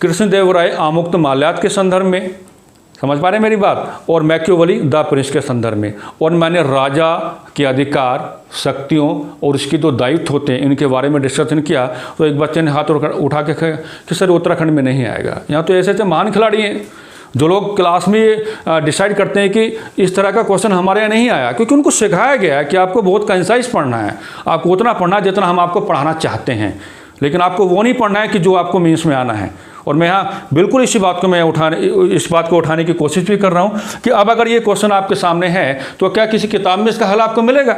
कृष्णदेवराय आमुक्त माल्यार्थ के संदर्भ में, समझ पा रहे हैं मेरी बात, और मैकियावेली द प्रिंस के संदर्भ में। और मैंने राजा के अधिकार, शक्तियों और इसके जो दायित्व होते हैं इनके बारे में डिस्कशन किया। तो एक बच्चे ने हाथ उठा के कहा कि सर उत्तराखंड में नहीं आएगा। यहाँ तो ऐसे महान खिलाड़ी हैं जो लोग क्लास में डिसाइड करते हैं कि इस तरह का क्वेश्चन हमारे यहाँ नहीं आया, क्योंकि उनको सिखाया गया है कि आपको बहुत कंसाइज पढ़ना है, आपको उतना पढ़ना है जितना हम आपको पढ़ाना चाहते हैं, लेकिन आपको वो नहीं पढ़ना है कि जो आपको मेंस में आना है। और मैं यहाँ बिल्कुल इस बात को उठाने की कोशिश भी कर रहा हूँ कि अब अगर ये क्वेश्चन आपके सामने है तो क्या किसी किताब में इसका हल आपको मिलेगा?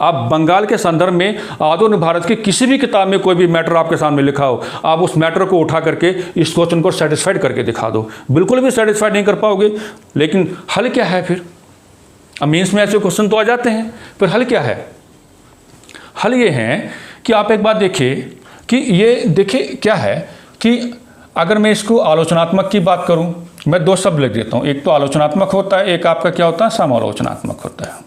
आप बंगाल के संदर्भ में आधुनिक भारत की किसी भी किताब में कोई भी मैटर आपके सामने लिखा हो, आप उस मैटर को उठा करके इस क्वेश्चन को सेटिस्फाइड करके दिखा दो, बिल्कुल भी सेटिस्फाइड नहीं कर पाओगे। लेकिन हल क्या है फिर? अब मेंस में ऐसे क्वेश्चन तो आ जाते हैं, फिर हल क्या है? हल ये है कि आप एक बात देखिए कि ये देखिए क्या है कि अगर मैं इसको आलोचनात्मक की बात करूं, मैं 2 शब्द लिख देता हूं, एक तो आलोचनात्मक होता है, एक आपका क्या होता है, समालोचनात्मक होता है।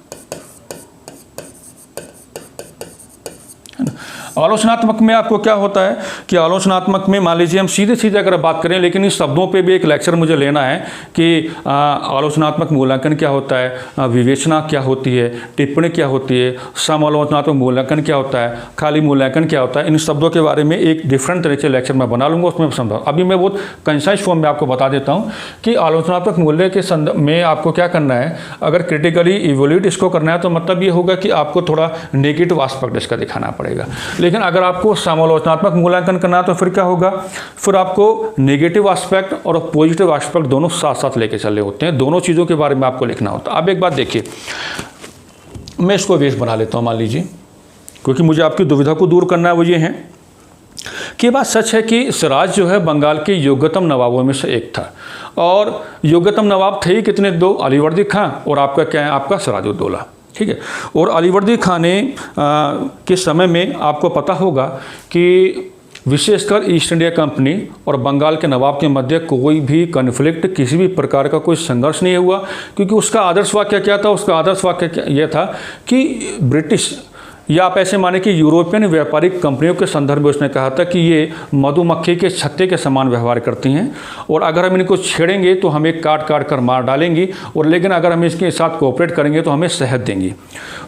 आलोचनात्मक में आपको क्या होता है कि आलोचनात्मक में मान लीजिए हम सीधे सीधे अगर बात करें, लेकिन इस शब्दों पे भी एक लेक्चर मुझे लेना है कि आलोचनात्मक मूल्यांकन क्या होता है, विवेचना क्या होती है, टिप्पणी क्या होती है, समालोचनात्मक मूल्यांकन क्या होता है, खाली मूल्यांकन क्या होता है। इन शब्दों के बारे में एक डिफरेंट तरीके से लेक्चर मैं बना लूँगा, उसमें समझा। अभी मैं बहुत कंसाइज फॉर्म में आपको बता देता हूँ कि आलोचनात्मक मूल्य के संदर्भ में आपको क्या करना है। अगर क्रिटिकली इवोल्यूट इसको करना है तो मतलब ये होगा कि आपको थोड़ा नेगेटिव एस्पेक्ट इसका दिखाना पड़ेगा। लेकिन अगर आपको समालोचनात्मक मूल्यांकन करना है तो फिर क्या होगा, फिर आपको नेगेटिव एस्पेक्ट और पॉजिटिव एस्पेक्ट दोनों साथ साथ लेके चलने होते हैं, दोनों चीज़ों के बारे में आपको लिखना होता है। अब एक बात देखिए, मैं इसको वेश बना लेता हूँ मान लीजिए, क्योंकि मुझे आपकी दुविधा को दूर करना है। वो ये है कि बात सच है कि सिराज जो है बंगाल के योग्यतम नवाबों में से एक था, और योग्यतम नवाब थे ही कितने, 2, अलीवर्दी खां और आपका क्या है, आपका सिराजुद्दौला, ठीक है। और अलीवर्दी खान के समय में आपको पता होगा कि विशेषकर ईस्ट इंडिया कंपनी और बंगाल के नवाब के मध्य कोई भी कन्फ्लिक्ट, किसी भी प्रकार का कोई संघर्ष नहीं हुआ, क्योंकि उसका आदर्श वाक्य क्या था, उसका आदर्श वाक्य यह था कि ब्रिटिश या आप ऐसे माने कि यूरोपियन व्यापारिक कंपनियों के संदर्भ में उसने कहा था कि ये मधुमक्खी के छत्ते के समान व्यवहार करती हैं और अगर हम इनको छेड़ेंगे तो हमें काट काट कर मार डालेंगी, और लेकिन अगर हम इसके साथ कोऑपरेट करेंगे तो हमें शहद देंगी।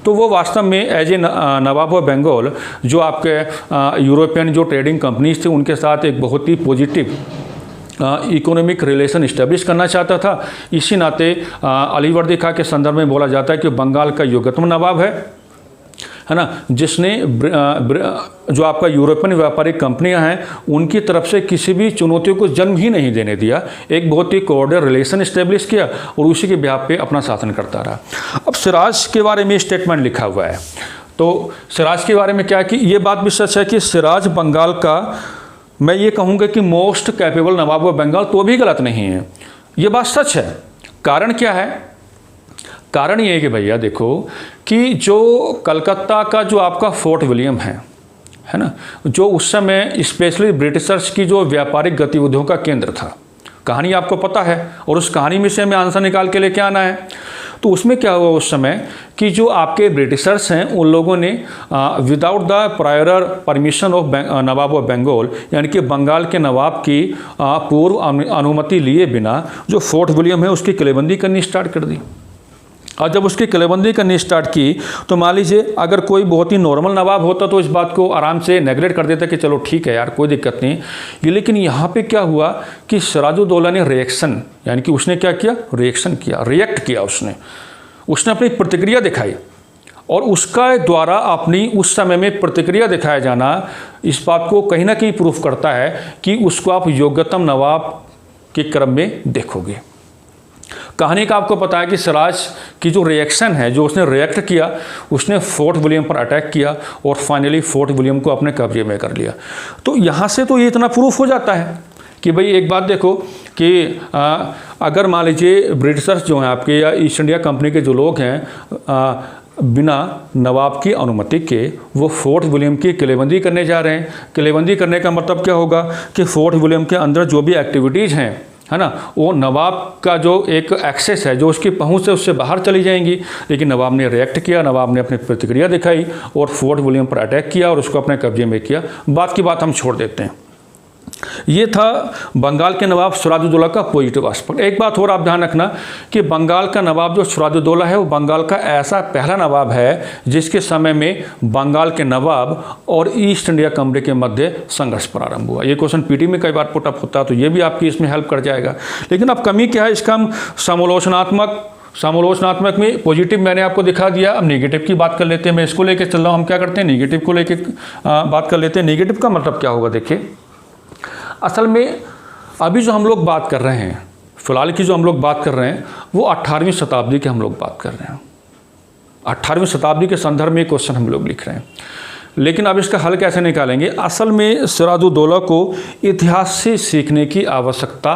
तो वो वास्तव में as a nawab of Bengal जो आपके यूरोपियन जो ट्रेडिंग कंपनीज थे उनके साथ एक बहुत ही पॉजिटिव इकोनॉमिक रिलेशन इस्टेब्लिश करना चाहता था। इसी नाते अलीवर्दी खां के संदर्भ में बोला जाता है कि बंगाल का योग्यतम नवाब है ना, जिसने जो आपका यूरोपियन व्यापारिक कंपनियां हैं उनकी तरफ से किसी भी चुनौतियों को जन्म ही नहीं देने दिया, एक बहुत ही कोऑर्डिनेट रिलेशन इस्टेब्लिश किया और उसी के बिहाफ पे अपना शासन करता रहा। अब सिराज के बारे में स्टेटमेंट लिखा हुआ है, तो सिराज के बारे में क्या कि ये बात भी सच है कि सिराज बंगाल का, मैं ये कहूँगा कि most capable nawab of Bengal, तो भी गलत नहीं है, ये बात सच है। कारण क्या है? कारण ये है कि भैया देखो कि जो कलकत्ता का जो आपका फोर्ट विलियम है ना, जो उस समय स्पेशली ब्रिटिशर्स की जो व्यापारिक गतिविधियों का केंद्र था, कहानी आपको पता है और उस कहानी में से हमें आंसर निकाल के लेके आना है। तो उसमें क्या हुआ उस समय कि जो आपके ब्रिटिशर्स हैं उन लोगों ने without the prior permission of nawab of Bengal, यानी कि बंगाल के नवाब की पूर्व अनुमति लिए बिना जो फोर्ट विलियम है उसकी किलेबंदी करनी स्टार्ट कर दी। और जब उसकी किलेबंदी करनी स्टार्ट की तो मान लीजिए अगर कोई बहुत ही नॉर्मल नवाब होता तो इस बात को आराम से नेगलेक्ट कर देता कि चलो ठीक है यार कोई दिक्कत नहीं ये, लेकिन यहाँ पे क्या हुआ कि सिराजुद्दौला ने रिएक्शन, यानी कि उसने क्या किया, रिएक्शन किया, रिएक्ट किया, उसने अपनी प्रतिक्रिया दिखाई और उसका द्वारा अपनी उस समय में प्रतिक्रिया दिखाया जाना इस बात को कहीं ना कहीं प्रूफ करता है कि उसको आप योग्यतम नवाब के क्रम में देखोगे। कहानी का आपको पता है कि सिराज की जो रिएक्शन है, जो उसने रिएक्ट किया, उसने फोर्ट विलियम पर अटैक किया और फाइनली फोर्ट विलियम को अपने कब्जे में कर लिया। तो यहाँ से तो ये इतना प्रूफ हो जाता है कि भाई एक बात देखो कि अगर मान लीजिए ब्रिटिशर्स जो हैं आपके या ईस्ट इंडिया कंपनी के जो लोग हैं बिना नवाब की अनुमति के वो फोर्ट विलियम की किलेबंदी करने जा रहे हैं। किलेबंदी करने का मतलब क्या होगा कि फोर्ट विलियम के अंदर जो भी एक्टिविटीज़ हैं है ना, वो नवाब का जो एक एक्सेस है, जो उसकी पहुंच है, उससे बाहर चली जाएंगी। लेकिन नवाब ने रिएक्ट किया, नवाब ने अपनी प्रतिक्रिया दिखाई और फोर्ट विलियम पर अटैक किया और उसको अपने कब्जे में किया। बात की बात हम छोड़ देते हैं। ये था बंगाल के नवाब सिराजुद्दौला का पॉजिटिव एस्पेक्ट। एक बात और आप ध्यान रखना कि बंगाल का नवाब जो सिराजुद्दौला है वो बंगाल का ऐसा पहला नवाब है जिसके समय में बंगाल के नवाब और ईस्ट इंडिया कंपनी के मध्य संघर्ष प्रारंभ हुआ। ये क्वेश्चन पीटी में कई बार पुटअप होता है तो ये भी आपकी इसमें हेल्प कर जाएगा। लेकिन अब कमी क्या है, इसका हम समालोचनात्मक में पॉजिटिव मैंने आपको दिखा दिया। अब नेगेटिव की बात कर लेते हैं। मैं इसको लेकर चल रहा हूँ, हम क्या करते हैं नेगेटिव को लेकर बात कर लेते हैं। नेगेटिव का मतलब क्या होगा, देखिए असल में अभी जो हम लोग बात कर रहे हैं, फिलहाल की जो हम लोग बात कर रहे हैं वो 18वीं शताब्दी की हम लोग बात कर रहे हैं। 18वीं शताब्दी के संदर्भ में क्वेश्चन हम लोग लिख रहे हैं। लेकिन अब इसका हल कैसे निकालेंगे? असल में सिराजुद्दौला को इतिहास से सीखने की आवश्यकता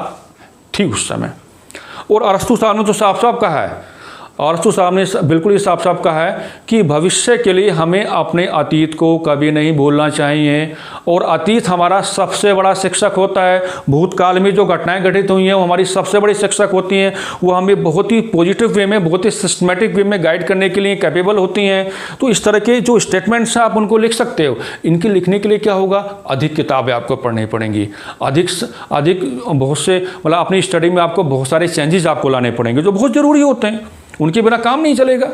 थी उस समय, और अरस्तु साहब ने तो साफ साफ कहा है, अरस्तु साहब ने बिल्कुल ही साफ साफ कहा है कि भविष्य के लिए हमें अपने अतीत को कभी नहीं भूलना चाहिए और अतीत हमारा सबसे बड़ा शिक्षक होता है। भूतकाल में जो घटनाएं घटित हुई हैं वो हमारी सबसे बड़ी शिक्षक होती हैं। वो हमें बहुत ही पॉजिटिव वे में, बहुत ही सिस्टमेटिक वे में गाइड करने के लिए कैपेबल होती हैं। तो इस तरह के जो स्टेटमेंट्स हैं आप उनको लिख सकते हो। इनके लिखने के लिए क्या होगा, अधिक किताबें आपको पढ़नी पड़ेंगी, अधिक बहुत से मतलब अपनी स्टडी में आपको बहुत सारे चेंजेस आपको लाने पड़ेंगे जो बहुत ज़रूरी होते हैं, उनके बिना काम नहीं चलेगा।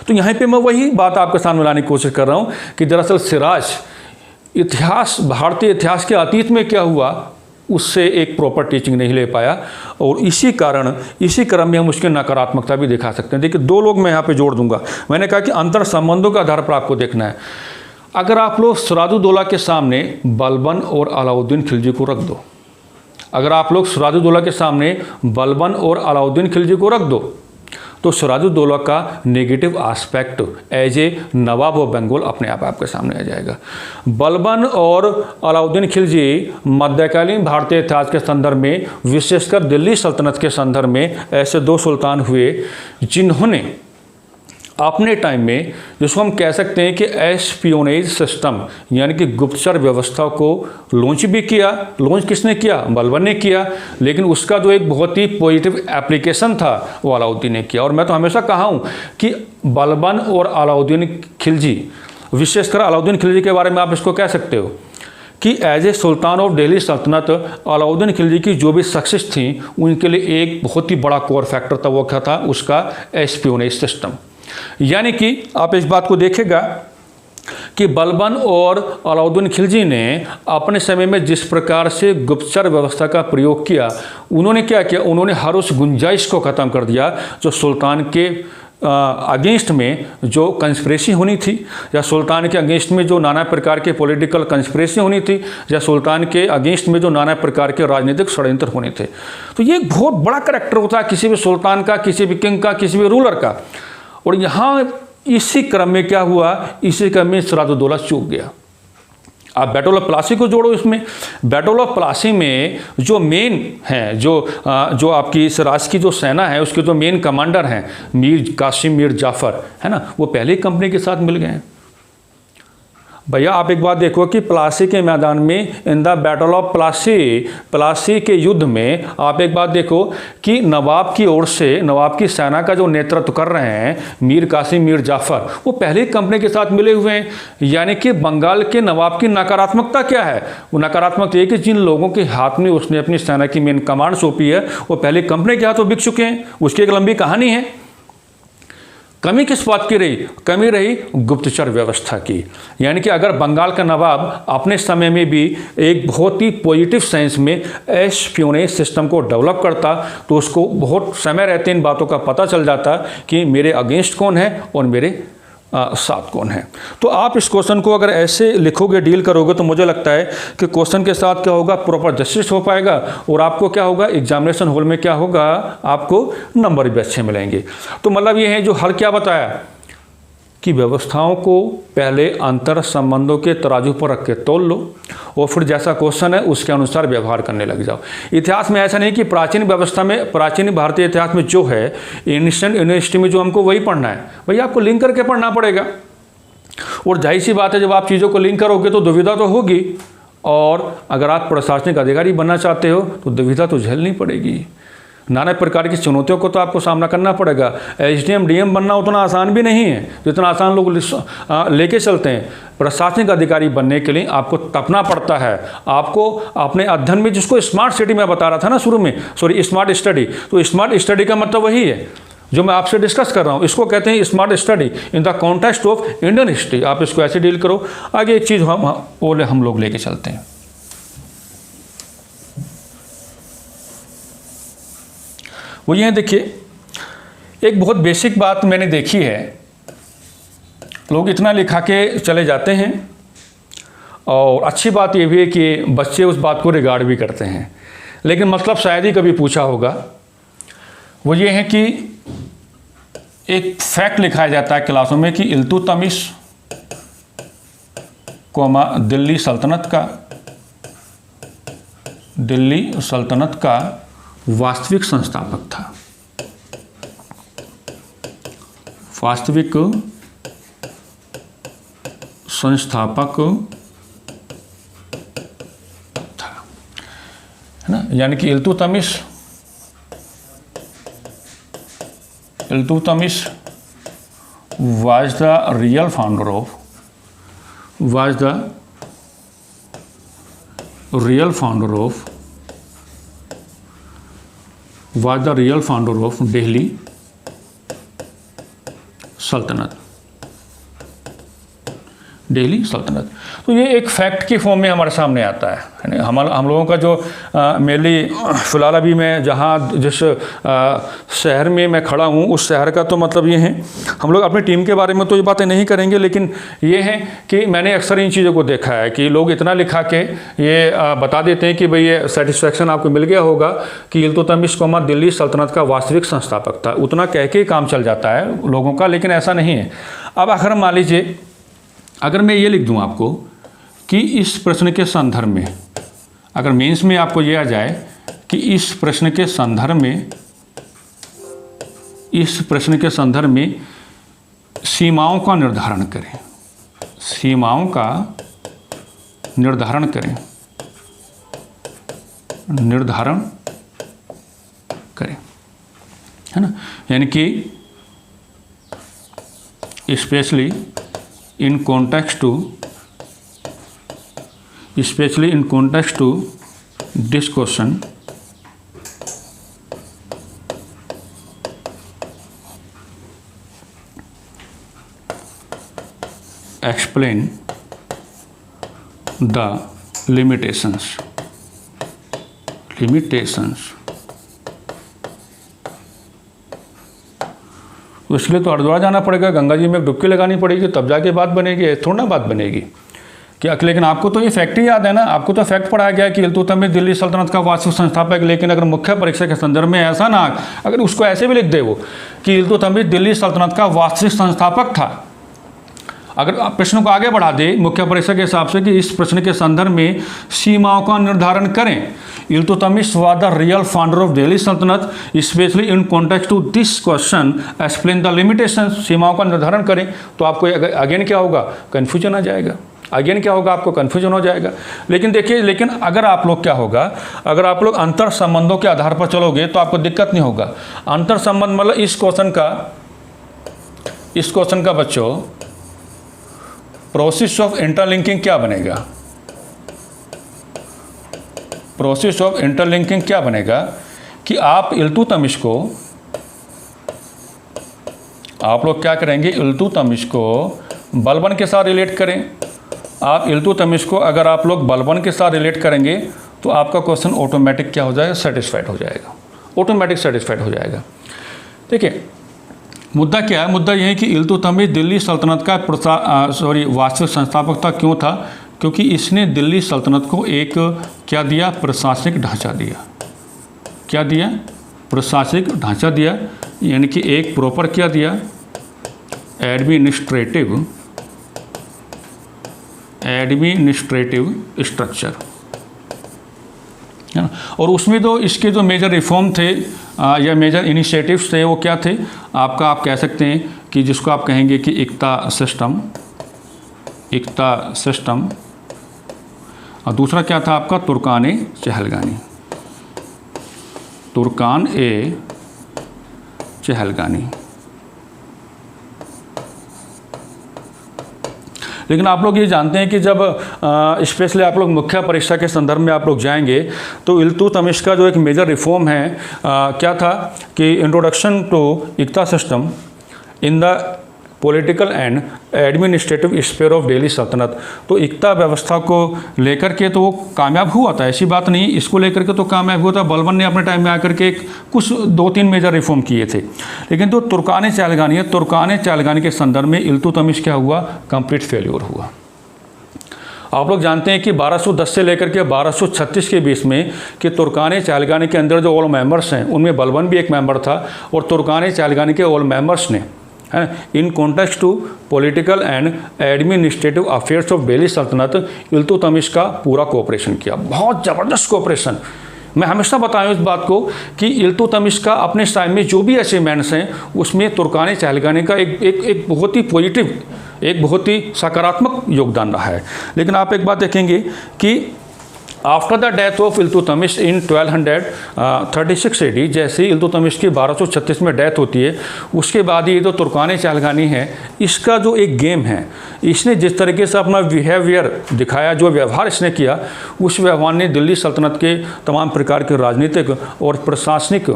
तो यहाँ पे मैं वही बात आपके सामने लाने की कोशिश कर रहा हूँ कि दरअसल सिराज इतिहास, भारतीय इतिहास के अतीत में क्या हुआ उससे एक प्रॉपर टीचिंग नहीं ले पाया, और इसी क्रम में हम उसकी नकारात्मकता भी दिखा सकते हैं। देखिए दो लोग मैं यहाँ पे जोड़ दूंगा। मैंने कहा कि अंतर संबंधों के आधार पर आपको देखना है। अगर आप लोग सिराजुद्दौला के सामने बलबन और अलाउद्दीन खिलजी को रख दो, अगर आप लोग सिराजुद्दौला के सामने बलबन और अलाउद्दीन खिलजी को रख दो तो सिराजुद्दौला का negative aspect as a nawab of Bengal अपने आप आपके सामने आ जाएगा। बलबन और अलाउद्दीन खिलजी मध्यकालीन भारतीय इतिहास के संदर्भ में, विशेषकर दिल्ली सल्तनत के संदर्भ में ऐसे दो सुल्तान हुए जिन्होंने अपने टाइम में, जिसको हम कह सकते हैं कि एस्पियोनेज सिस्टम यानी कि गुप्तचर व्यवस्था को लॉन्च भी किया। लॉन्च किसने किया? बलबन ने किया। लेकिन उसका जो एक बहुत ही पॉजिटिव एप्लीकेशन था वो अलाउद्दीन ने किया। और मैं तो हमेशा कहा हूँ कि बलबन और अलाउद्दीन खिलजी, विशेषकर अलाउद्दीन खिलजी के बारे में आप इसको कह सकते हो कि as a sultan of Delhi Sultanate Alauddin Khilji की जो भी सक्सेस थी उनके लिए एक बहुत ही बड़ा कोर फैक्टर था, वो क्या था, उसका एस्पियोनेज सिस्टम। यानी कि आप इस बात को देखेगा कि बलबन और अलाउद्दीन खिलजी ने अपने समय में जिस प्रकार से गुप्तचर व्यवस्था का प्रयोग किया, उन्होंने क्या किया, उन्होंने हर उस गुंजाइश को ख़त्म कर दिया जो सुल्तान के अगेंस्ट में जो कंस्पिरेसी होनी थी, या सुल्तान के अगेंस्ट में जो नाना प्रकार के पॉलिटिकल कंस्पिरेसी होनी थी, या सुल्तान के अगेंस्ट में जो नाना प्रकार के राजनीतिक षड्यंत्र होने थे। तो ये एक बहुत बड़ा करैक्टर होता है किसी भी सुल्तान का, किसी भी किंग का, किसी भी रूलर का। और यहाँ इसी क्रम में क्या हुआ, इसी क्रम में सिराजुद्दौला चूक गया। आप बैटल ऑफ प्लासी को जोड़ो इसमें। बैटल ऑफ प्लासी में जो मेन हैं, जो आपकी सिराज की जो सेना है उसके जो मेन कमांडर हैं मीर कासिम मीर जाफ़र, है ना, वो पहले ही कंपनी के साथ मिल गए हैं। भैया आप एक बात देखो कि प्लासी के मैदान में, in the battle of Plassey के युद्ध में आप एक बात देखो कि नवाब की ओर से, नवाब की सेना का जो नेतृत्व कर रहे हैं मीर कासिम मीर जाफ़र, वो पहले ही कंपनी के साथ मिले हुए हैं। यानी कि बंगाल के नवाब की नकारात्मकता क्या है, वो नकारात्मकता ये कि जिन लोगों के हाथ में उसने अपनी सेना की मेन कमांड सौंपी है वो पहले कंपनी के हाथों बिक चुके हैं। उसकी एक लंबी कहानी है। कमी किस बात की रही, कमी रही गुप्तचर व्यवस्था की। यानी कि अगर बंगाल का नवाब अपने समय में भी एक बहुत ही पॉजिटिव सेंस में एस्पियोनेज सिस्टम को डेवलप करता तो उसको बहुत समय रहते इन बातों का पता चल जाता कि मेरे अगेंस्ट कौन है और मेरे साथ कौन है। तो आप इस क्वेश्चन को अगर ऐसे लिखोगे, डील करोगे, तो मुझे लगता है कि क्वेश्चन के साथ क्या होगा, प्रॉपर जस्टिस हो पाएगा और आपको क्या होगा, एग्जामिनेशन हॉल में क्या होगा, आपको नंबर भी अच्छे मिलेंगे। तो मतलब ये है जो हल क्या बताया कि व्यवस्थाओं को पहले अंतर संबंधों के तराजू पर रख के तोल लो और फिर जैसा क्वेश्चन है उसके अनुसार व्यवहार करने लग जाओ। इतिहास में ऐसा नहीं कि प्राचीन व्यवस्था में, प्राचीन भारतीय इतिहास में जो है एंशिएंट यूनिवर्सिटी में जो हमको वही पढ़ना है, भैया आपको लिंक करके पढ़ना पड़ेगा। और जाहिर सी बात है जब आप चीज़ों को लिंक करोगे तो दुविधा तो होगी, और अगर आप प्रशासनिक अधिकारी बनना चाहते हो तो दुविधा तो झेलनी पड़ेगी। नाना प्रकार की चुनौतियों को तो आपको सामना करना पड़ेगा। एसडीएम डीएम बनना उतना आसान भी नहीं है जितना आसान लोग लेके चलते हैं। प्रशासनिक अधिकारी बनने के लिए आपको तपना पड़ता है। आपको अपने अध्ययन में, जिसको स्मार्ट सिटी में बता रहा था ना शुरू में, सॉरी स्मार्ट स्टडी, तो स्मार्ट स्टडी का मतलब वही है जो मैं आपसे डिस्कस कर रहा हूँ। इसको कहते हैं smart study in the context of Indian history. आप इसको ऐसे डील करो। आगे एक चीज़ हम लोग लेके चलते हैं। वो ये देखिए, एक बहुत बेसिक बात मैंने देखी है, लोग इतना लिखा के चले जाते हैं और अच्छी बात ये भी है कि बच्चे उस बात को रिगार्ड भी करते हैं, लेकिन मतलब शायद ही कभी पूछा होगा। वो ये है कि एक फैक्ट लिखाया जाता है क्लासों में कि इल्तुतमिश दिल्ली सल्तनत का वास्तविक संस्थापक था। वास्तविक संस्थापक था, है ना। यानी कि Iltutmish was the real founder of Delhi Sultanate. तो ये एक फैक्ट की फॉर्म में हमारे सामने आता है ना। हम लोगों का जो मेनली फ़िलहाल अभी मैं जिस शहर में मैं खड़ा हूँ उस शहर का तो मतलब ये है, हम लोग अपनी टीम के बारे में तो ये बातें नहीं करेंगे, लेकिन ये है कि मैंने अक्सर इन चीज़ों को देखा है कि लोग इतना लिखा के ये बता देते हैं कि भाई ये सेटिस्फैक्शन आपको मिल गया होगा कि इल्तुतमिश दिल्ली सल्तनत का वास्तविक संस्थापक था। उतना कह के काम चल जाता है लोगों का, लेकिन ऐसा नहीं है। अब अगर मान लीजिए, अगर मैं ये लिख दूं आपको कि इस प्रश्न के संदर्भ में, अगर मेंस में आपको ये आ जाए कि इस प्रश्न के संदर्भ में सीमाओं का निर्धारण करें, है ना। यानी कि especially in context to this question, explain the limitations। तो इसलिए तो हरिद्वार जाना पड़ेगा, गंगा जी में एक डुबकी लगानी पड़ेगी, तब जाके बात बनेगी, ऐसे थोड़ा ना बात बनेगी क्या। लेकिन आपको तो ये फैक्ट ही याद है ना, आपको तो फैक्ट पढ़ाया गया कि इल्तुतमिश दिल्ली सल्तनत का वास्तविक संस्थापक। लेकिन अगर मुख्य परीक्षा के संदर्भ में ऐसा ना, अगर उसको ऐसे भी लिख दे वो कि इल्तुतमिश दिल्ली सल्तनत का वास्तविक संस्थापक था, अगर आप प्रश्न को आगे बढ़ा दे मुख्य परीक्षा के हिसाब से कि इस प्रश्न के संदर्भ में सीमाओं का निर्धारण करें, Iltutmish was the real founder of Delhi Sultanate, specially in context to this question explain the limitations, सीमाओं का निर्धारण करें, तो आपको अगेन क्या होगा, कन्फ्यूजन आ जाएगा। अगेन क्या होगा, आपको कन्फ्यूजन हो जाएगा। लेकिन देखिए, लेकिन अगर आप लोग क्या होगा, अगर आप लोग अंतर संबंधों के आधार पर चलोगे तो आपको दिक्कत नहीं होगा। अंतर संबंध मतलब इस क्वेश्चन का बच्चों प्रोसेस ऑफ इंटरलिंकिंग क्या बनेगा, प्रोसेस ऑफ इंटरलिंकिंग क्या बनेगा कि आप इल्तुतमिश को, आप लोग क्या करेंगे, इल्तुतमिश को बलबन के साथ रिलेट करें। आप इल्तुतमिश को अगर आप लोग बलबन के साथ रिलेट करेंगे तो आपका क्वेश्चन ऑटोमेटिक क्या हो जाएगा, सेटिस्फाइड हो जाएगा, ऑटोमेटिक सेटिस्फाइड हो जाएगा। देखिए मुद्दा क्या है, मुद्दा यह है कि इल्तुतमिश दिल्ली सल्तनत का वास्तविक संस्थापक था। क्यों था, क्योंकि इसने दिल्ली सल्तनत को एक क्या दिया, प्रशासनिक ढांचा दिया। क्या दिया, प्रशासनिक ढांचा दिया, यानी कि एक प्रॉपर क्या दिया, एडमिनिस्ट्रेटिव स्ट्रक्चर है ना। और उसमें तो इसके जो मेजर रिफॉर्म थे या मेजर इनिशिएटिव्स थे वो क्या थे आपका, आप कह सकते हैं कि जिसको आप कहेंगे कि इक्ता सिस्टम, और दूसरा क्या था आपका, तुर्कान ए चहलगानी। लेकिन आप लोग ये जानते हैं कि जब स्पेशली आप लोग मुख्य परीक्षा के संदर्भ में आप लोग जाएंगे तो इल्तुतमिश का जो एक मेजर रिफॉर्म है क्या था कि introduction to iqta system in the political and administrative sphere of Delhi Sultanate. तो इक्ता व्यवस्था को लेकर के तो वो कामयाब हुआ था, ऐसी बात नहीं, इसको लेकर के तो कामयाब हुआ था। बलबन ने अपने टाइम में आकर के कुछ 2-3 मेजर रिफॉर्म किए थे। लेकिन तो तुर्कान चहलगानी के संदर्भ में इल्तुतमिश क्या हुआ, कंप्लीट फेल्योर हुआ। आप लोग जानते हैं कि 1210 से लेकर के 1236 के बीच में कि तुर्कान चहलगानी के अंदर जो ऑल मेंबर्स हैं उनमें बलबन भी एक मेंबर था, और तुर्कान चहलगानी के ऑल मेंबर्स ने है in context to political and administrative affairs of Delhi Sultanate Iltutmish का पूरा कोऑपरेशन किया, बहुत ज़बरदस्त कोऑपरेशन। मैं हमेशा बताया इस बात को कि इल्तुतमिश का अपने टाइम में जो भी अचीवमेंट्स हैं उसमें तुर्कान चहलगानी का एक बहुत ही पॉजिटिव, एक बहुत ही सकारात्मक योगदान रहा है। लेकिन आप एक बात देखेंगे कि after the death of Iltutmish in 1236 AD, जैसे इल्तुतमिश की 1236 में डेथ होती है, उसके बाद ये जो तुर्कान चहलगानी है इसका जो एक गेम है, इसने जिस तरीके से अपना बिहेवियर दिखाया, जो व्यवहार इसने किया, उस व्यवहार ने दिल्ली सल्तनत के तमाम प्रकार के राजनीतिक और प्रशासनिक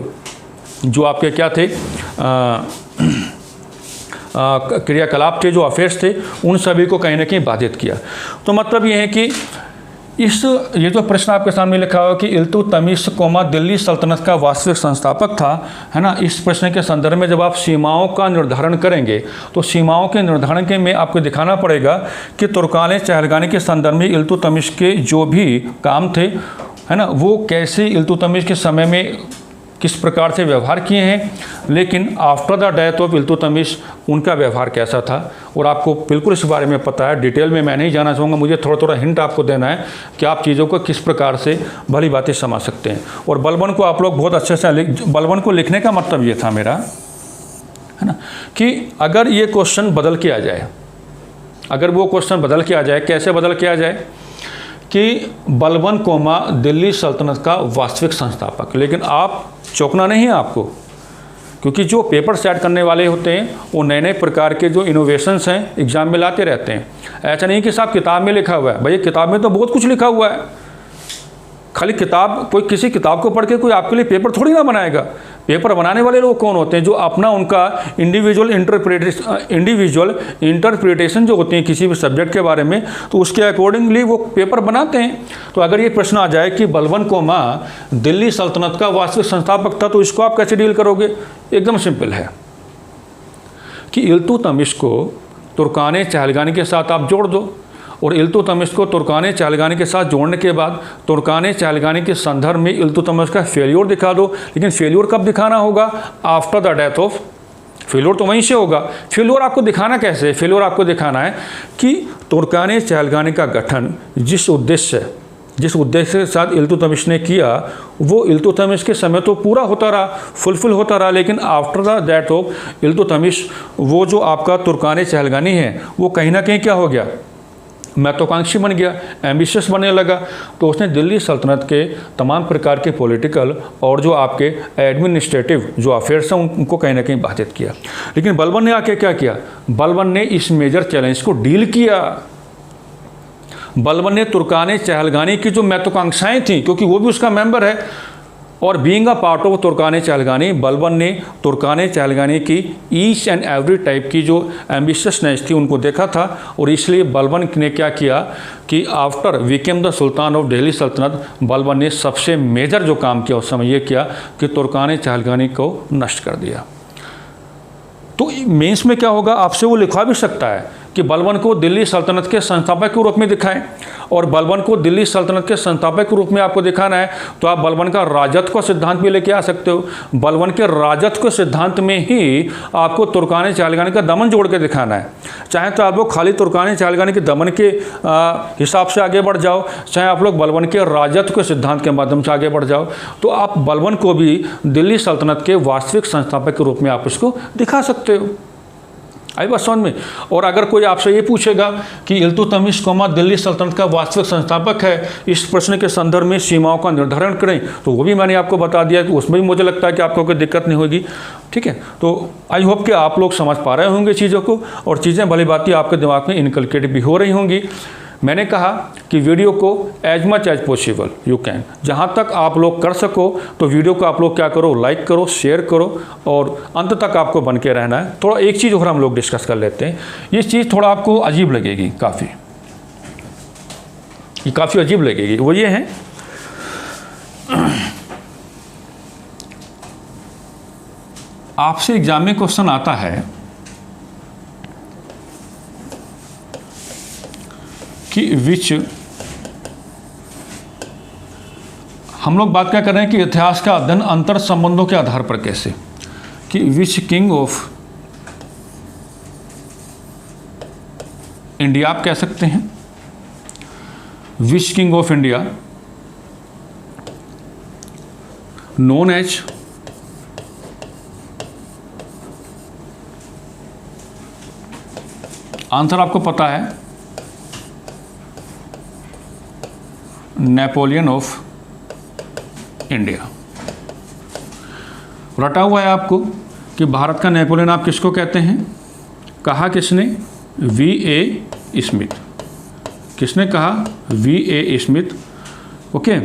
जो आपके क्या थे क्रियाकलाप थे, जो अफेयर्स थे, उन सभी को कहीं ना कहीं बाधित किया। तो मतलब ये है कि ये जो प्रश्न आपके सामने लिखा हुआ कि इल्तुतमिश दिल्ली सल्तनत का वास्तविक संस्थापक था, है ना, इस प्रश्न के संदर्भ में जब आप सीमाओं का निर्धारण करेंगे तो सीमाओं के निर्धारण के में आपको दिखाना पड़ेगा कि तुर्कान चहलगानी के संदर्भ में इल्तुतमिश के जो भी काम थे, है ना, वो कैसे इल्तुतमिश के समय में किस प्रकार से व्यवहार किए हैं, लेकिन after the death of Iltutmish उनका व्यवहार कैसा था। और आपको बिल्कुल इस बारे में पता है, डिटेल में मैं नहीं जाना चाहूँगा, मुझे थोड़ा थोड़ा हिंट आपको देना है कि आप चीज़ों को किस प्रकार से भली बातें समझ सकते हैं। और बलबन को आप लोग बहुत अच्छे से बलबन को लिखने का मतलब ये था मेरा, है ना, कि अगर ये क्वेश्चन बदल के आ जाए, अगर वो क्वेश्चन बदल के आ जाए, कैसे बदल के आ जाए कि बलबन दिल्ली सल्तनत का वास्तविक संस्थापक, लेकिन आप चौंकना नहीं है आपको, क्योंकि जो पेपर सेट करने वाले होते हैं वो नए नए प्रकार के जो इनोवेशंस हैं एग्जाम में लाते रहते हैं। ऐसा नहीं कि साहब किताब में लिखा हुआ है, भाई किताब में तो बहुत कुछ लिखा हुआ है, खाली किताब, कोई किसी किताब को पढ़ के कोई आपके लिए पेपर थोड़ी ना बनाएगा। पेपर बनाने वाले लोग कौन होते हैं? जो अपना उनका इंडिविजुअल इंटरप्रिटेशन जो होती है किसी भी सब्जेक्ट के बारे में, तो उसके अकॉर्डिंगली वो पेपर बनाते हैं। तो अगर ये प्रश्न आ जाए कि बलबन कोमा दिल्ली सल्तनत का वास्तविक संस्थापक था, तो इसको आप कैसे डील करोगे? एकदम सिंपल है कि इल्तुतमिश को तुर्कान चहलगानी के साथ आप जोड़ दो, और इल्तुतमिश को तुर्कान चहलगानी के साथ जोड़ने के बाद तुर्कान चहलगानी के संदर्भ में इल्तुतमिश का फेल्योर दिखा दो। लेकिन फेल्योर कब दिखाना होगा? After the death of. Failure तो वहीं से होगा। फेल्योर आपको दिखाना कैसे है? फेल्योर आपको दिखाना है कि तुर्कान चहलगानी का गठन जिस उद्देश्य के साथ इल्तुतमिश ने किया, वो इल्तुतमिश के समय तो पूरा होता रहा, फुलफिल होता रहा, लेकिन after the death of Iltutmish वो जो आपका तुर्कान चहलगानी है वो कहीं ना कहीं क्या हो गया? महत्वाकांक्षी बन गया, एम्बिशियस बनने लगा। तो उसने दिल्ली सल्तनत के तमाम प्रकार के पॉलिटिकल और जो आपके एडमिनिस्ट्रेटिव जो अफेयर्स हैं उनको कहीं ना कहीं बाधित किया। लेकिन बलबन ने आके क्या किया? बलबन ने इस मेजर चैलेंज को डील किया। बलबन ने तुर्कान चहलगानी की जो महत्वाकांक्षाएं थी, क्योंकि वो भी उसका मेंबर है, और being a part of Turkan चहलगानी, बलबन ने तुर्कान चहलगानी की ईच एंड एवरी टाइप की जो एम्बिशियसनेस थी उनको देखा था। और इसलिए बलबन ने क्या किया कि after became the sultan of Delhi सल्तनत, बलबन ने सबसे मेजर जो काम किया उस समय ये किया कि तुर्कान चहलगानी को नष्ट कर दिया। तो मेंस में क्या होगा? आपसे वो लिखवा भी सकता है कि बलबन को दिल्ली सल्तनत के संस्थापक के रूप में दिखाएं, और बलबन को दिल्ली सल्तनत के संस्थापक के रूप में आपको दिखाना है तो आप बलबन का राजत्व का सिद्धांत भी लेके आ सकते हो। बलबन के राजत्व के सिद्धांत में ही आपको तुर्कान चहलगानी का दमन जोड़ के दिखाना है। चाहे तो आप लोग खाली तुर्कान चहलगानी के दमन के हिसाब से आगे बढ़ जाओ, चाहे आप लोग बलबन के राजत्व के सिद्धांत के माध्यम से आगे बढ़ जाओ, तो आप बलबन को भी दिल्ली सल्तनत के वास्तविक संस्थापक के रूप में आप उसको दिखा सकते हो। आई बात समझ में? और अगर कोई आपसे ये पूछेगा कि इल्तुतमिश कोमा दिल्ली सल्तनत का वास्तविक संस्थापक है, इस प्रश्न के संदर्भ में सीमाओं का निर्धारण करें, तो वो भी मैंने आपको बता दिया कि उसमें भी मुझे लगता है कि आपको कोई दिक्कत नहीं होगी। ठीक है, तो आई होप कि आप लोग समझ पा रहे होंगे चीज़ों को, और चीज़ें भली बात आपके दिमाग में इनकलकेट भी हो रही होंगी। मैंने कहा कि वीडियो को as much as possible you can, जहाँ तक आप लोग कर सको तो वीडियो को आप लोग क्या करो, लाइक करो, शेयर करो, और अंत तक आपको बन के रहना है। थोड़ा एक चीज़ और हम लोग डिस्कस कर लेते हैं। ये चीज़ थोड़ा आपको अजीब लगेगी, काफ़ी अजीब लगेगी। वो ये है आपसे एग्जाम में क्वेश्चन आता है कि विच, हम लोग बात क्या कर रहे हैं कि इतिहास का अध्ययन अंतर संबंधों के आधार पर कैसे, कि विच किंग ऑफ इंडिया आप कह सकते हैं, which king of India known as answer आपको पता है नेपोलियन ऑफ इंडिया। रटा हुआ है आपको कि भारत का नेपोलियन आप किसको कहते हैं? कहा किसने? V.A. स्मिथ। किसने कहा? V.A. स्मिथ। ओके,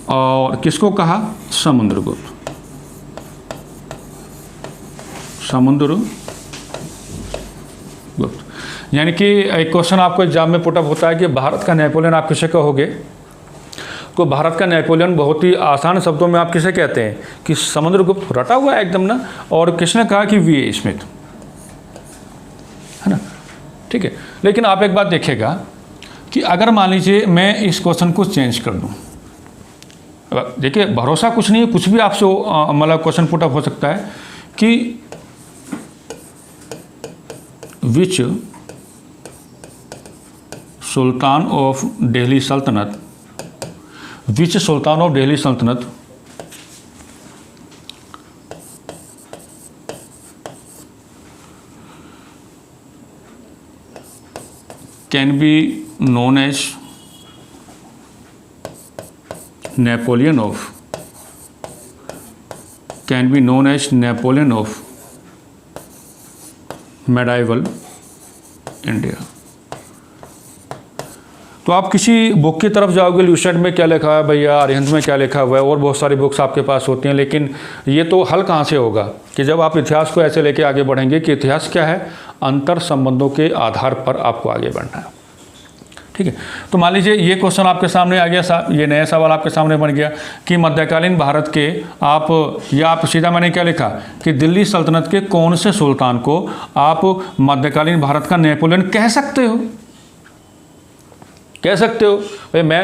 और किसको कहा? समुद्रगुप्त। यानी कि एक क्वेश्चन आपको एग्जाम में पुटअप होता है कि भारत का नेपोलियन आप किसे कहोगे? तो भारत का नेपोलियन बहुत ही आसान शब्दों में आप किसे कहते हैं? कि समुद्रगुप्त। रटा हुआ है एकदम ना। और किसने कहा? कि V.A. स्मिथ, है ना? ठीक है, लेकिन आप एक बात देखिएगा कि अगर मान लीजिए मैं इस क्वेश्चन को चेंज कर दूं, देखिए भरोसा कुछ नहीं है, कुछ भी आपसे मतलब क्वेश्चन पुटअप हो सकता है कि विच सुल्तान ऑफ दिल्ली सल्तनत, विच सुल्तान of Delhi Sultanate can be known as Napoleon of can be known as Napoleon of medieval India. तो आप किसी बुक की तरफ जाओगे, ल्यूसेंट में क्या लिखा है भैया, अरिहंत में क्या लिखा हुआ है, और बहुत सारी बुक्स आपके पास होती हैं, लेकिन ये तो हल कहाँ से होगा कि जब आप इतिहास को ऐसे लेके आगे बढ़ेंगे कि इतिहास क्या है, अंतर संबंधों के आधार पर आपको आगे बढ़ना है। ठीक है, तो मान लीजिए ये क्वेश्चन आपके सामने आ गया, ये नया सवाल आपके सामने बन गया कि मध्यकालीन भारत के आप सीधा मैंने क्या लिखा कि दिल्ली सल्तनत के कौन से सुल्तान को आप मध्यकालीन भारत का नेपोलियन कह सकते हो, कह सकते हो। भाई मैं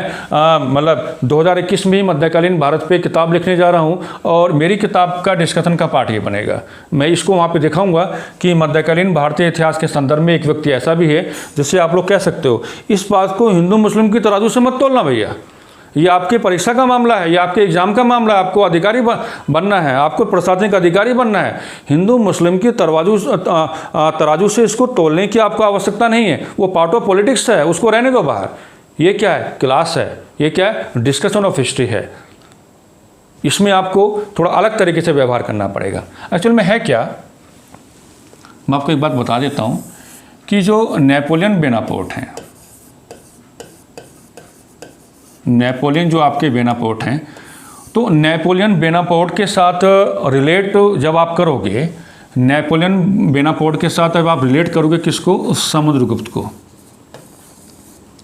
मतलब 2021 में ही मध्यकालीन भारत पे किताब लिखने जा रहा हूँ और मेरी किताब का डिस्कशन का पार्ट ये बनेगा। मैं इसको वहाँ पे दिखाऊंगा कि मध्यकालीन भारतीय इतिहास के संदर्भ में एक व्यक्ति ऐसा भी है जिससे आप लोग कह सकते हो। इस बात को हिंदू मुस्लिम की तराजू से मत तोलना भैया, ये आपके परीक्षा का मामला है, ये आपके एग्जाम का मामला है, आपको अधिकारी बनना है, आपको प्रशासनिक अधिकारी बनना है। हिंदू मुस्लिम की तराजू से इसको तोलने की आपको आवश्यकता नहीं है, वो पार्ट ऑफ पॉलिटिक्स है, उसको रहने दो बाहर। ये क्या है, क्लास है, ये क्या है, डिस्कशन ऑफ हिस्ट्री है। इसमें आपको थोड़ा अलग तरीके से व्यवहार करना पड़ेगा। एक्चुअल में है क्या, मैं आपको एक बात बता देता हूँ कि जो नेपोलियन बेनापोर्ट हैं, नेपोलियन जो आपके बेनापोर्ट हैं, तो नेपोलियन बेनापोर्ट के साथ रिलेट जब आप करोगे, नेपोलियन बेनापोर्ट के साथ अब आप रिलेट करोगे किसको, समुद्रगुप्त को,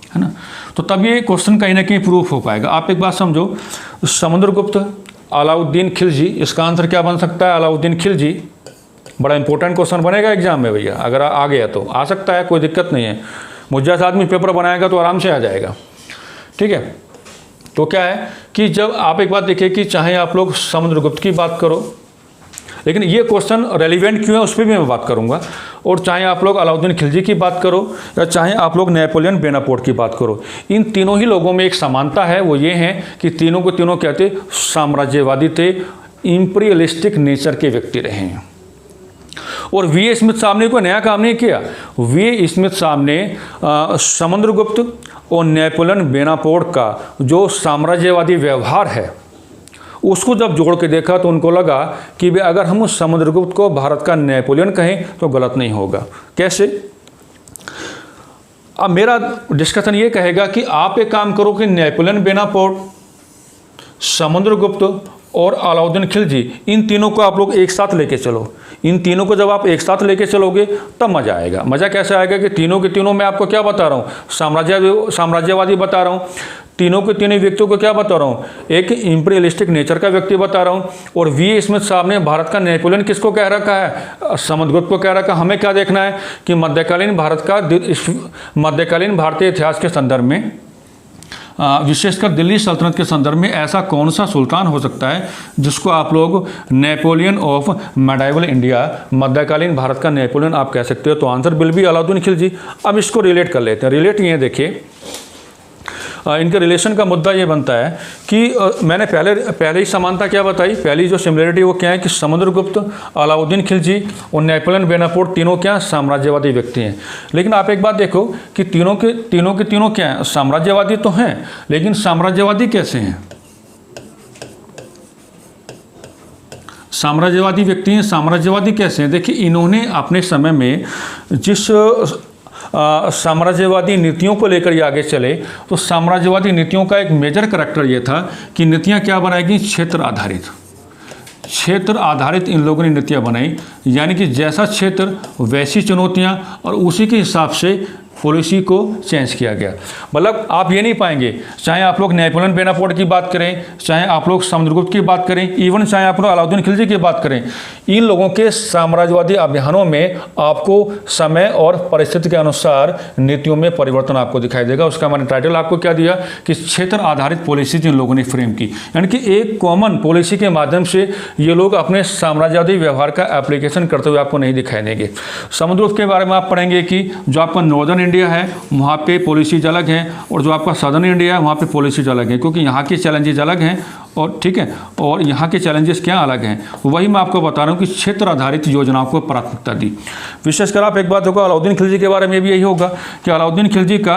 है ना। तो तब ये क्वेश्चन कहीं ना कहीं प्रूफ हो पाएगा। आप एक बात समझो, समुद्रगुप्त, अलाउद्दीन खिलजी, इसका आंसर क्या बन सकता है, अलाउद्दीन खिलजी। बड़ा इंपॉर्टेंट क्वेश्चन बनेगा एग्जाम में भैया, अगर आ गया तो आ सकता है, कोई दिक्कत नहीं है। मुझे आदमी पेपर बनाएगा तो आराम से आ जाएगा। ठीक है, तो क्या है कि जब आप एक बात देखिए कि चाहे आप लोग समुद्रगुप्त की बात करो, लेकिन ये क्वेश्चन रेलिवेंट क्यों है उस पर भी मैं बात करूंगा, और चाहे आप लोग अलाउद्दीन खिलजी की बात करो या चाहे आप लोग नेपोलियन बेनापोर्ट की बात करो, इन तीनों ही लोगों में एक समानता है, वो ये है कि तीनों को तीनों कहते साम्राज्यवादी थे, इंपीरियलिस्टिक नेचर के व्यक्ति रहे हैं। और वी ए स्मिथ साहब ने कोई नया काम नहीं किया। वी ए स्मिथ साहब ने समुद्रगुप्त और नेपोलियन बेनापोर्ट का जो साम्राज्यवादी व्यवहार है उसको जब जोड़ के देखा तो उनको लगा कि भाई अगर हम उस समुद्रगुप्त को भारत का नेपोलियन कहें तो गलत नहीं होगा। कैसे? अब मेरा डिस्कशन ये कहेगा कि आप एक काम करो कि नेपोलियन बेनापोर्ट, समुद्रगुप्त और अलाउद्दीन खिलजी, इन तीनों को आप लोग एक साथ लेके चलो। इन तीनों को जब आप एक साथ लेके चलोगे तब मज़ा आएगा। मज़ा कैसे आएगा कि तीनों के तीनों मैं आपको क्या बता रहा हूँ, साम्राज्यवादी बता रहा हूँ। तीनों के तीनों व्यक्तियों को क्या बता रहा हूँ, एक इंपीरियलिस्टिक नेचर का व्यक्ति बता रहा हूँ। और वी ए स्मिथ साहब ने भारत का नेपोलियन किसको कह रखा है, समुद्रगुप्त को कह रखा। हमें क्या देखना है कि मध्यकालीन भारत का, मध्यकालीन भारतीय इतिहास के संदर्भ में, विशेषकर दिल्ली सल्तनत के संदर्भ में ऐसा कौन सा सुल्तान हो सकता है जिसको आप लोग नेपोलियन ऑफ मेडाइवल इंडिया, मध्यकालीन भारत का नेपोलियन आप कह सकते हो। तो answer will be Alauddin Khilji. अब इसको रिलेट कर लेते हैं। रिलेट ये देखिए, इनके रिलेशन का मुद्दा ये बनता है कि मैंने पहले ही समानता क्या बताई, पहली जो सिमिलरिटी वो क्या है कि समुद्रगुप्त, अलाउद्दीन खिलजी और नेपोलियन बेनापोर्ट तीनों क्या साम्राज्यवादी व्यक्ति हैं। लेकिन आप एक बात देखो कि तीनों के तीनों क्या हैं, साम्राज्यवादी तो हैं, लेकिन साम्राज्यवादी कैसे हैं, साम्राज्यवादी व्यक्ति हैं, साम्राज्यवादी कैसे हैं। देखिए, इन्होंने अपने समय में जिस साम्राज्यवादी नीतियों को लेकर ये आगे चले, तो साम्राज्यवादी नीतियों का एक मेजर करैक्टर ये था कि नीतियाँ क्या बनाएगी, क्षेत्र आधारित इन लोगों ने नीतियाँ बनाई। यानी कि जैसा क्षेत्र वैसी चुनौतियाँ, और उसी के हिसाब से पॉलिसी को चेंज किया गया। मतलब आप ये नहीं पाएंगे, चाहे आप लोग नेपोलियन बेनापोर्ट की बात करें, चाहे आप लोग समुद्रगुप्त की बात करें, इवन चाहे आप लोग अलाउद्दीन खिलजी की बात करें, इन लोगों के साम्राज्यवादी अभियानों में आपको समय और परिस्थिति के अनुसार नीतियों में परिवर्तन आपको दिखाई देगा। उसका मैंने टाइटल आपको क्या दिया कि क्षेत्र आधारित पॉलिसी जिन लोगों ने फ्रेम की, यानी कि एक कॉमन पॉलिसी के माध्यम से ये लोग अपने साम्राज्यवादी व्यवहार का एप्लीकेशन करते हुए आपको नहीं दिखाई देंगे। समुद्रगुप्त के बारे में आप पढ़ेंगे कि जो आपका नॉर्दर्न इंडिया है वहाँ पे पॉलिसीज अलग हैं, और जो आपका सदर्न इंडिया है वहाँ पे पॉलिसीज अलग हैं, क्योंकि यहाँ के चैलेंजेस अलग हैं, और ठीक है, और यहाँ के चैलेंजेस क्या अलग हैं। वही मैं आपको बता रहा हूँ कि क्षेत्र आधारित योजनाओं को प्राथमिकता दी। विशेषकर आप एक बात होगा, अलाउद्दीन खिलजी के बारे में भी यही होगा कि अलाउद्दीन खिलजी का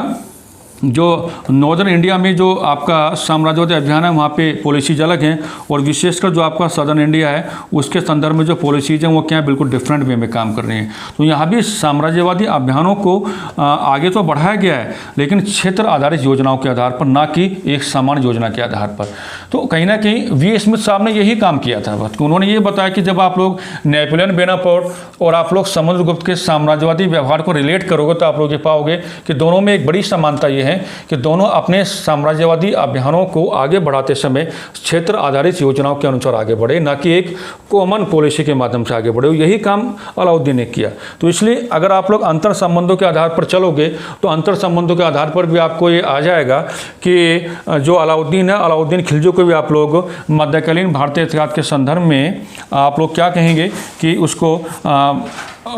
जो नॉर्दर्न इंडिया में जो आपका साम्राज्यवादी अभियान है वहाँ पे पॉलिसीज अलग हैं, और विशेषकर जो आपका सदर्न इंडिया है उसके संदर्भ में जो पॉलिसीज हैं वो क्या है, बिल्कुल डिफरेंट वे में काम कर रही हैं। तो यहाँ भी साम्राज्यवादी अभियानों को आगे तो बढ़ाया गया है, लेकिन क्षेत्र आधारित योजनाओं के आधार पर, ना कि एक सामान्य योजना के आधार पर। तो कहीं ना कहीं वी स्मिथ साहब ने यही काम किया था। उन्होंने ये बताया कि जब आप लोग नेपोलियन बोनापार्ट और आप लोग समुद्रगुप्त के साम्राज्यवादी व्यवहार को रिलेट करोगे तो आप लोग ये पाओगे कि दोनों में एक बड़ी समानता ये है कि दोनों अपने साम्राज्यवादी अभियानों को आगे बढ़ाते समय क्षेत्र आधारित योजनाओं के अनुसार आगे बढ़े, ना कि एक कॉमन पॉलिसी के माध्यम से आगे बढ़े। यही काम अलाउद्दीन ने किया। तो इसलिए अगर आप लोग अंतर संबंधों के आधार पर चलोगे तो अंतर संबंधों के आधार पर भी आपको ये आ जाएगा कि जो अलाउद्दीन है, अलाउद्दीन खिलजी को भी आप लोग मध्यकालीन भारतीय इतिहास के संदर्भ में आप लोग क्या कहेंगे कि उसको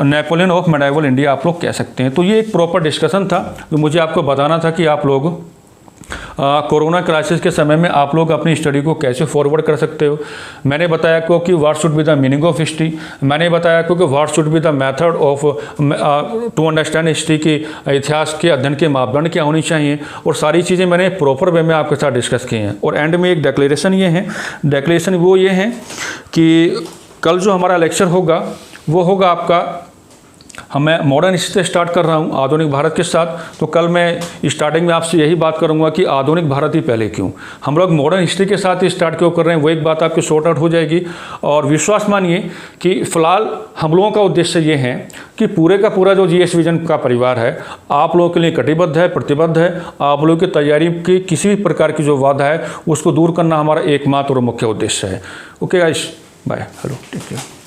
नेपोलियन ऑफ मेडाइवल इंडिया आप लोग कह सकते हैं। तो ये एक प्रॉपर डिस्कशन था जो मुझे आपको बताना था कि आप लोग कोरोना क्राइसिस के समय में आप लोग अपनी स्टडी को कैसे फॉरवर्ड कर सकते हो। मैंने बताया आपको कि what should be the meaning of history, मैंने बताया आपको कि what should be the method of to understand history की इतिहास के अध्ययन के मापदंड क्या होनी चाहिए, और सारी चीज़ें मैंने प्रॉपर वे में आपके साथ डिस्कस की हैं। और एंड में एक डिक्लेरेशन ये है, डिक्लेरेशन वो ये है कि कल जो हमारा लेक्चर होगा वो होगा आपका, मैं मॉडर्न हिस्ट्री से स्टार्ट कर रहा हूँ आधुनिक भारत के साथ। तो कल मैं स्टार्टिंग में आपसे यही बात करूँगा कि आधुनिक भारत ही पहले क्यों, हम लोग मॉडर्न हिस्ट्री के साथ ही स्टार्ट क्यों कर रहे हैं, वो एक बात आपकी सॉर्ट आउट हो जाएगी। और विश्वास मानिए कि फ़िलहाल हम लोगों का उद्देश्य ये है कि पूरे का पूरा जो जीएस विजन का परिवार है आप लोगों के लिए कटिबद्ध है, प्रतिबद्ध है। आप लोगों की तैयारी की किसी भी प्रकार की जो बाधा है उसको दूर करना हमारा एकमात्र और मुख्य उद्देश्य है। Okay guys, bye, hello, take care.